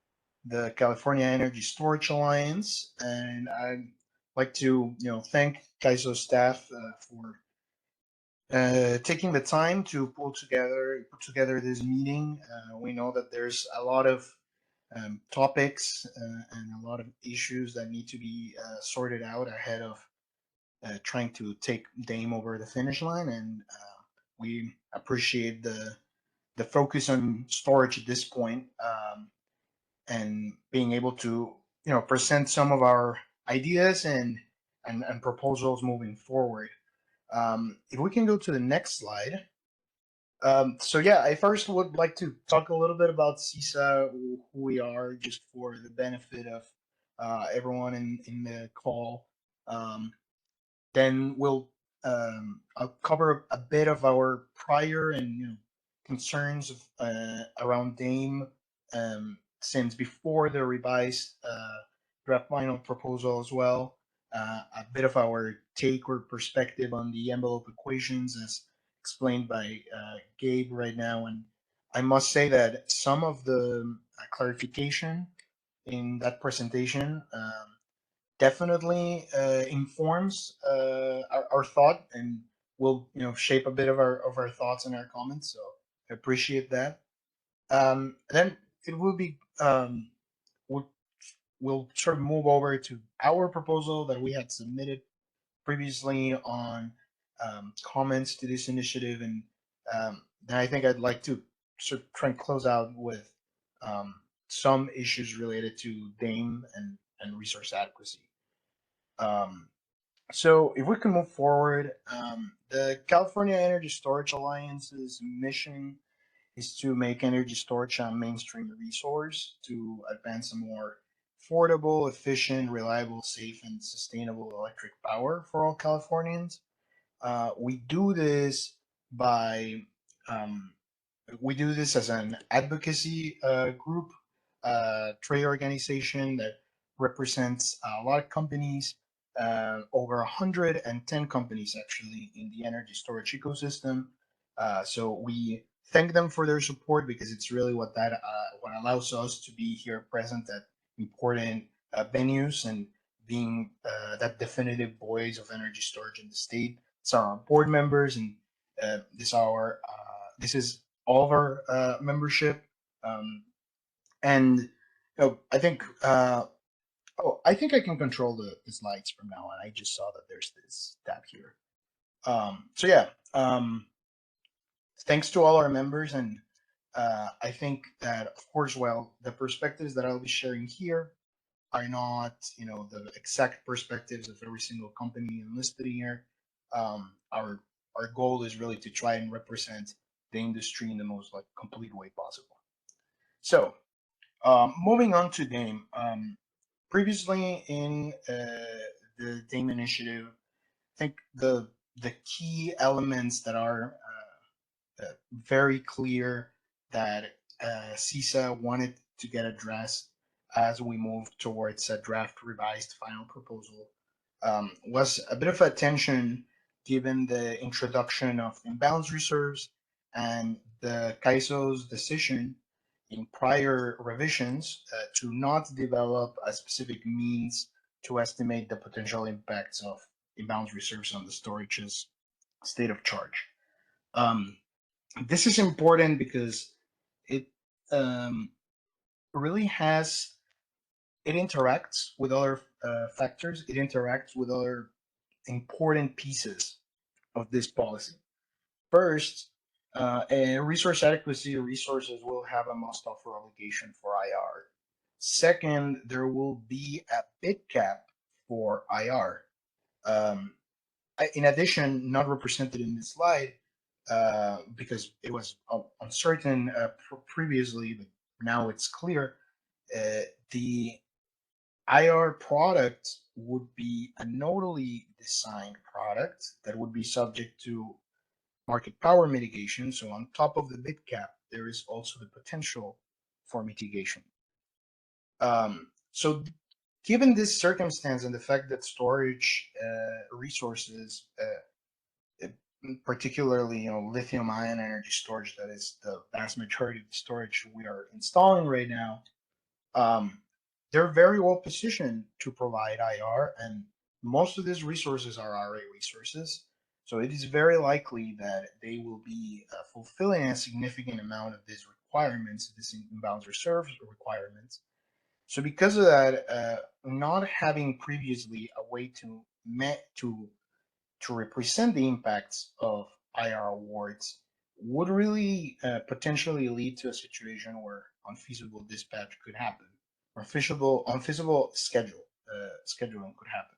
the California Energy Storage Alliance, and I'd like to, thank CAISO staff for taking the time to put together this meeting. We know that there's a lot of topics and a lot of issues that need to be sorted out ahead of trying to take Dame over the finish line, and we appreciate the focus on storage at this point, and being able to present some of our ideas and proposals moving forward. If we can go to the next slide. So yeah, I first would like to talk a little bit about CISA, who we are, just for the benefit of everyone in the call. Then I'll cover a bit of our prior and concerns around Dame since before the revised draft final proposal as well. A bit of our take or perspective on the envelope equations as explained by Gabe right now. And I must say that some of the clarification in that presentation definitely informs our thought and will shape a bit of our thoughts and our comments. So I appreciate that. Then it will be we'll sort of move over to our proposal that we had submitted previously on comments to this initiative, and then I think I'd like to sort of try and close out with some issues related to Dame and resource adequacy. So if we can move forward, the California Energy Storage Alliance's mission is to make energy storage a mainstream resource to advance a more affordable, efficient, reliable, safe, and sustainable electric power for all Californians. We do this by we do this as an advocacy group, trade organization that represents a lot of companies, over 110 companies actually in the energy storage ecosystem. So we thank them for their support because it's really what allows us to be here present at important venues and being that definitive voice of energy storage in the state. It's our board members, and this is all of our membership. And I think I think I can control the slides from now on. I just saw that there's this tab here. So yeah, thanks to all our members, and I think that of course, well, the perspectives that I'll be sharing here are not the exact perspectives of every single company enlisted here. Our goal is really to try and represent the industry in the most complete way possible. So moving on to Dame. Previously in the Dame initiative, I think the key elements that are very clear that CISA wanted to get addressed as we move towards a draft revised final proposal was a bit of a tension given the introduction of imbalance reserves and the CAISO's decision in prior revisions to not develop a specific means to estimate the potential impacts of imbalance reserves on the storage's state of charge. This is important because it really it interacts with other factors. It interacts with other important pieces of this policy. First, resource adequacy resources will have a must offer obligation for IR. Second, there will be a bid cap for IR. In addition, not represented in this slide because it was uncertain previously, but now it's clear. The IR product would be a nodally designed product that would be subject to market power mitigation. So on top of the bid cap, there is also the potential for mitigation. So given this circumstance and the fact that storage resources, particularly lithium ion energy storage, that is the vast majority of the storage we are installing right now, they're very well positioned to provide IR, and most of these resources are RA resources. So it is very likely that they will be fulfilling a significant amount of these requirements, these imbalance reserve requirements. So because of that, not having previously a way to represent the impacts of IR awards would really potentially lead to a situation where unfeasible dispatch could happen, or unfeasible scheduling could happen.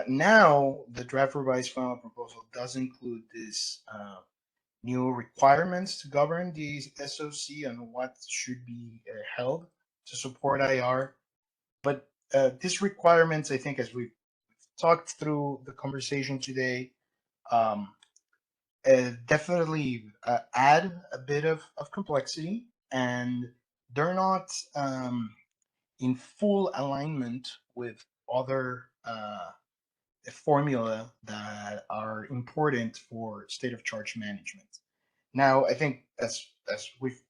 Now, the draft revised final proposal does include this new requirements to govern the SOC and what should be held to support IR. But these requirements, I think, as we've talked through the conversation today, um, definitely add a bit of complexity, and they're not in full alignment with other formula that are important for state of charge management. Now, I think as we've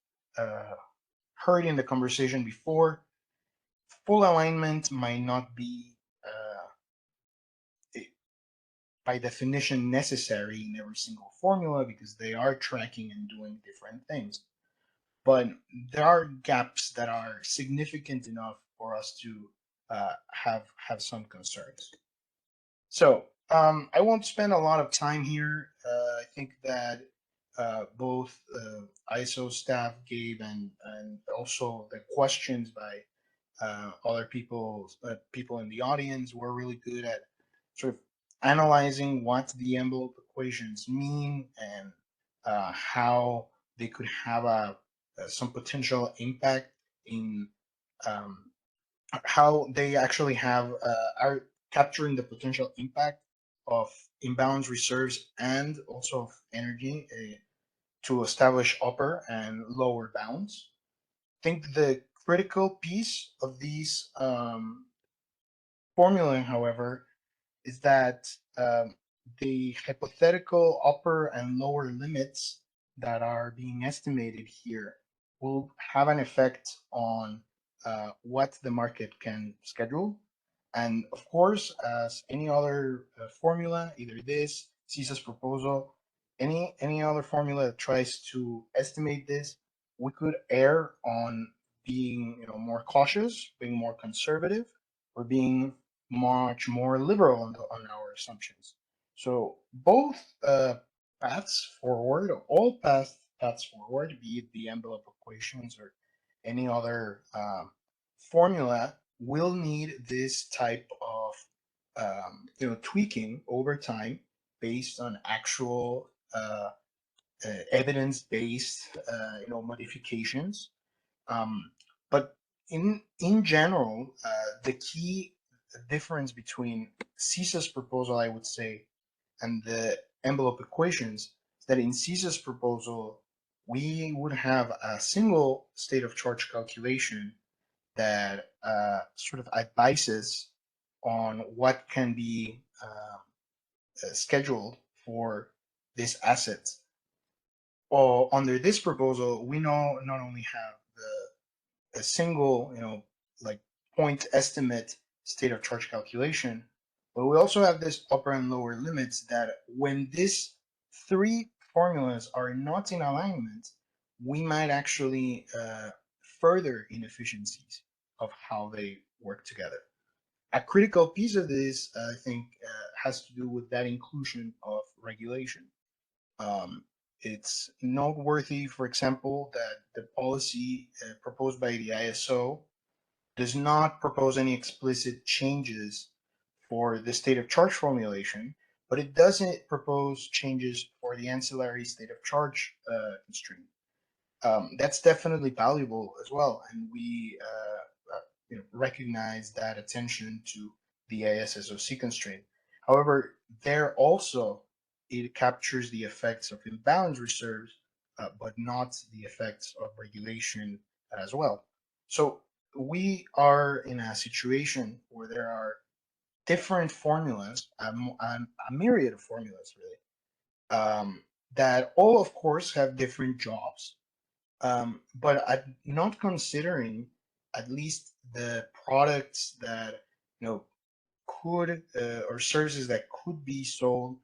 heard in the conversation before, full alignment might not be by definition necessary in every single formula because they are tracking and doing different things. But there are gaps that are significant enough for us to have some concerns. So I won't spend a lot of time here. I think that both ISO staff gave and also the questions by other people in the audience were really good at sort of analyzing what the envelope equations mean and how they could have some potential impact in how they actually are capturing the potential impact of imbalance reserves and also of energy to establish upper and lower bounds. I think the critical piece of these formulae, however, is that the hypothetical upper and lower limits that are being estimated here will have an effect on what the market can schedule. And of course, as any other formula, either this, CISA's proposal, any other formula that tries to estimate this, we could err on being more cautious, being more conservative, or being much more liberal on our assumptions. So both paths forward, all paths forward, be it the envelope equations or any other formula, will need this type of tweaking over time based on actual evidence-based modifications. But in general, the key difference between CISA's proposal, I would say, and the envelope equations is that in CISA's proposal, we would have a single state of charge calculation that sort of advises on what can be scheduled for these assets. Or under this proposal, we not only have a single, like point estimate state of charge calculation, but we also have this upper and lower limits that when these three formulas are not in alignment, we might actually further inefficiencies of how they work together. A critical piece of this, I think, has to do with that inclusion of regulation. It's noteworthy, for example, that the policy proposed by the ISO does not propose any explicit changes for the state of charge formulation, but it doesn't propose changes for the ancillary state of charge constraint. That's definitely valuable as well, and we recognize that attention to the ISSOC constraint. However, there also it captures the effects of imbalance reserves, but not the effects of regulation as well. So we are in a situation where there are different formulas, a myriad of formulas really, that all of course have different jobs, but I'm not considering at least the products that could or services that could be sold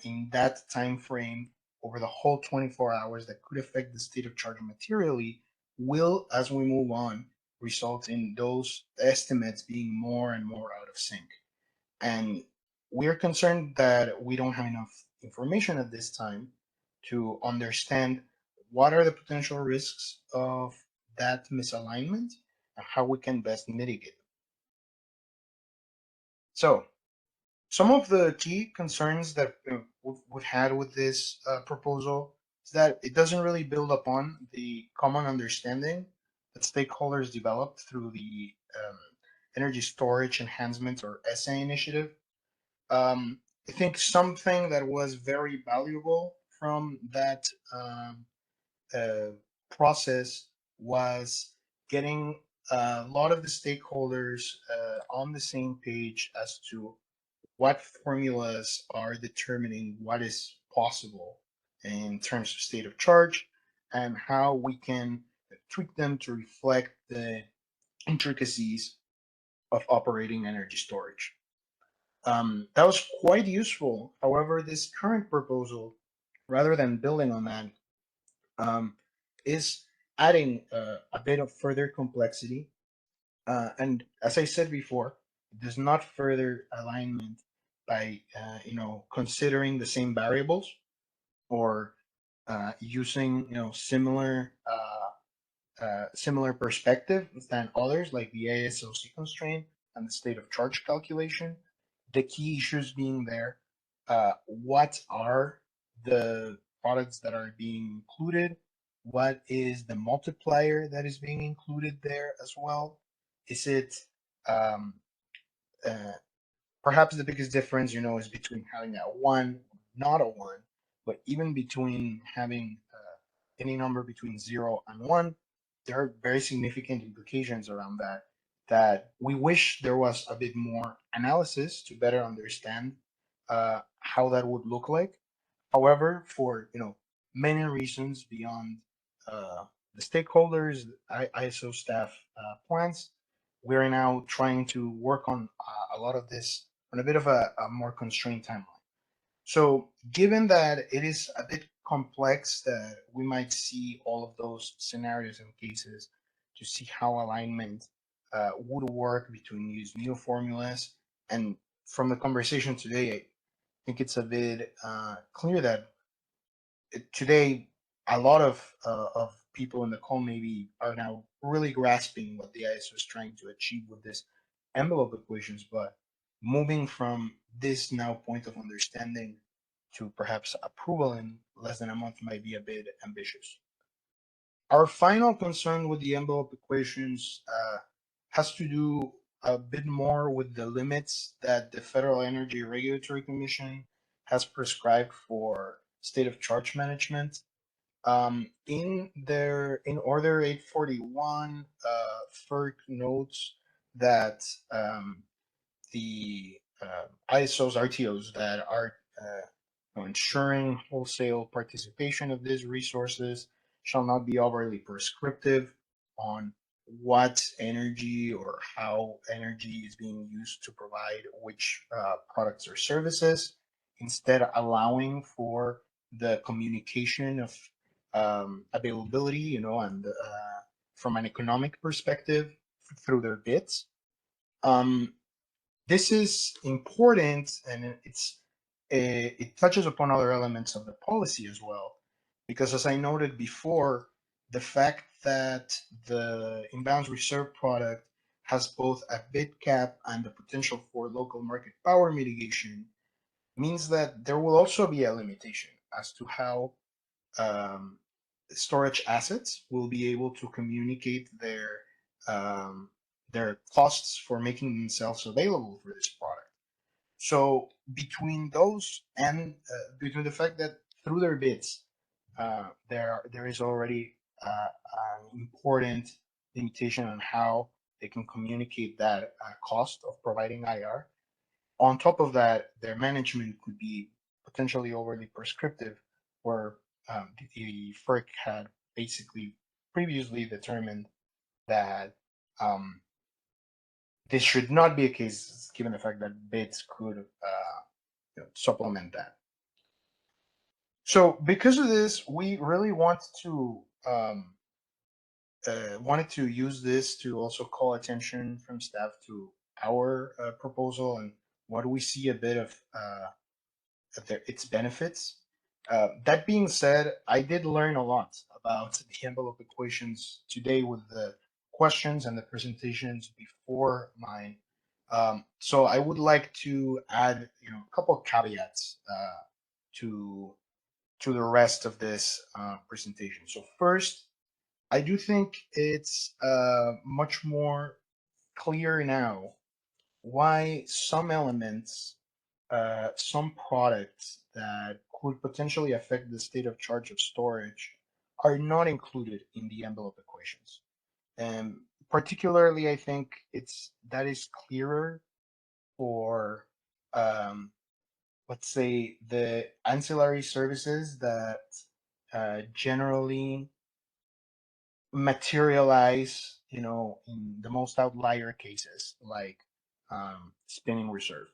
in that time frame over the whole 24 hours that could affect the state of charge materially will, as we move on, result in those estimates being more and more out of sync. And we're concerned that we don't have enough information at this time to understand what are the potential risks of that misalignment and how we can best mitigate them. So some of the key concerns that we've had with this proposal is that it doesn't really build upon the common understanding that stakeholders developed through the Energy Storage Enhancements or ESSA initiative. I think something that was very valuable from that process was getting a lot of the stakeholders on the same page as to what formulas are determining what is possible in terms of state of charge and how we can tweak them to reflect the intricacies of operating energy storage. That was quite useful. However, this current proposal, rather than building on that, is adding a bit of further complexity. And as I said before, it does not further alignment by considering the same variables or using similar perspective than others like the ASOC constraint and the state of charge calculation. The key issues being there, what are the products that are being included? What is the multiplier that is being included there as well? Is it um, uh, perhaps the biggest difference, is between having a one, not a one, but even between having any number between 0 and 1, there are very significant implications around that we wish there was a bit more analysis to better understand how that would look like. However, for many reasons beyond the stakeholders, ISO staff plans, we're now trying to work on a lot of this on a bit of a more constrained timeline. So given that it is a bit complex, that we might see all of those scenarios and cases to see how alignment would work between these new formulas. And from the conversation today, I think it's a bit clear that today a lot of people in the call maybe are now really grasping what the ISO is trying to achieve with this envelope equations, but moving from this now point of understanding to perhaps approval in less than a month might be a bit ambitious. Our final concern with the envelope equations has to do a bit more with the limits that the Federal Energy Regulatory Commission has prescribed for state of charge management. In Order 841, FERC notes that the ISOs, RTOs that are ensuring wholesale participation of these resources shall not be overly prescriptive on what energy or how energy is being used to provide which products or services, instead allowing for the communication of availability, and from an economic perspective through their bids. This is important, and it touches upon other elements of the policy as well, because as I noted before, the fact that the imbalance reserve product has both a bid cap and the potential for local market power mitigation means that there will also be a limitation as to how storage assets will be able to communicate their their costs for making themselves available for this product. So between those and between the fact that through their bids, there is already an important limitation on how they can communicate that cost of providing IR. On top of that, their management could be potentially overly prescriptive, where the FERC had basically previously determined that this should not be a case, given the fact that bids could supplement that. So because of this, we really wanted to use this to also call attention from staff to our proposal and what do we see a bit of its benefits. That being said, I did learn a lot about the envelope equations today with the questions and the presentations before mine. So I would like to add, a couple of caveats to the rest of this presentation. So first, I do think it's much more clear now why some elements, some products that could potentially affect the state of charge of storage are not included in the envelope equations. And particularly, I think that is clearer for, let's say, the ancillary services that generally materialize, in the most outlier cases, like spinning reserve.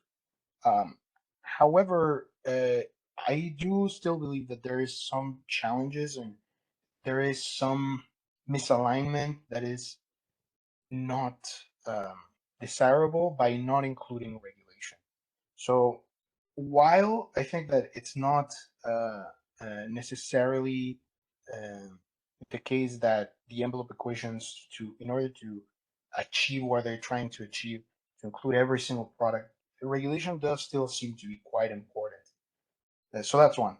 However, I do still believe that there is some challenges and there is some misalignment that is not desirable by not including regulation. So while I think that it's not necessarily the case that the envelope equations in order to achieve what they're trying to achieve, to include every single product, the regulation does still seem to be quite important. So that's one.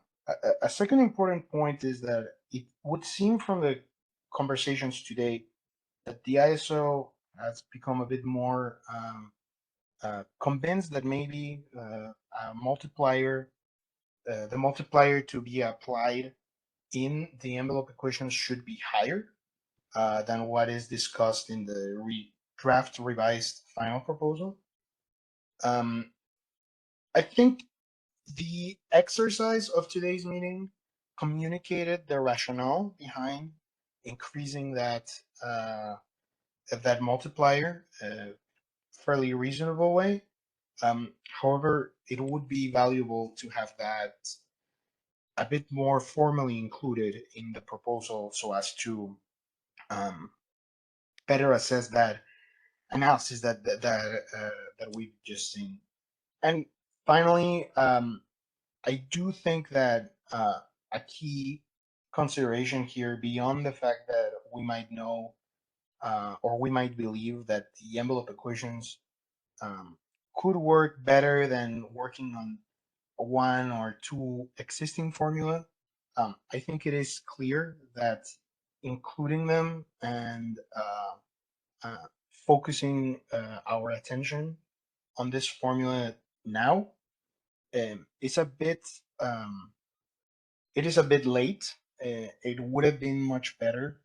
A second important point is that it would seem from the conversations today that the ISO has become a bit more convinced that maybe a multiplier, the multiplier to be applied in the envelope equations should be higher than what is discussed in the draft revised final proposal. I think the exercise of today's meeting communicated the rationale behind increasing that that multiplier fairly reasonable way. However, it would be valuable to have that a bit more formally included in the proposal so as to better assess that analysis that we've just seen. And finally, I do think that a key consideration here, beyond the fact that we might know or we might believe that the envelope equations could work better than working on one or two existing formula, I think it is clear that including them and focusing our attention on this formula now is a bit it is a bit late. It would have been much better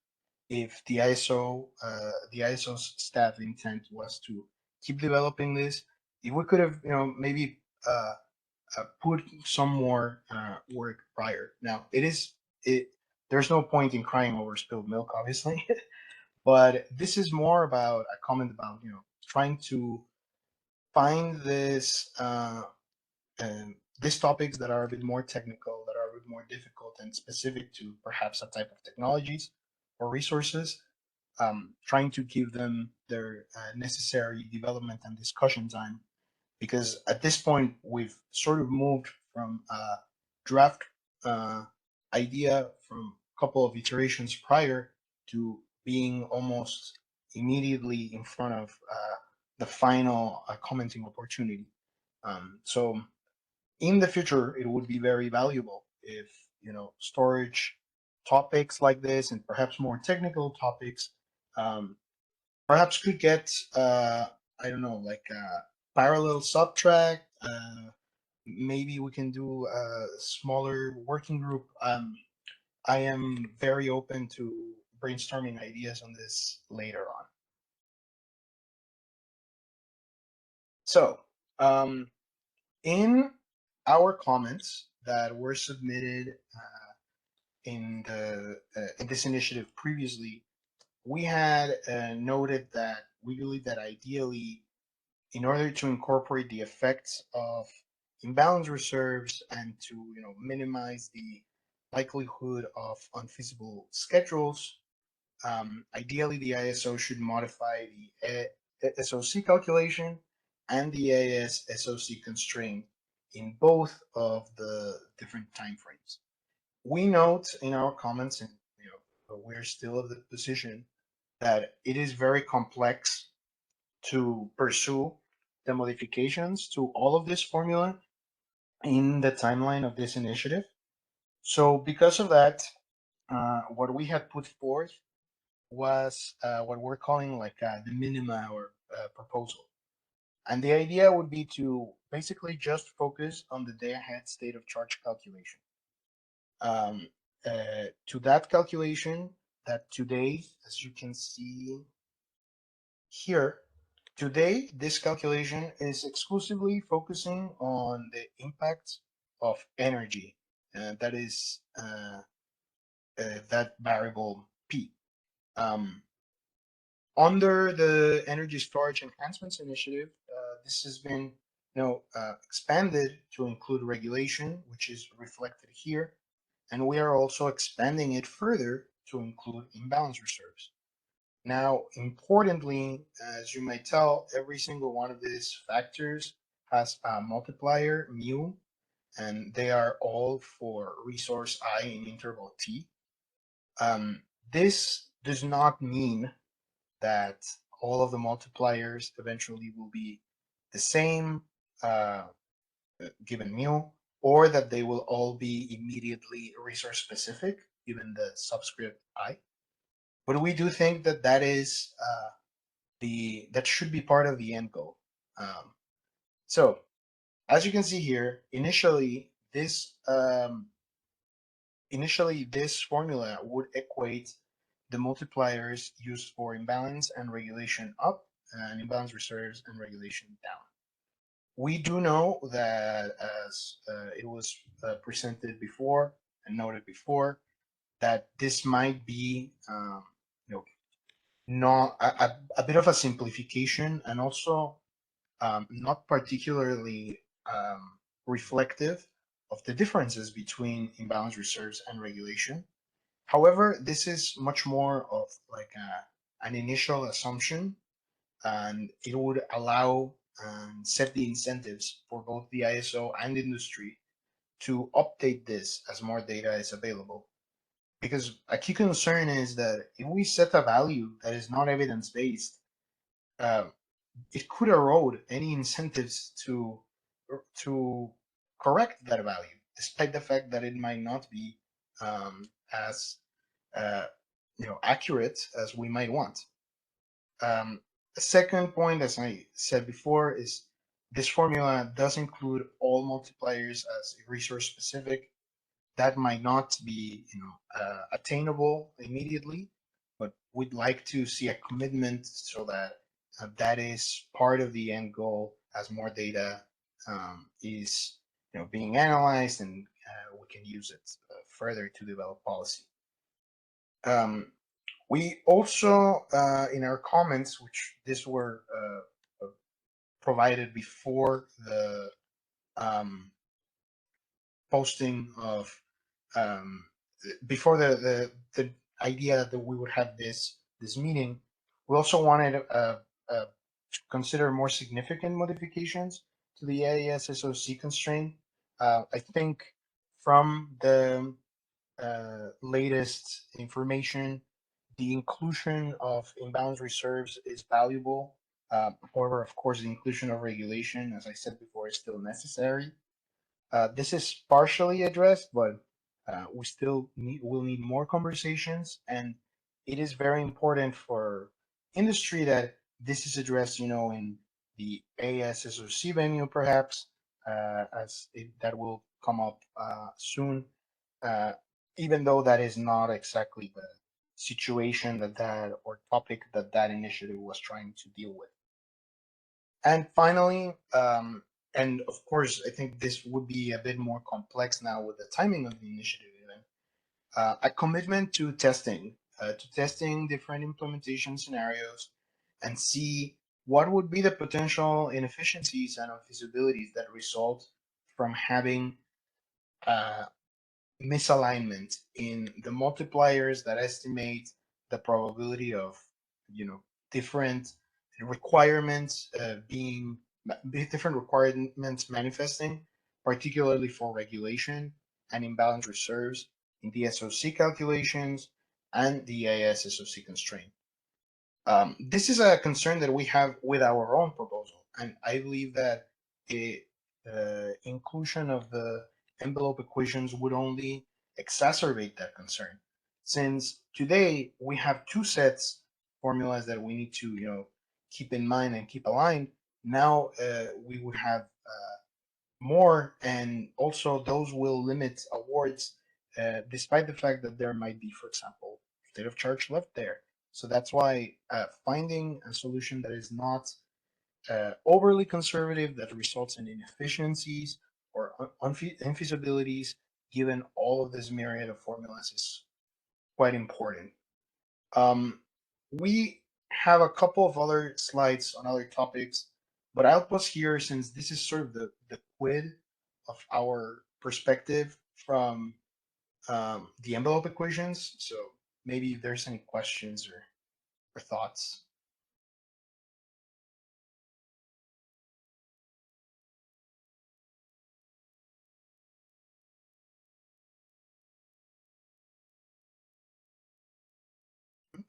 if the ISO's staff intent was to keep developing this. If we could have, maybe put some more work prior. Now, there's no point in crying over spilled milk, obviously, but this is more about a comment about, trying to find these topics that are a bit more technical, that are a bit more difficult and specific to perhaps a type of technologies or resources, trying to give them their necessary development and discussion time. Because at this point, we've sort of moved from a draft idea from a couple of iterations prior to being almost immediately in front of the final commenting opportunity. So in the future, it would be very valuable if, storage topics like this and perhaps more technical topics are perhaps could get, I don't know, like a parallel subtract. Maybe we can do a smaller working group. I am very open to brainstorming ideas on this later on. So, in our comments that were submitted in this initiative previously, we had noted that we believe that ideally, in order to incorporate the effects of imbalance reserves and to minimize the likelihood of unfeasible schedules, ideally the ISO should modify the SOC calculation and the AS SOC constraint in both of the different timeframes. We note in our comments, and we're still of the position that it is very complex to pursue the modifications to all of this formula in the timeline of this initiative. So because of that, what we had put forth was what we're calling like the minima or proposal. And the idea would be to basically just focus on the day-ahead state of charge calculation. To that calculation, that today, as you can see here, today this calculation is exclusively focusing on the impact of energy. That is that variable P. Under the Energy Storage Enhancements Initiative, this has been expanded to include regulation, which is reflected here, and we are also expanding it further to include imbalance reserves. Now, importantly, as you might tell, every single one of these factors has a multiplier mu, and they are all for resource I in interval t. This does not mean that all of the multipliers eventually will be the same given mu, or that they will all be immediately resource specific given the subscript I. But we do think that that is that should be part of the end goal. So as you can see here, initially this formula would equate the multipliers used for imbalance and regulation up and imbalance reserves and regulation down. We do know that, as it was presented before and noted before, that this might be not a bit of a simplification, and also not particularly reflective of the differences between imbalance reserves and regulation. However, this is much more of like an initial assumption, and it would allow and set the incentives for both the ISO and industry to update this as more data is available. Because a key concern is that if we set a value that is not evidence-based, it could erode any incentives to correct that value, despite the fact that it might not be as accurate as we might want. The second point, as I said before, is this formula does include all multipliers as resource specific. That might not be attainable immediately, but we'd like to see a commitment so that that is part of the end goal as more data is being analyzed, and we can use it further to develop policy. We also, in our comments, which these were provided before the posting of, before the idea that we would have this meeting, we also wanted to consider more significant modifications to the AES SOC constraint. I think from the latest information, the inclusion of imbalance reserves is valuable. However, of course, the inclusion of regulation, as I said before, is still necessary. This is partially addressed, but we still will need more conversations, and it is very important for industry that this is addressed, in the ASSOC venue, perhaps, that will come up soon, even though that is not exactly the situation or topic that initiative was trying to deal with. And finally, and of course, I think this would be a bit more complex now with the timing of the initiative, even a commitment to testing different implementation scenarios and see what would be the potential inefficiencies and unfeasibilities that result from having misalignment in the multipliers that estimate the probability of, different requirements different requirements manifesting, particularly for regulation and imbalance reserves in the SOC calculations and the ASSOC constraint. This is a concern that we have with our own proposal, and I believe that the inclusion of the envelope equations would only exacerbate that concern, since today we have two sets formulas that we need to keep in mind and keep aligned. Now we would have more, and also those will limit awards, despite the fact that there might be, for example, state of charge left there. So that's why finding a solution that is not overly conservative, that results in inefficiencies or infeasibilities, given all of this myriad of formulas, is quite important. We have a couple of other slides on other topics, but I'll pause here since this is sort of the quid of our perspective from the envelope equations. So maybe if there's any questions or thoughts.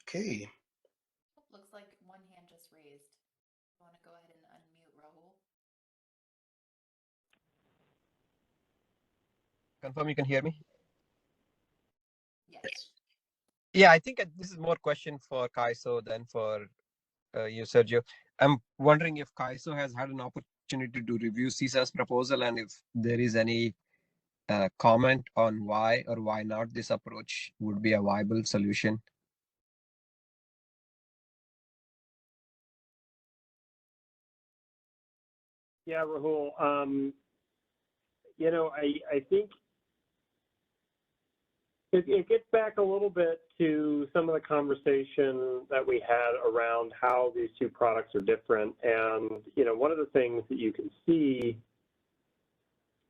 Okay.
Looks like one hand just raised. You want to go ahead and unmute Rahul?
Confirm you can hear me?
Yes.
Yeah, I think this is more question for Kaiso than for you, Sergio. I'm wondering if Kaiso has had an opportunity to review CISA's proposal and if there is any comment on why or why not this approach would be a viable solution.
Yeah, Rahul. I think it gets back a little bit to some of the conversation that we had around how these two products are different. And, one of the things that you can see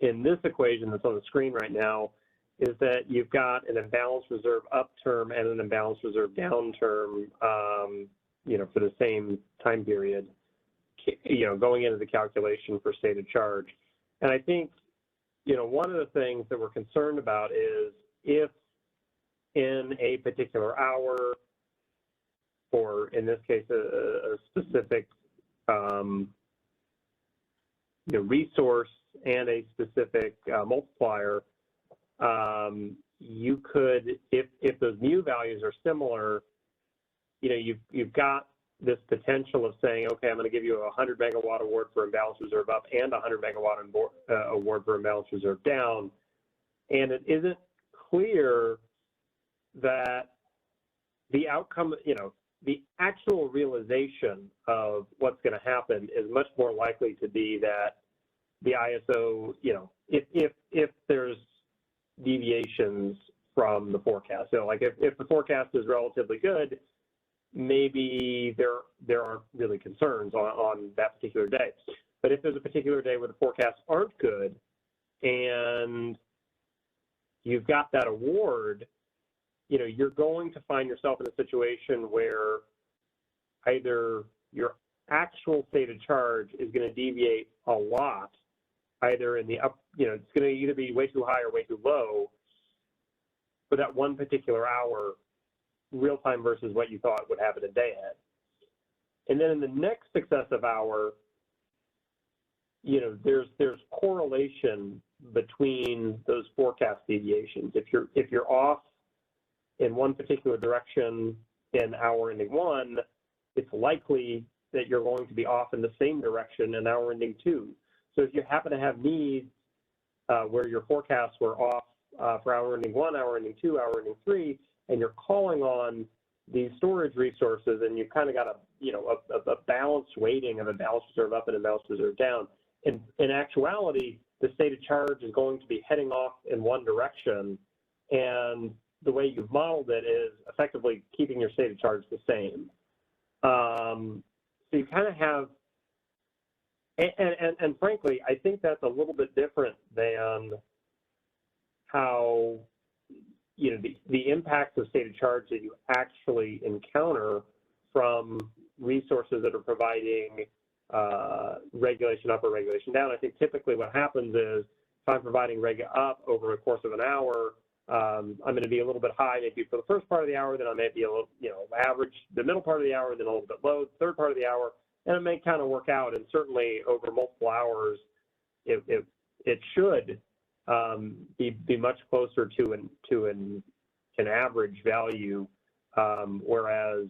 in this equation that's on the screen right now is that you've got an imbalance reserve up term and an imbalance reserve down term, for the same time period, going into the calculation for stated charge. And I think, one of the things that we're concerned about is if in a particular hour, or in this case, a specific resource and a specific multiplier, you could, if those mu values are similar, you've got this potential of saying, okay, I'm going to give you a 100 megawatt award for imbalance reserve up and a 100 megawatt award for imbalance reserve down, and it isn't clear that the outcome, the actual realization of what's going to happen is much more likely to be that the ISO, if there's deviations from the forecast. So like if the forecast is relatively good, maybe there aren't really concerns on that particular day. But if there's a particular day where the forecasts aren't good and you've got that award, you're going to find yourself in a situation where either your actual stated charge is going to deviate a lot, either in the up, it's going to either be way too high or way too low for that one particular hour, real time versus what you thought would happen a day ahead. And then in the next successive hour, there's correlation between those forecast deviations. If you're off in one particular direction in hour ending one, it's likely that you're going to be off in the same direction in hour ending 2. So if you happen to have needs where your forecasts were off for hour ending 1, hour ending 2, hour ending 3, and you're calling on these storage resources, and you've kind of got a balanced weighting of a balanced reserve up and a balanced reserve down. In actuality, the state of charge is going to be heading off in one direction, and the way you've modeled it is effectively keeping your state of charge the same. So you kind of have, and frankly, I think that's a little bit different than how, the impacts of state of charge that you actually encounter from resources that are providing regulation up or regulation down. I think typically what happens is if I'm providing reg up over a course of an hour, I'm going to be a little bit high maybe for the first part of the hour, then I may be a little, average the middle part of the hour, then a little bit low, third part of the hour, and it may kind of work out. And certainly over multiple hours, it should be much closer to an average value, whereas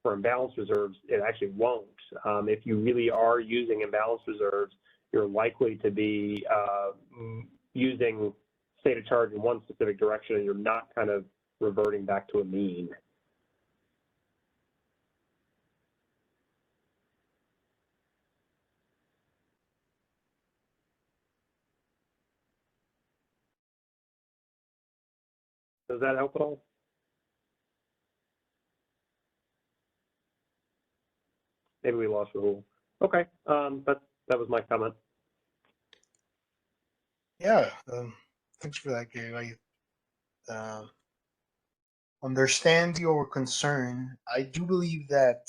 for imbalanced reserves, it actually won't. If you really are using imbalanced reserves, you're likely to be using state of charge in one specific direction, and you're not kind of reverting back to a mean. Does that help at all? Maybe we lost Rahul. Okay, that was my comment.
Yeah, thanks for that, Gary. I understand your concern. I do believe that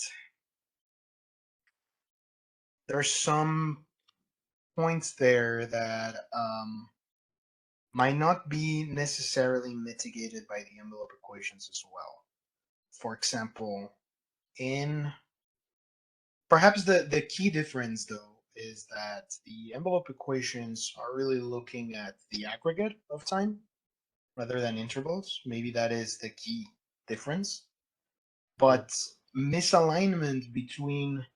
there's some points there that might not be necessarily mitigated by the envelope equations as well. For example, perhaps the key difference though is that the envelope equations are really looking at the aggregate of time rather than intervals. Maybe that is the key difference. But misalignment between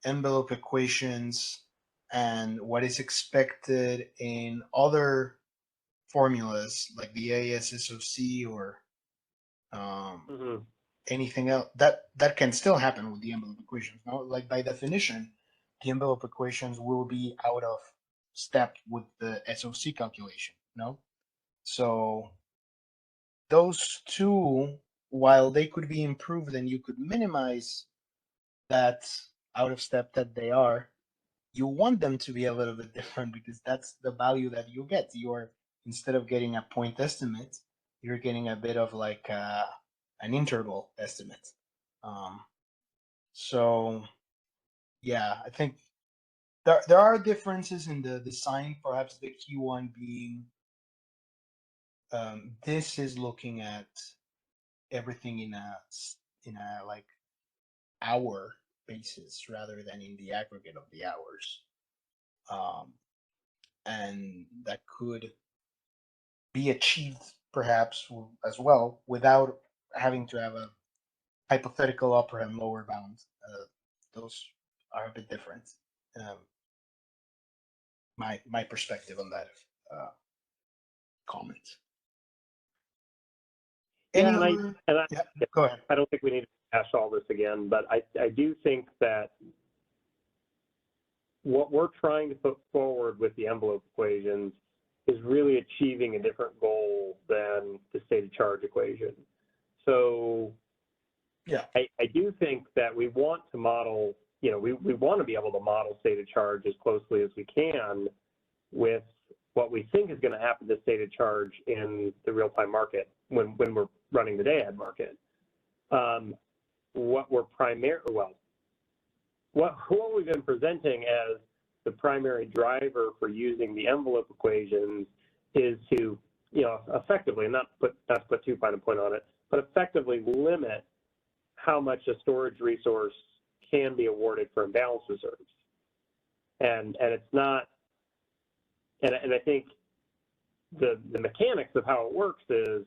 envelope equations and what is expected in other formulas like the ASSOC or anything else, that can still happen with the envelope equations. No, like by definition, the envelope equations will be out of step with the SOC calculation. No, so those two, while they could be improved and you could minimize that out of step that they are, you want them to be a little bit different because that's the value that you get. You're, instead of getting a point estimate, you're getting a bit of like an interval estimate. So yeah, I think there are differences in the design, perhaps the key one being this is looking at everything in a like hour basis rather than in the aggregate of the hours. And that could be achieved perhaps as well without having to have a hypothetical upper and lower bound. Those are a bit different. My perspective on that comment.
Yeah,
Go ahead.
I don't think we need to hash all this again, but I do think that what we're trying to put forward with the envelope equations is really achieving a different goal than the state of charge equation. So
yeah,
I do think that we want to model, we want to be able to model state of charge as closely as we can with what we think is going to happen to state of charge in the real-time market when we're running the day-ahead market. What we've been presenting as the primary driver for using the envelope equations is to, effectively, and not to put too fine a point on it, but effectively limit how much a storage resource can be awarded for imbalanced reserves. And it's not, and I think the mechanics of how it works is,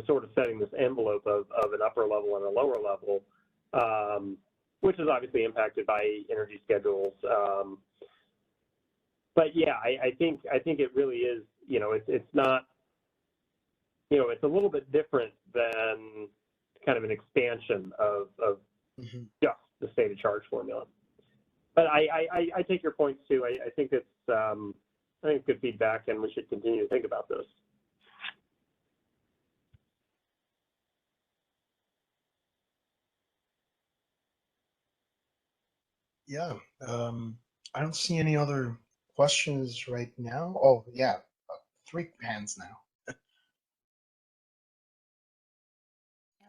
sort of setting this envelope of an upper level and a lower level, which is obviously impacted by energy schedules. But yeah, I think it really is, it's not, it's a little bit different than kind of an expansion of just the stated charge formula. But I take your points too. I think it's good feedback, and we should continue to think about this.
Yeah, I don't see any other questions right now. Oh, yeah, 3 hands now.
Yeah,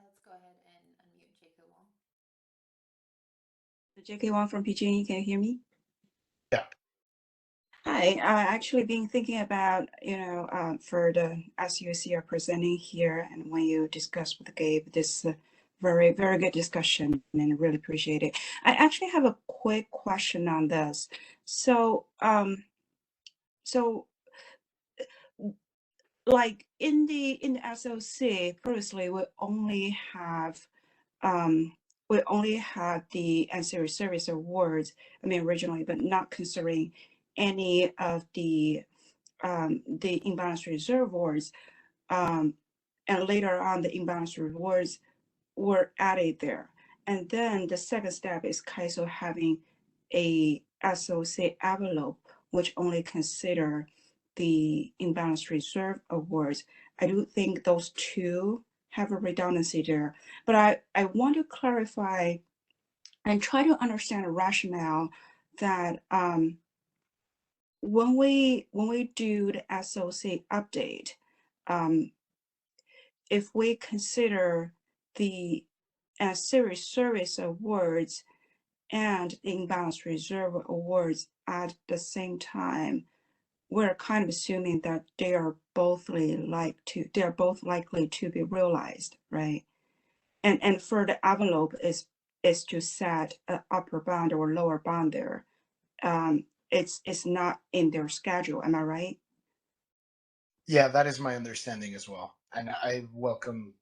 let's go ahead and unmute Jacob Wong.
JK Wong from PG&E, can you hear me?
Yeah.
Hi, actually been thinking about, for the, as you see are presenting here, and when you discuss with Gabe, this very, very good discussion, and really appreciate it. I actually have a quick question on this. So, like in the SOC, previously we only have the ancillary service awards, originally, but not considering any of the imbalance reserve awards. And later on, the imbalance rewards were added there. And then the second step is CAISO having a SOC envelope, which only consider the imbalance reserve awards. I do think those two have a redundancy there, but I want to clarify and try to understand the rationale that when we do the SOC update, if we consider the ancillary service awards and the imbalance reserve awards at the same time, we're kind of assuming that they are both likely to be realized, right? And for the envelope is to set an upper bound or lower bound there. It's not in their schedule. Am I right?
Yeah, that is my understanding as well. And I welcome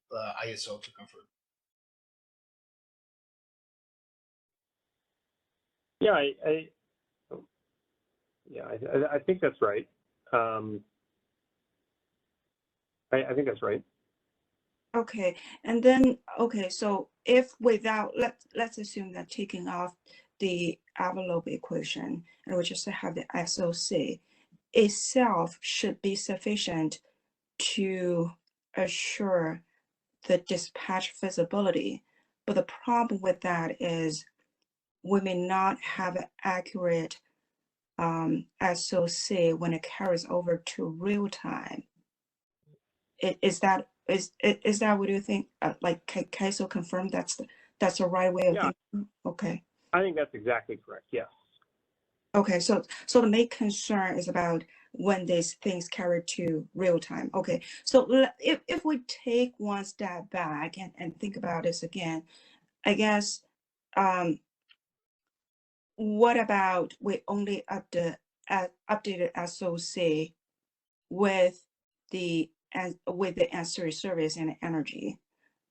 ISO to confirm.
Yeah, I think that's right. I think that's right.
Okay, and then so if without let's assume that taking off the envelope equation and we just have the SOC itself should be sufficient to assure the dispatch feasibility. But the problem with that is we may not have an accurate SOC when it carries over to real time. Is that what you think? Like CAISO confirmed that's the right way of thinking? Okay.
I think that's exactly correct. Yes.
Okay, so the main concern is about when these things carry to real time. Okay, so if we take one step back and think about this again, I guess, what about we only updated SOC with the ancillary service and energy,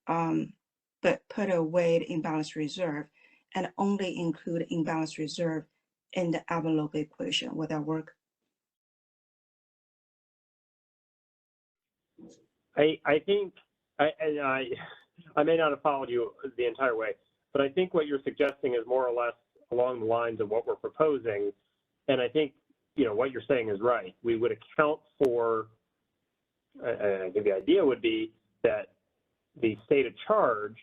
but put away the imbalance reserve and only include imbalance reserve in the envelope equation? Would that work?
I think I may not have followed you the entire way, but I think what you're suggesting is more or less along the lines of what we're proposing, and I think what you're saying is right. We would account for, I think the idea would be that the stated charge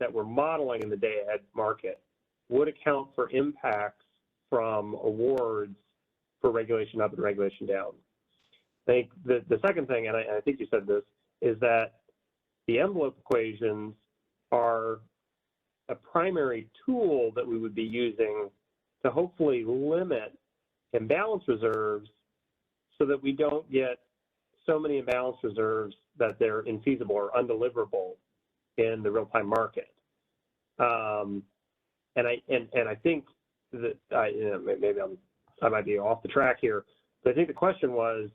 that we're modeling in the day-ahead market would account for impacts from awards for regulation up and regulation down. I think the second thing, and I think you said this, is that the envelope equations are a primary tool that we would be using to hopefully limit imbalance reserves so that we don't get so many imbalance reserves that they're infeasible or undeliverable in the real-time market. And I think that maybe I might be off the track here, but I think the question was,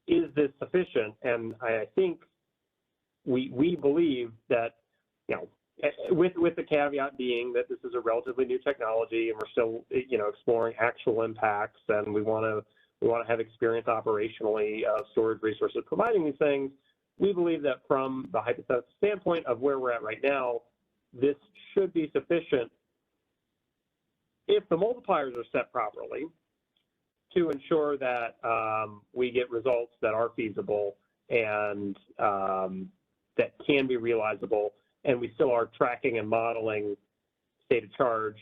is this sufficient? And I think we believe that, with the caveat being that this is a relatively new technology and we're still, exploring actual impacts, and we want to have experience operationally of storage resources providing these things. We believe that from the hypothetical standpoint of where we're at right now, this should be sufficient if the multipliers are set properly to ensure that we get results that are feasible and that can be realizable, and we still are tracking and modeling state of charge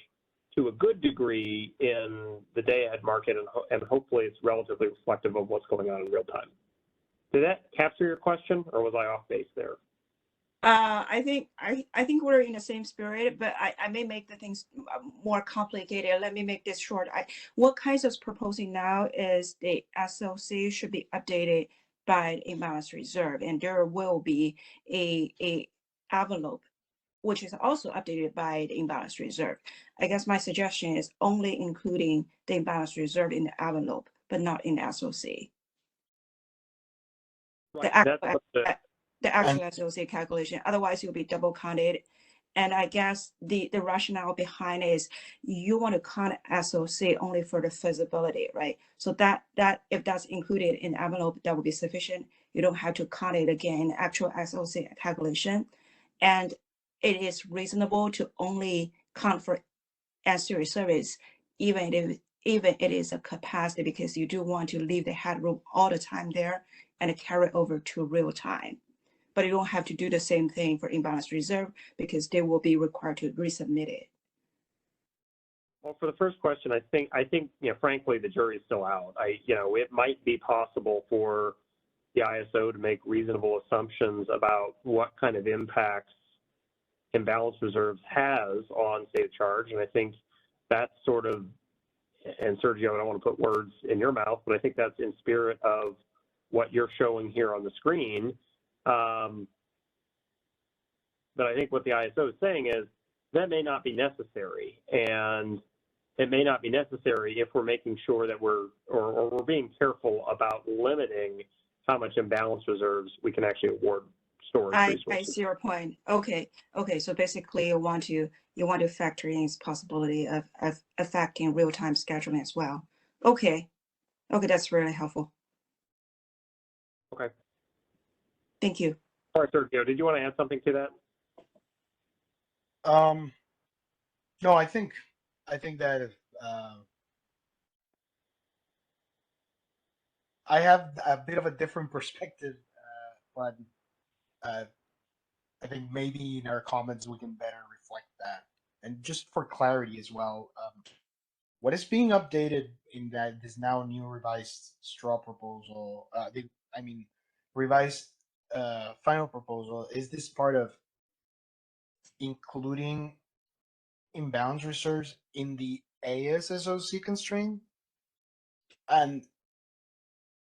to a good degree in the day-ahead market, and hopefully it's relatively reflective of what's going on in real time. Did that capture your question, or was I off base there?
I think we're in the same spirit, but I may make the things more complicated. Let me make this short. What Kaiser's proposing now is the SOC should be updated by a balance reserve, and there will be a envelope which is also updated by the imbalance reserve. I guess my suggestion is only including the imbalance reserve in the envelope, but not in the SOC.
Right.
The actual SOC calculation. Otherwise, you'll be double counted. And I guess the rationale behind is you want to count SOC only for the feasibility, right? So that if that's included in the envelope, that will be sufficient. You don't have to count it again, actual SOC calculation. And it is reasonable to only count for ancillary service, even it is a capacity, because you do want to leave the headroom all the time there and carry over to real time. But you don't have to do the same thing for imbalance reserve because they will be required to resubmit it.
Well, for the first question, I think, frankly, the jury's still out. It might be possible for the ISO to make reasonable assumptions about what kind of impacts imbalance reserves has on state of charge, and I think that's sort of, and Sergio, I don't want to put words in your mouth, but I think that's in spirit of what you're showing here on the screen. But I think what the ISO is saying is that may not be necessary, and it may not be necessary if we're making sure that we're being careful about limiting how much imbalance reserves we can actually award storage resources.
I see your point. Okay. So basically, you want to factor in this possibility of affecting real-time scheduling as well. Okay, that's really helpful.
Okay.
Thank you.
All right, Sergio, did you want to add something to that?
No, I think that I have a bit of a different perspective, but I think maybe in our comments we can better reflect that. And just for clarity as well, what is being updated in that this now new revised straw proposal, revised final proposal, is this part of including imbalance reserves in the ASSOC constraint? And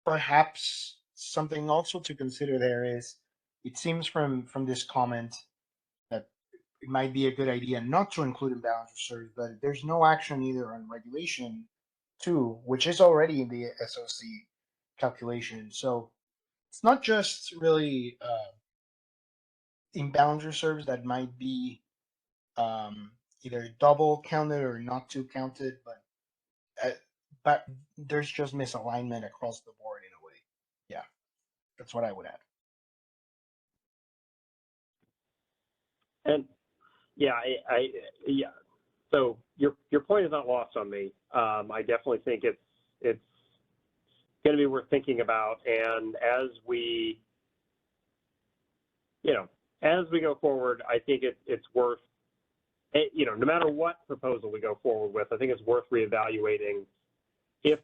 perhaps something also to consider there is, it seems from this comment that it might be a good idea not to include imbalance reserves, but there's no action either on regulation 2, which is already in the SOC calculation. So it's not just really imbalance reserves that might be either double counted or not too counted, but there's just misalignment across the board in a way. Yeah, that's what I would add.
And yeah, yeah. So your point is not lost on me. I definitely think it's going to be worth thinking about, and as we go forward, I think it's worth, no matter what proposal we go forward with, I think it's worth reevaluating if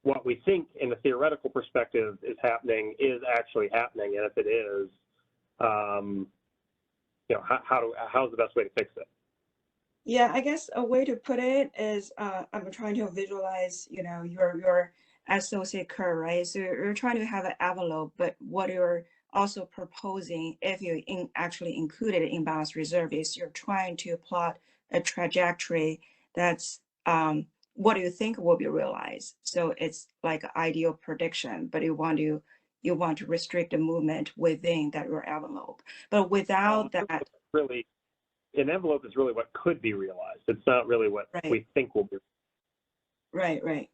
what we think in the theoretical perspective is happening is actually happening, and if it is, how's the best way to fix it?
Yeah, I guess a way to put it is I'm trying to visualize, your associate curve, right? So you're trying to have an envelope, but what you're also proposing, if you actually included in imbalance reserve, is you're trying to plot a trajectory that's what do you think will be realized. So it's like an ideal prediction, but you want to restrict the movement within that your envelope. But without that,
really, an envelope is really what could be realized. It's not really what we think will be.
Right.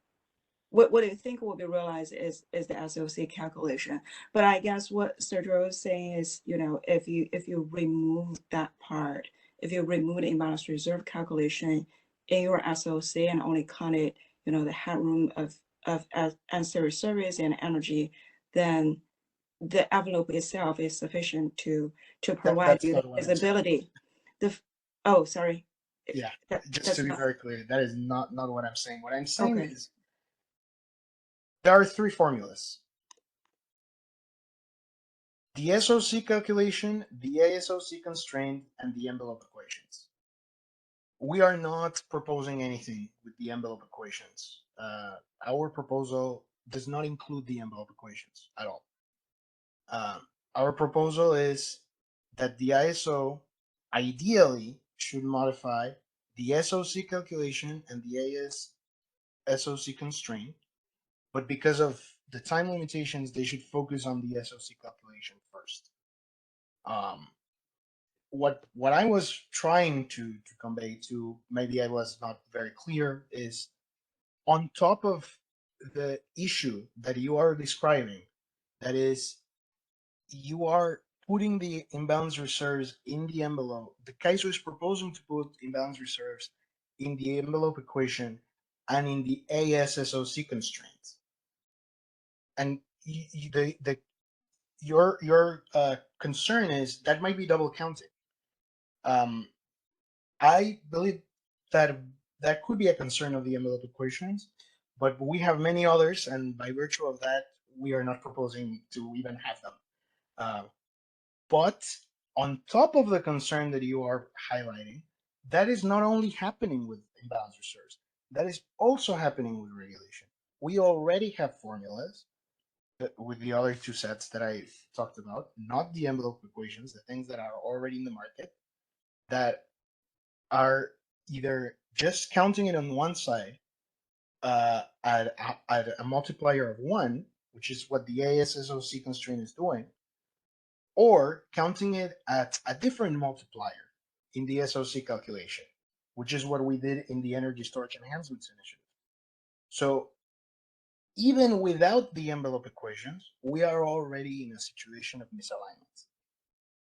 What I think will be realized is the SOC calculation. But I guess what Sergio is saying is, if you remove that part, if you remove the imbalance reserve calculation in your SOC and only count it, the headroom of ancillary service and energy, then the envelope itself is sufficient to provide
That's
you
not
the
what I'm saying.
visibility. Oh, sorry.
Yeah, just
That's
to be
not
very clear, that is not what I'm saying. What I'm saying
okay.
is there are three formulas: the SOC calculation, the ASOC constraint, and the envelope equations. We are not proposing anything with the envelope equations. Our proposal does not include the envelope equations at all. Our proposal is that the ISO ideally should modify the SOC calculation and the SOC constraint, but because of the time limitations, they should focus on the SOC calculation first. What I was trying to convey to, maybe I was not very clear, is on top of the issue that you are describing, that is, you are putting the imbalance reserves in the envelope. The CAISO is proposing to put imbalance reserves in the envelope equation and in the ASSOC constraints. And your concern is that might be double counted. I believe that that could be a concern of the envelope equations, but we have many others, and by virtue of that, we are not proposing to even have them. But on top of the concern that you are highlighting, that is not only happening with imbalance reserves, that is also happening with regulation. We already have formulas with the other two sets that I talked about, not the envelope equations, the things that are already in the market, that are either just counting it on one side at a multiplier of 1, which is what the ASSOC constraint is doing, or counting it at a different multiplier in the SOC calculation, which is what we did in the Energy Storage Enhancements Initiative. So even without the envelope equations, we are already in a situation of misalignment.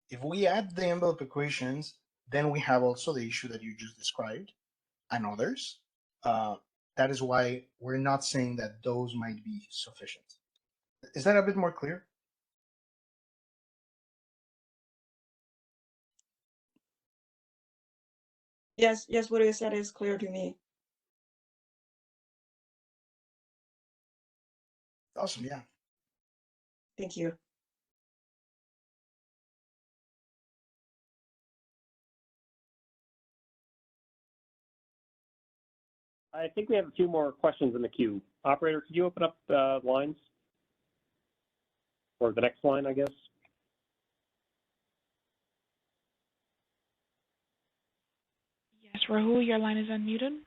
If we add the envelope equations, then we have also the issue that you just described and others. That is why we're not saying that those might be sufficient. Is that a bit more clear?
Yes, what you said is clear to me.
Awesome, yeah.
Thank you.
I think we have a few more questions in the queue. Operator, could you open up the lines? Or the next line, I guess.
Yes, Rahul, your line is unmuted.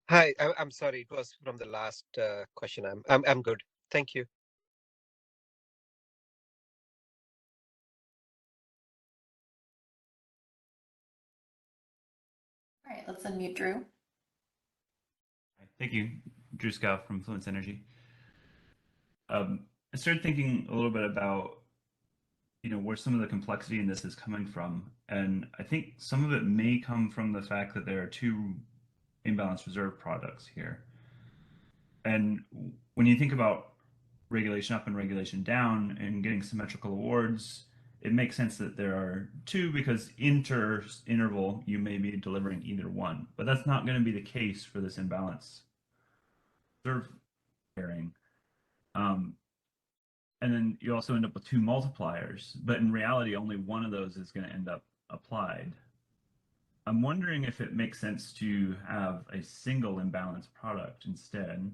Hi, I'm sorry. It was from the last question. I'm good. Thank you.
All right, let's unmute Drew.
Thank you, Drew Scow from Fluence Energy. I started thinking a little bit about, where some of the complexity in this is coming from. And I think some of it may come from the fact that there are two imbalance reserve products here. And when you think about regulation up and regulation down and getting symmetrical awards, it makes sense that there are two, because interval you may be delivering either one, but that's not going to be the case for this imbalance reserve pairing. And then you also end up with two multipliers, but in reality, only one of those is going to end up applied. I'm wondering if it makes sense to have a single imbalance product instead,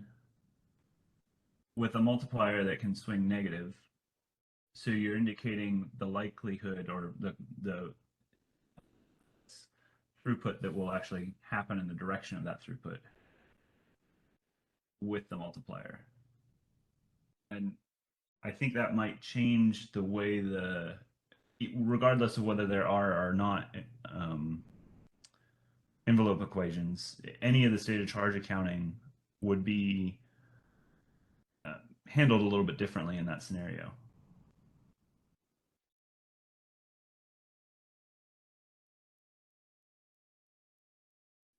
with a multiplier that can swing negative. So you're indicating the likelihood or the throughput that will actually happen in the direction of that throughput with the multiplier. And I think that might change the way regardless of whether there are or not envelope equations, any of the state of charge accounting would be handled a little bit differently in that scenario.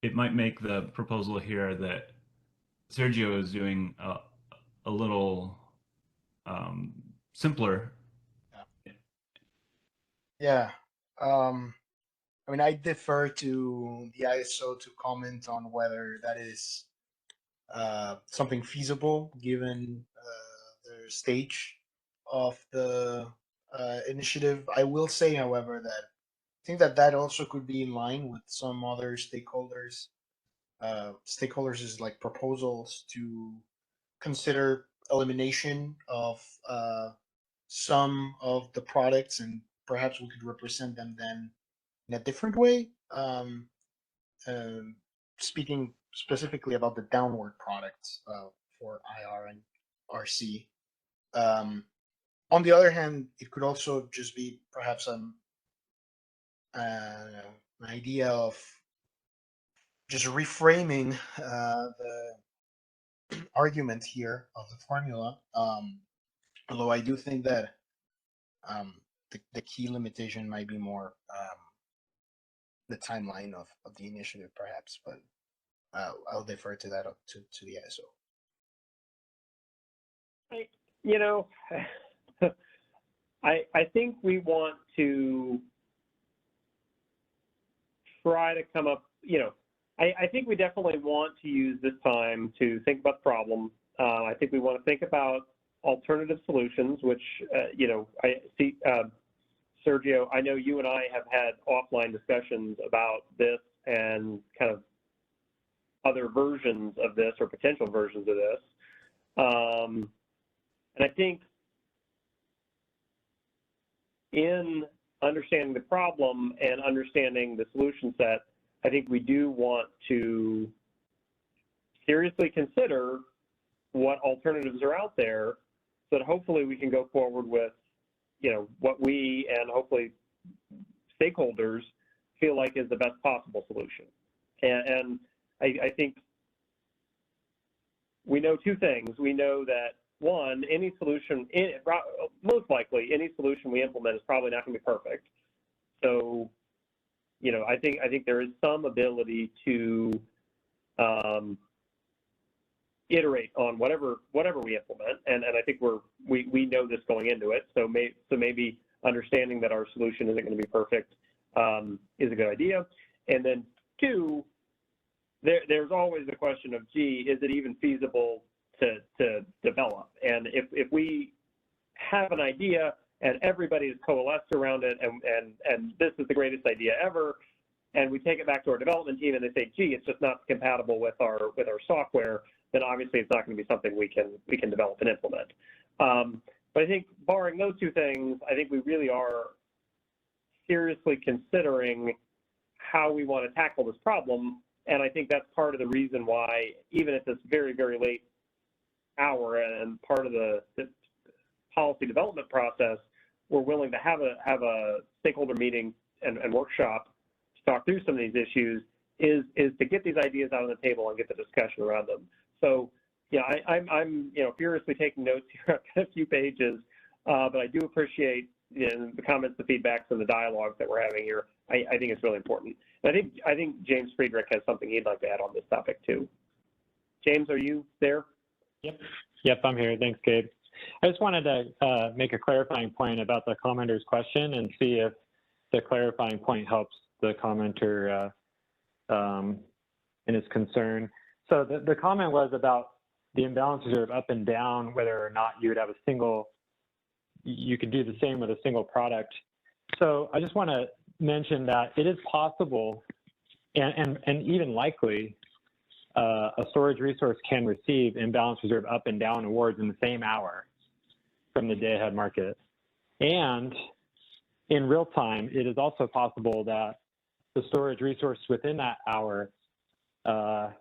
It might make the proposal here that Sergio is doing a little simpler.
Yeah. I mean, I defer to the ISO to comment on whether that is something feasible given the stage of the initiative. I will say, however, that I think that that also could be in line with some other stakeholders. Stakeholders is like proposals to consider elimination of some of the products, and perhaps we could represent them then in a different way. Speaking specifically about the downward products for IR and RC. On the other hand, it could also just be perhaps an idea of just reframing the argument here of the formula. Although I do think that the key limitation might be more the timeline of the initiative, perhaps, but I'll defer to that to the ISO.
You know, I think we want to try to come up, you know, I think we definitely want to use this time to think about the problem. I think we want to think about alternative solutions, which, you know, I see, Sergio, I know you and I have had offline discussions about this and kind of other versions of this or potential versions of this. And I think in understanding the problem and understanding the solution set, I think we do want to seriously consider what alternatives are out there so that hopefully we can go forward with, you know, what we and hopefully stakeholders feel like is the best possible solution. And I think we know two things. We know that, one, any solution, most likely any solution we implement is probably not going to be perfect. So, you know, I think there is some ability to iterate on whatever we implement, and I think we know this going into it. So maybe understanding that our solution isn't going to be perfect is a good idea. And then two, there's always the question of, gee, is it even feasible to develop? And if we have an idea and everybody is coalesced around it and this is the greatest idea ever, and we take it back to our development team and they say, gee, it's just not compatible with our software, then obviously it's not going to be something we can develop and implement. But I think barring those two things, I think we really are seriously considering how we want to tackle this problem. And I think that's part of the reason why, even at this very, very late hour and part of the policy development process, we're willing to have a stakeholder meeting and workshop to talk through some of these issues, is to get these ideas out on the table and get the discussion around them. So, yeah, I'm you know, furiously taking notes here. I've got a few pages, but I do appreciate, you know, the comments, the feedbacks, and the dialogue that we're having here. I think it's really important. And I think James Friedrich has something he'd like to add on this topic too. James, are you there?
Yep, I'm here. Thanks, Gabe. I just wanted to make a clarifying point about the commenter's question and see if the clarifying point helps the commenter in his concern. So the comment was about the imbalance reserve up and down, whether or not you would have you could do the same with a single product. So I just want to mention that it is possible and even likely a storage resource can receive imbalance reserve up and down awards in the same hour from the day-ahead market. And in real time, it is also possible that the storage resource within that hour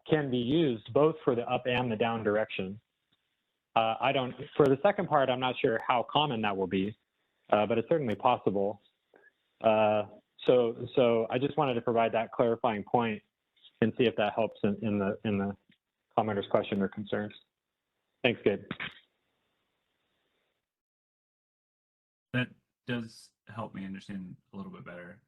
can be used both for the up and the down direction. For the second part, I'm not sure how common that will be, but it's certainly possible. So I just wanted to provide that clarifying point and see if that helps in the commenter's question or concerns. Thanks, Gabe.
That does help me understand a little bit better.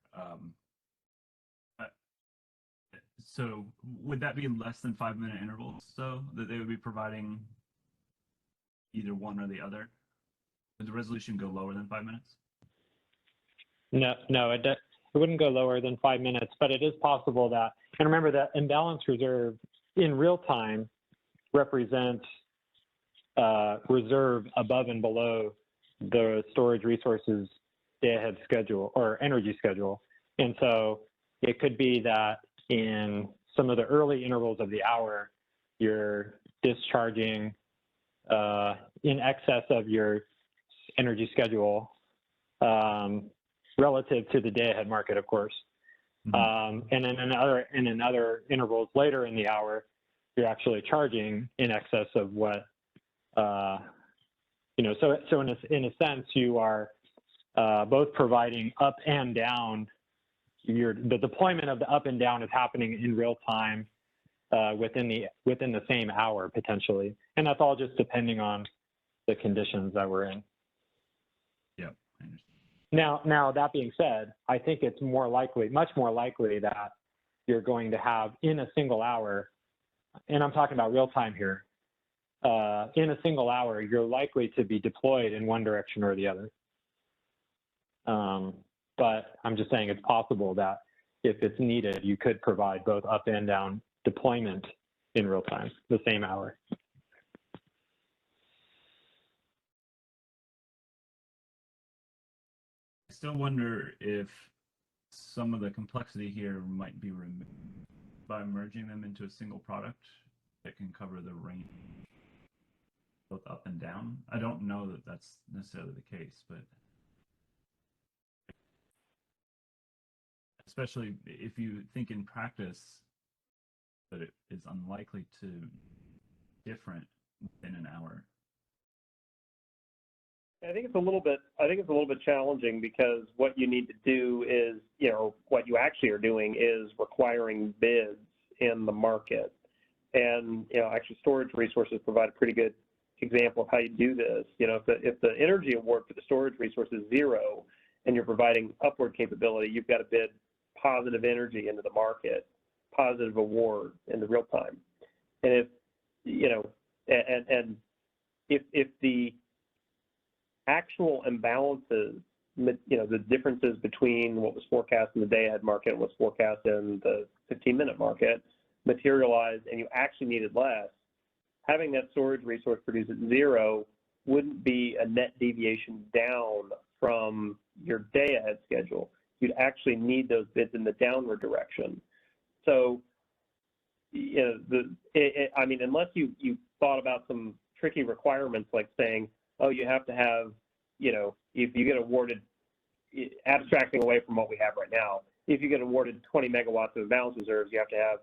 So would that be less than 5-minute intervals, though, that they would be providing either one or the other? Would the resolution go lower than 5 minutes?
No, it wouldn't go lower than 5 minutes, but it is possible that, and remember that imbalance reserve in real time represents reserve above and below the storage resources day-ahead schedule or energy schedule. And so it could be that in some of the early intervals of the hour, you're discharging in excess of your energy schedule relative to the day-ahead market, of course. And then in other intervals later in the hour, you're actually charging in excess of what, so in a sense, you are both providing up and down. The deployment of the up and down is happening in real time within the same hour potentially, and that's all just depending on the conditions that we're in.
Yeah, I understand.
Now that being said, I think it's much more likely that you're going to have in a single hour, and I'm talking about real time here. In a single hour, you're likely to be deployed in one direction or the other. But I'm just saying it's possible that if it's needed, you could provide both up and down deployment in real time, the same hour.
I still wonder if some of the complexity here might be removed by merging them into a single product that can cover the range both up and down. I don't know that that's necessarily the case, but especially if you think in practice that it is unlikely to be different within an hour.
I think it's a little bit challenging because what you need to do is, what you actually are doing is requiring bids in the market. And, actually storage resources provide a pretty good example of how you do this. If the energy award for the storage resource is 0 and you're providing upward capability, you've got to bid positive energy into the market, positive award in the real time. And if the actual imbalances, the differences between what was forecast in the day-ahead market and what's forecast in the 15-minute market materialized and you actually needed less, having that storage resource produced at 0 wouldn't be a net deviation down from your day-ahead schedule. You'd actually need those bids in the downward direction. So, unless you thought about some tricky requirements like saying, oh, you have to have, if you get awarded, abstracting away from what we have right now, if you get awarded 20 megawatts of imbalance reserves, you have to have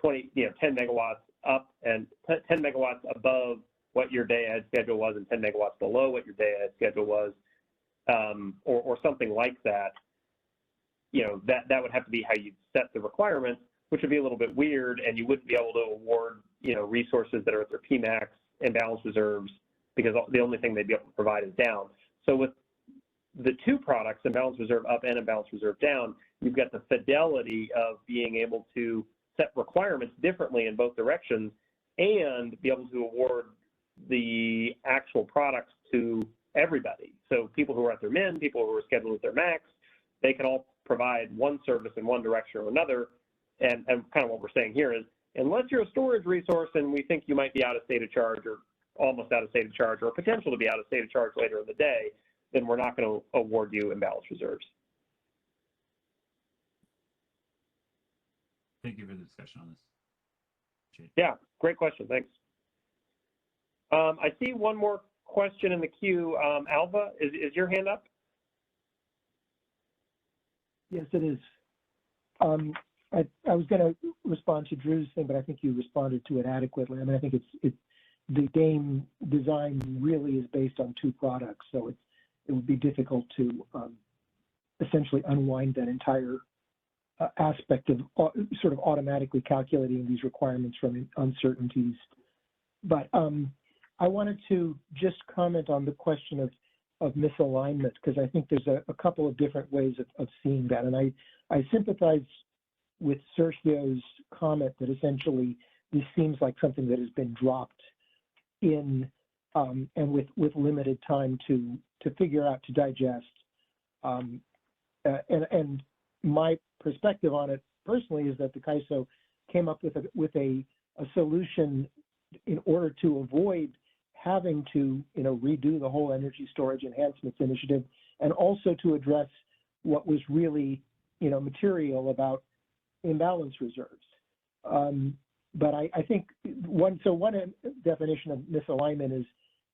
10 megawatts up and 10 megawatts above what your day-ahead schedule was and 10 megawatts below what your day-ahead schedule was, or something like that. That would have to be how you set the requirements, which would be a little bit weird, and you wouldn't be able to award, resources that are at their PMAX imbalance reserves because the only thing they'd be able to provide is down. So with the two products, imbalance reserve up and imbalance reserve down, you've got the fidelity of being able to set requirements differently in both directions and be able to award the actual products to everybody. So people who are at their min, people who are scheduled at their max, they can all provide one service in one direction or another. And kind of what we're saying here is, unless you're a storage resource and we think you might be out of state of charge or almost out of state of charge or potential to be out of state of charge later in the day, then we're not going to award you imbalance reserves.
Thank you for the discussion on this.
Yeah, great question. Thanks. I see one more question in the queue. Alva, is your hand up?
Yes, it is. I was going to respond to Drew's thing, but I think you responded to it adequately. I mean, I think the game design really is based on two products, so it would be difficult to essentially unwind that entire aspect of sort of automatically calculating these requirements from uncertainties. But I wanted to just comment on the question of misalignment, because I think there's a couple of different ways of seeing that. And I sympathize with Sergio's comment that essentially this seems like something that has been dropped in and with limited time to figure out, to digest. And my perspective on it personally is that the CAISO came up with a solution in order to avoid having to redo the whole energy storage enhancements initiative, and also to address what was really material about imbalance reserves. But I think one definition of misalignment is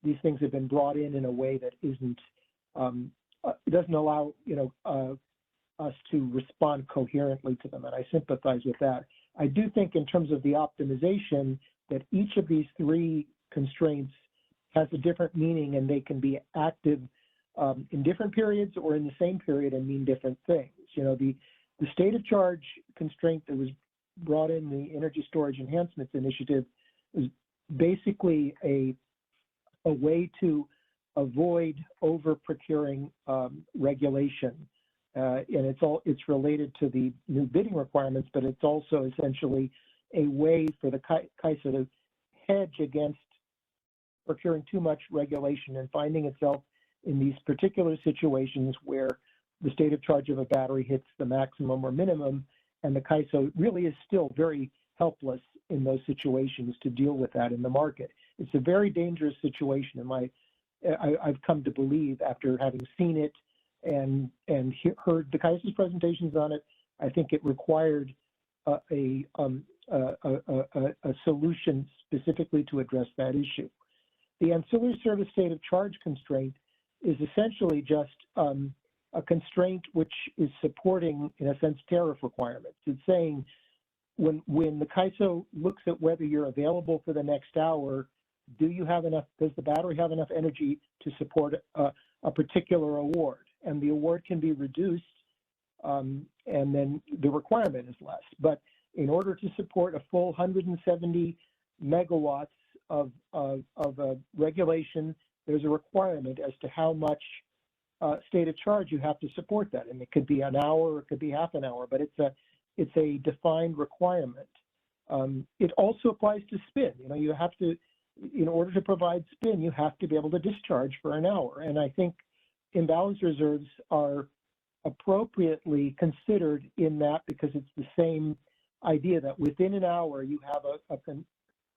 these things have been brought in a way that doesn't allow us to respond coherently to them, and I sympathize with that. I do think in terms of the optimization that each of these three constraints has a different meaning, and they can be active in different periods or in the same period and mean different things. The state of charge constraint that was brought in the Energy Storage Enhancements Initiative is basically a way to avoid over procuring regulation. And it's related to the new bidding requirements, but it's also essentially a way for the CAISO to hedge against procuring too much regulation and finding itself in these particular situations where the state of charge of a battery hits the maximum or minimum, and the CAISO really is still very helpless in those situations to deal with that in the market. It's a very dangerous situation, and I've come to believe, after having seen it and heard the CAISO's presentations on it. I think it required a solution specifically to address that issue. The ancillary service state of charge constraint is essentially just a constraint which is supporting, in a sense, tariff requirements. It's saying when the CAISO looks at whether you're available for the next hour, does the battery have enough energy to support a particular award? And the award can be reduced, and then the requirement is less. But in order to support a full 170 megawatts of regulation, there's a requirement as to how much state of charge you have to support that. And it could be an hour, or it could be half an hour, but it's a defined requirement. It also applies to spin. You have to, in order to provide spin, you have to be able to discharge for an hour. And I think imbalance reserves are appropriately considered in that, because it's the same idea that within an hour you have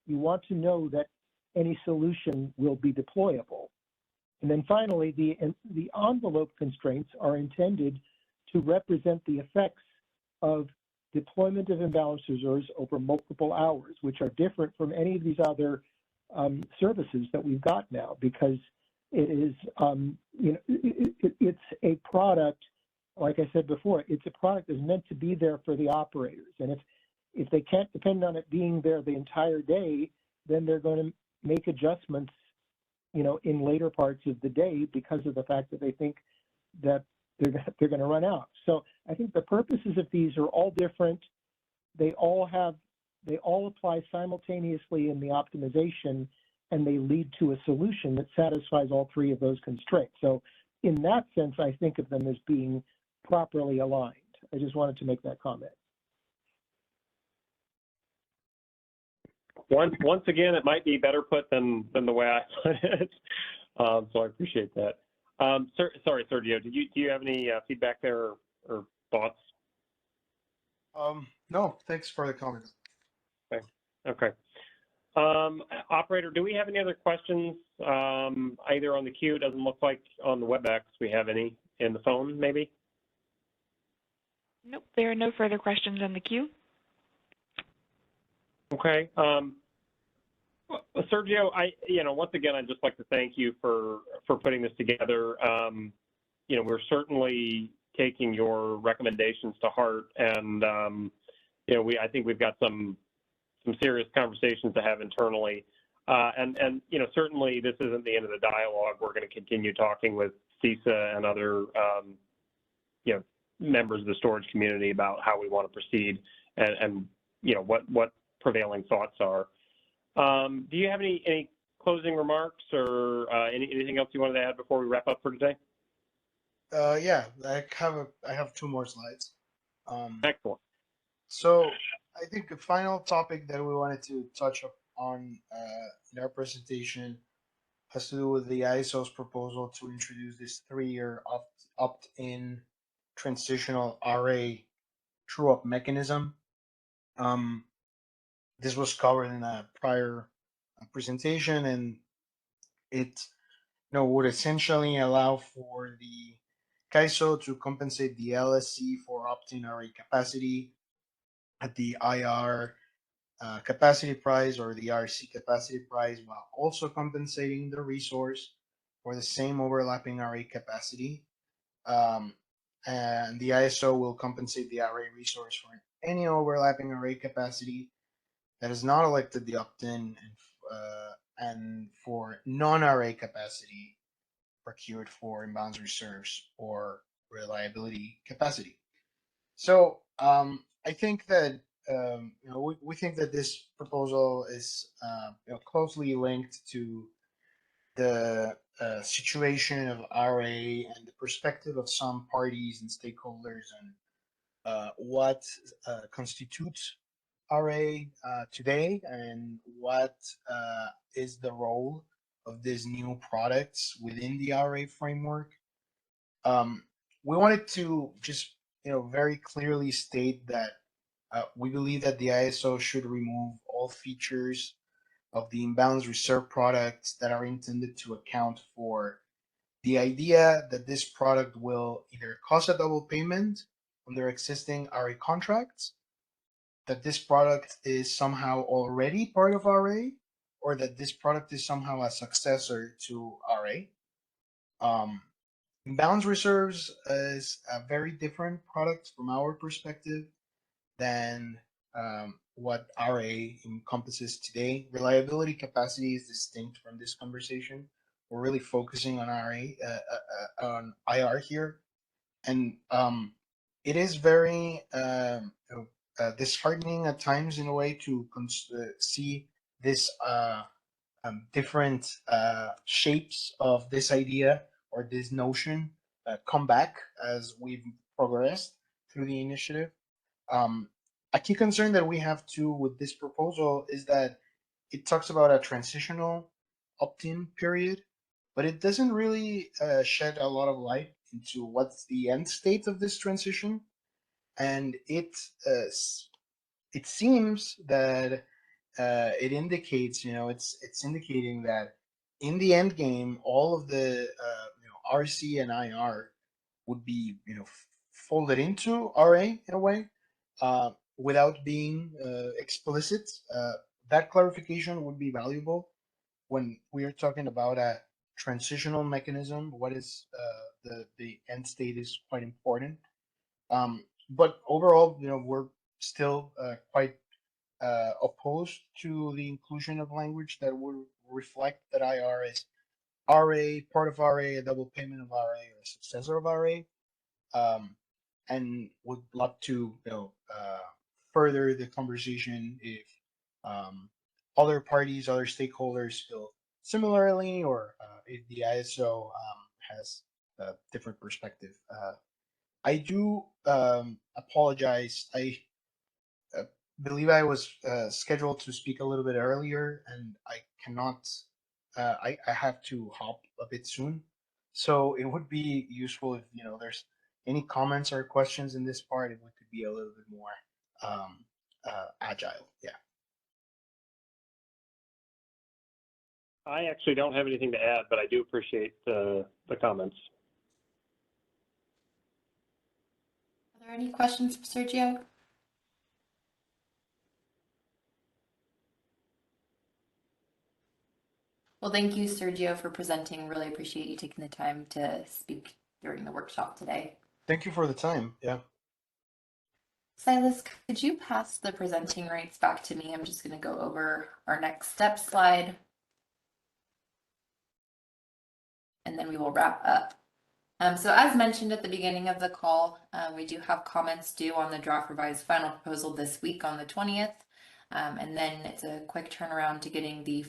you want to know that any solution will be deployable. And then finally, the envelope constraints are intended to represent the effects of deployment of imbalance reserves over multiple hours, which are different from any of these other services that we've got now, because it is, it's a product, like I said before, it's a product that's meant to be there for the operators. And if they can't depend on it being there the entire day, then they're going to make adjustments, in later parts of the day, because of the fact that they think that they're going to run out. So I think the purposes of these are all different. They all apply simultaneously in the optimization, and they lead to a solution that satisfies all three of those constraints. So in that sense, I think of them as being properly aligned. I just wanted to make that comment.
Once again, it might be better put than the way I put it. So I appreciate that. Sorry, Sergio, do you have any feedback there or thoughts?
No, thanks for the comment.
Okay. Operator, do we have any other questions either on the queue? It doesn't look like on the WebEx we have any. In the phone, maybe?
Nope, there are no further questions on the queue.
Okay. Sergio, once again, I'd just like to thank you for putting this together. We're certainly taking your recommendations to heart, and I think we've got some serious conversations to have internally. And you know, certainly this isn't the end of the dialogue. We're going to continue talking with CISA and other you know, members of the storage community about how we want to proceed and you know, what prevailing thoughts are. Do you have any closing remarks or anything else you wanted to add before we wrap up for today?
Yeah, I have two more slides.
Excellent.
So I think the final topic that we wanted to touch on in our presentation has to do with the ISO's proposal to introduce this 3-year opt-in transitional RA true-up mechanism. This was covered in a prior presentation, and it would essentially allow for the CAISO to compensate the LSC for opt-in RA capacity at the IR capacity price or the RC capacity price, while also compensating the resource for the same overlapping RA capacity. And the ISO will compensate the RA resource for any overlapping RA capacity that has not elected the opt-in and for non-RA capacity procured for imbalance reserves or reliability capacity. So I think that we think that this proposal is closely linked to the situation of RA and the perspective of some parties and stakeholders and what constitutes RA today and what is the role of these new products within the RA framework. We wanted to just very clearly state that we believe that the ISO should remove all features of the imbalance reserve products that are intended to account for the idea that this product will either cause a double payment on their existing RA contracts, that this product is somehow already part of RA, or that this product is somehow a successor to RA. Imbalance reserves is a very different product from our perspective than what RA encompasses today. Reliability capacity is distinct from this conversation. We're really focusing on on IR here, and it is very disheartening at times in a way to see this different shapes of this idea or this notion come back as we've progressed through the initiative. A key concern that we have too with this proposal is that it talks about a transitional opt-in period, but it doesn't really shed a lot of light into what's the end state of this transition. And it seems that it indicates, it's indicating that in the end game, all of the RC and IR would be folded into RA in a way without being explicit. That clarification would be valuable when we are talking about a transitional mechanism. What is the end state is quite important. But overall, we're still quite opposed to the inclusion of language that would reflect that IR is RA, part of RA, a double payment of RA, or a successor of RA, and would love to further the conversation if other parties, other stakeholders feel similarly, or if the ISO has a different perspective. I do apologize. I believe I was scheduled to speak a little bit earlier, and I cannot. I have to hop a bit soon, so it would be useful if there's any comments or questions in this part. If we could be a little bit more agile. Yeah.
I actually don't have anything to add, but I do appreciate the comments.
Are there any questions for Sergio? Well, thank you, Sergio, for presenting. Really appreciate you taking the time to speak during the workshop today.
Thank you for the time. Yeah.
Silas, could you pass the presenting rights back to me? I'm just going to go over our next step slide. and then we will wrap up. So as mentioned at the beginning of the call, we do have comments due on the draft revised final proposal this week on the 20th. And then it's a quick turnaround to getting the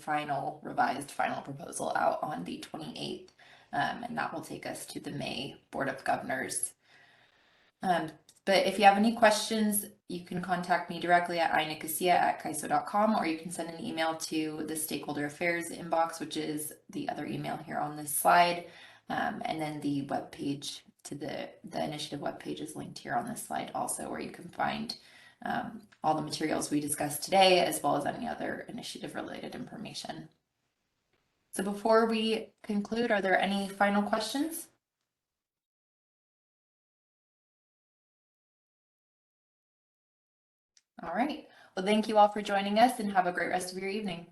revised final proposal out on the 28th. And that will take us to the May Board of Governors. But if you have any questions, you can contact me directly at inicasia@kaiso.com, or you can send an email to the Stakeholder Affairs inbox, which is the other email here on this slide. And then the webpage to the initiative webpage is linked here on this slide also, where you can find all the materials we discussed today, as well as any other initiative related information. So before we conclude, are there any final questions? All right. Well, thank you all for joining us, and have a great rest of your evening.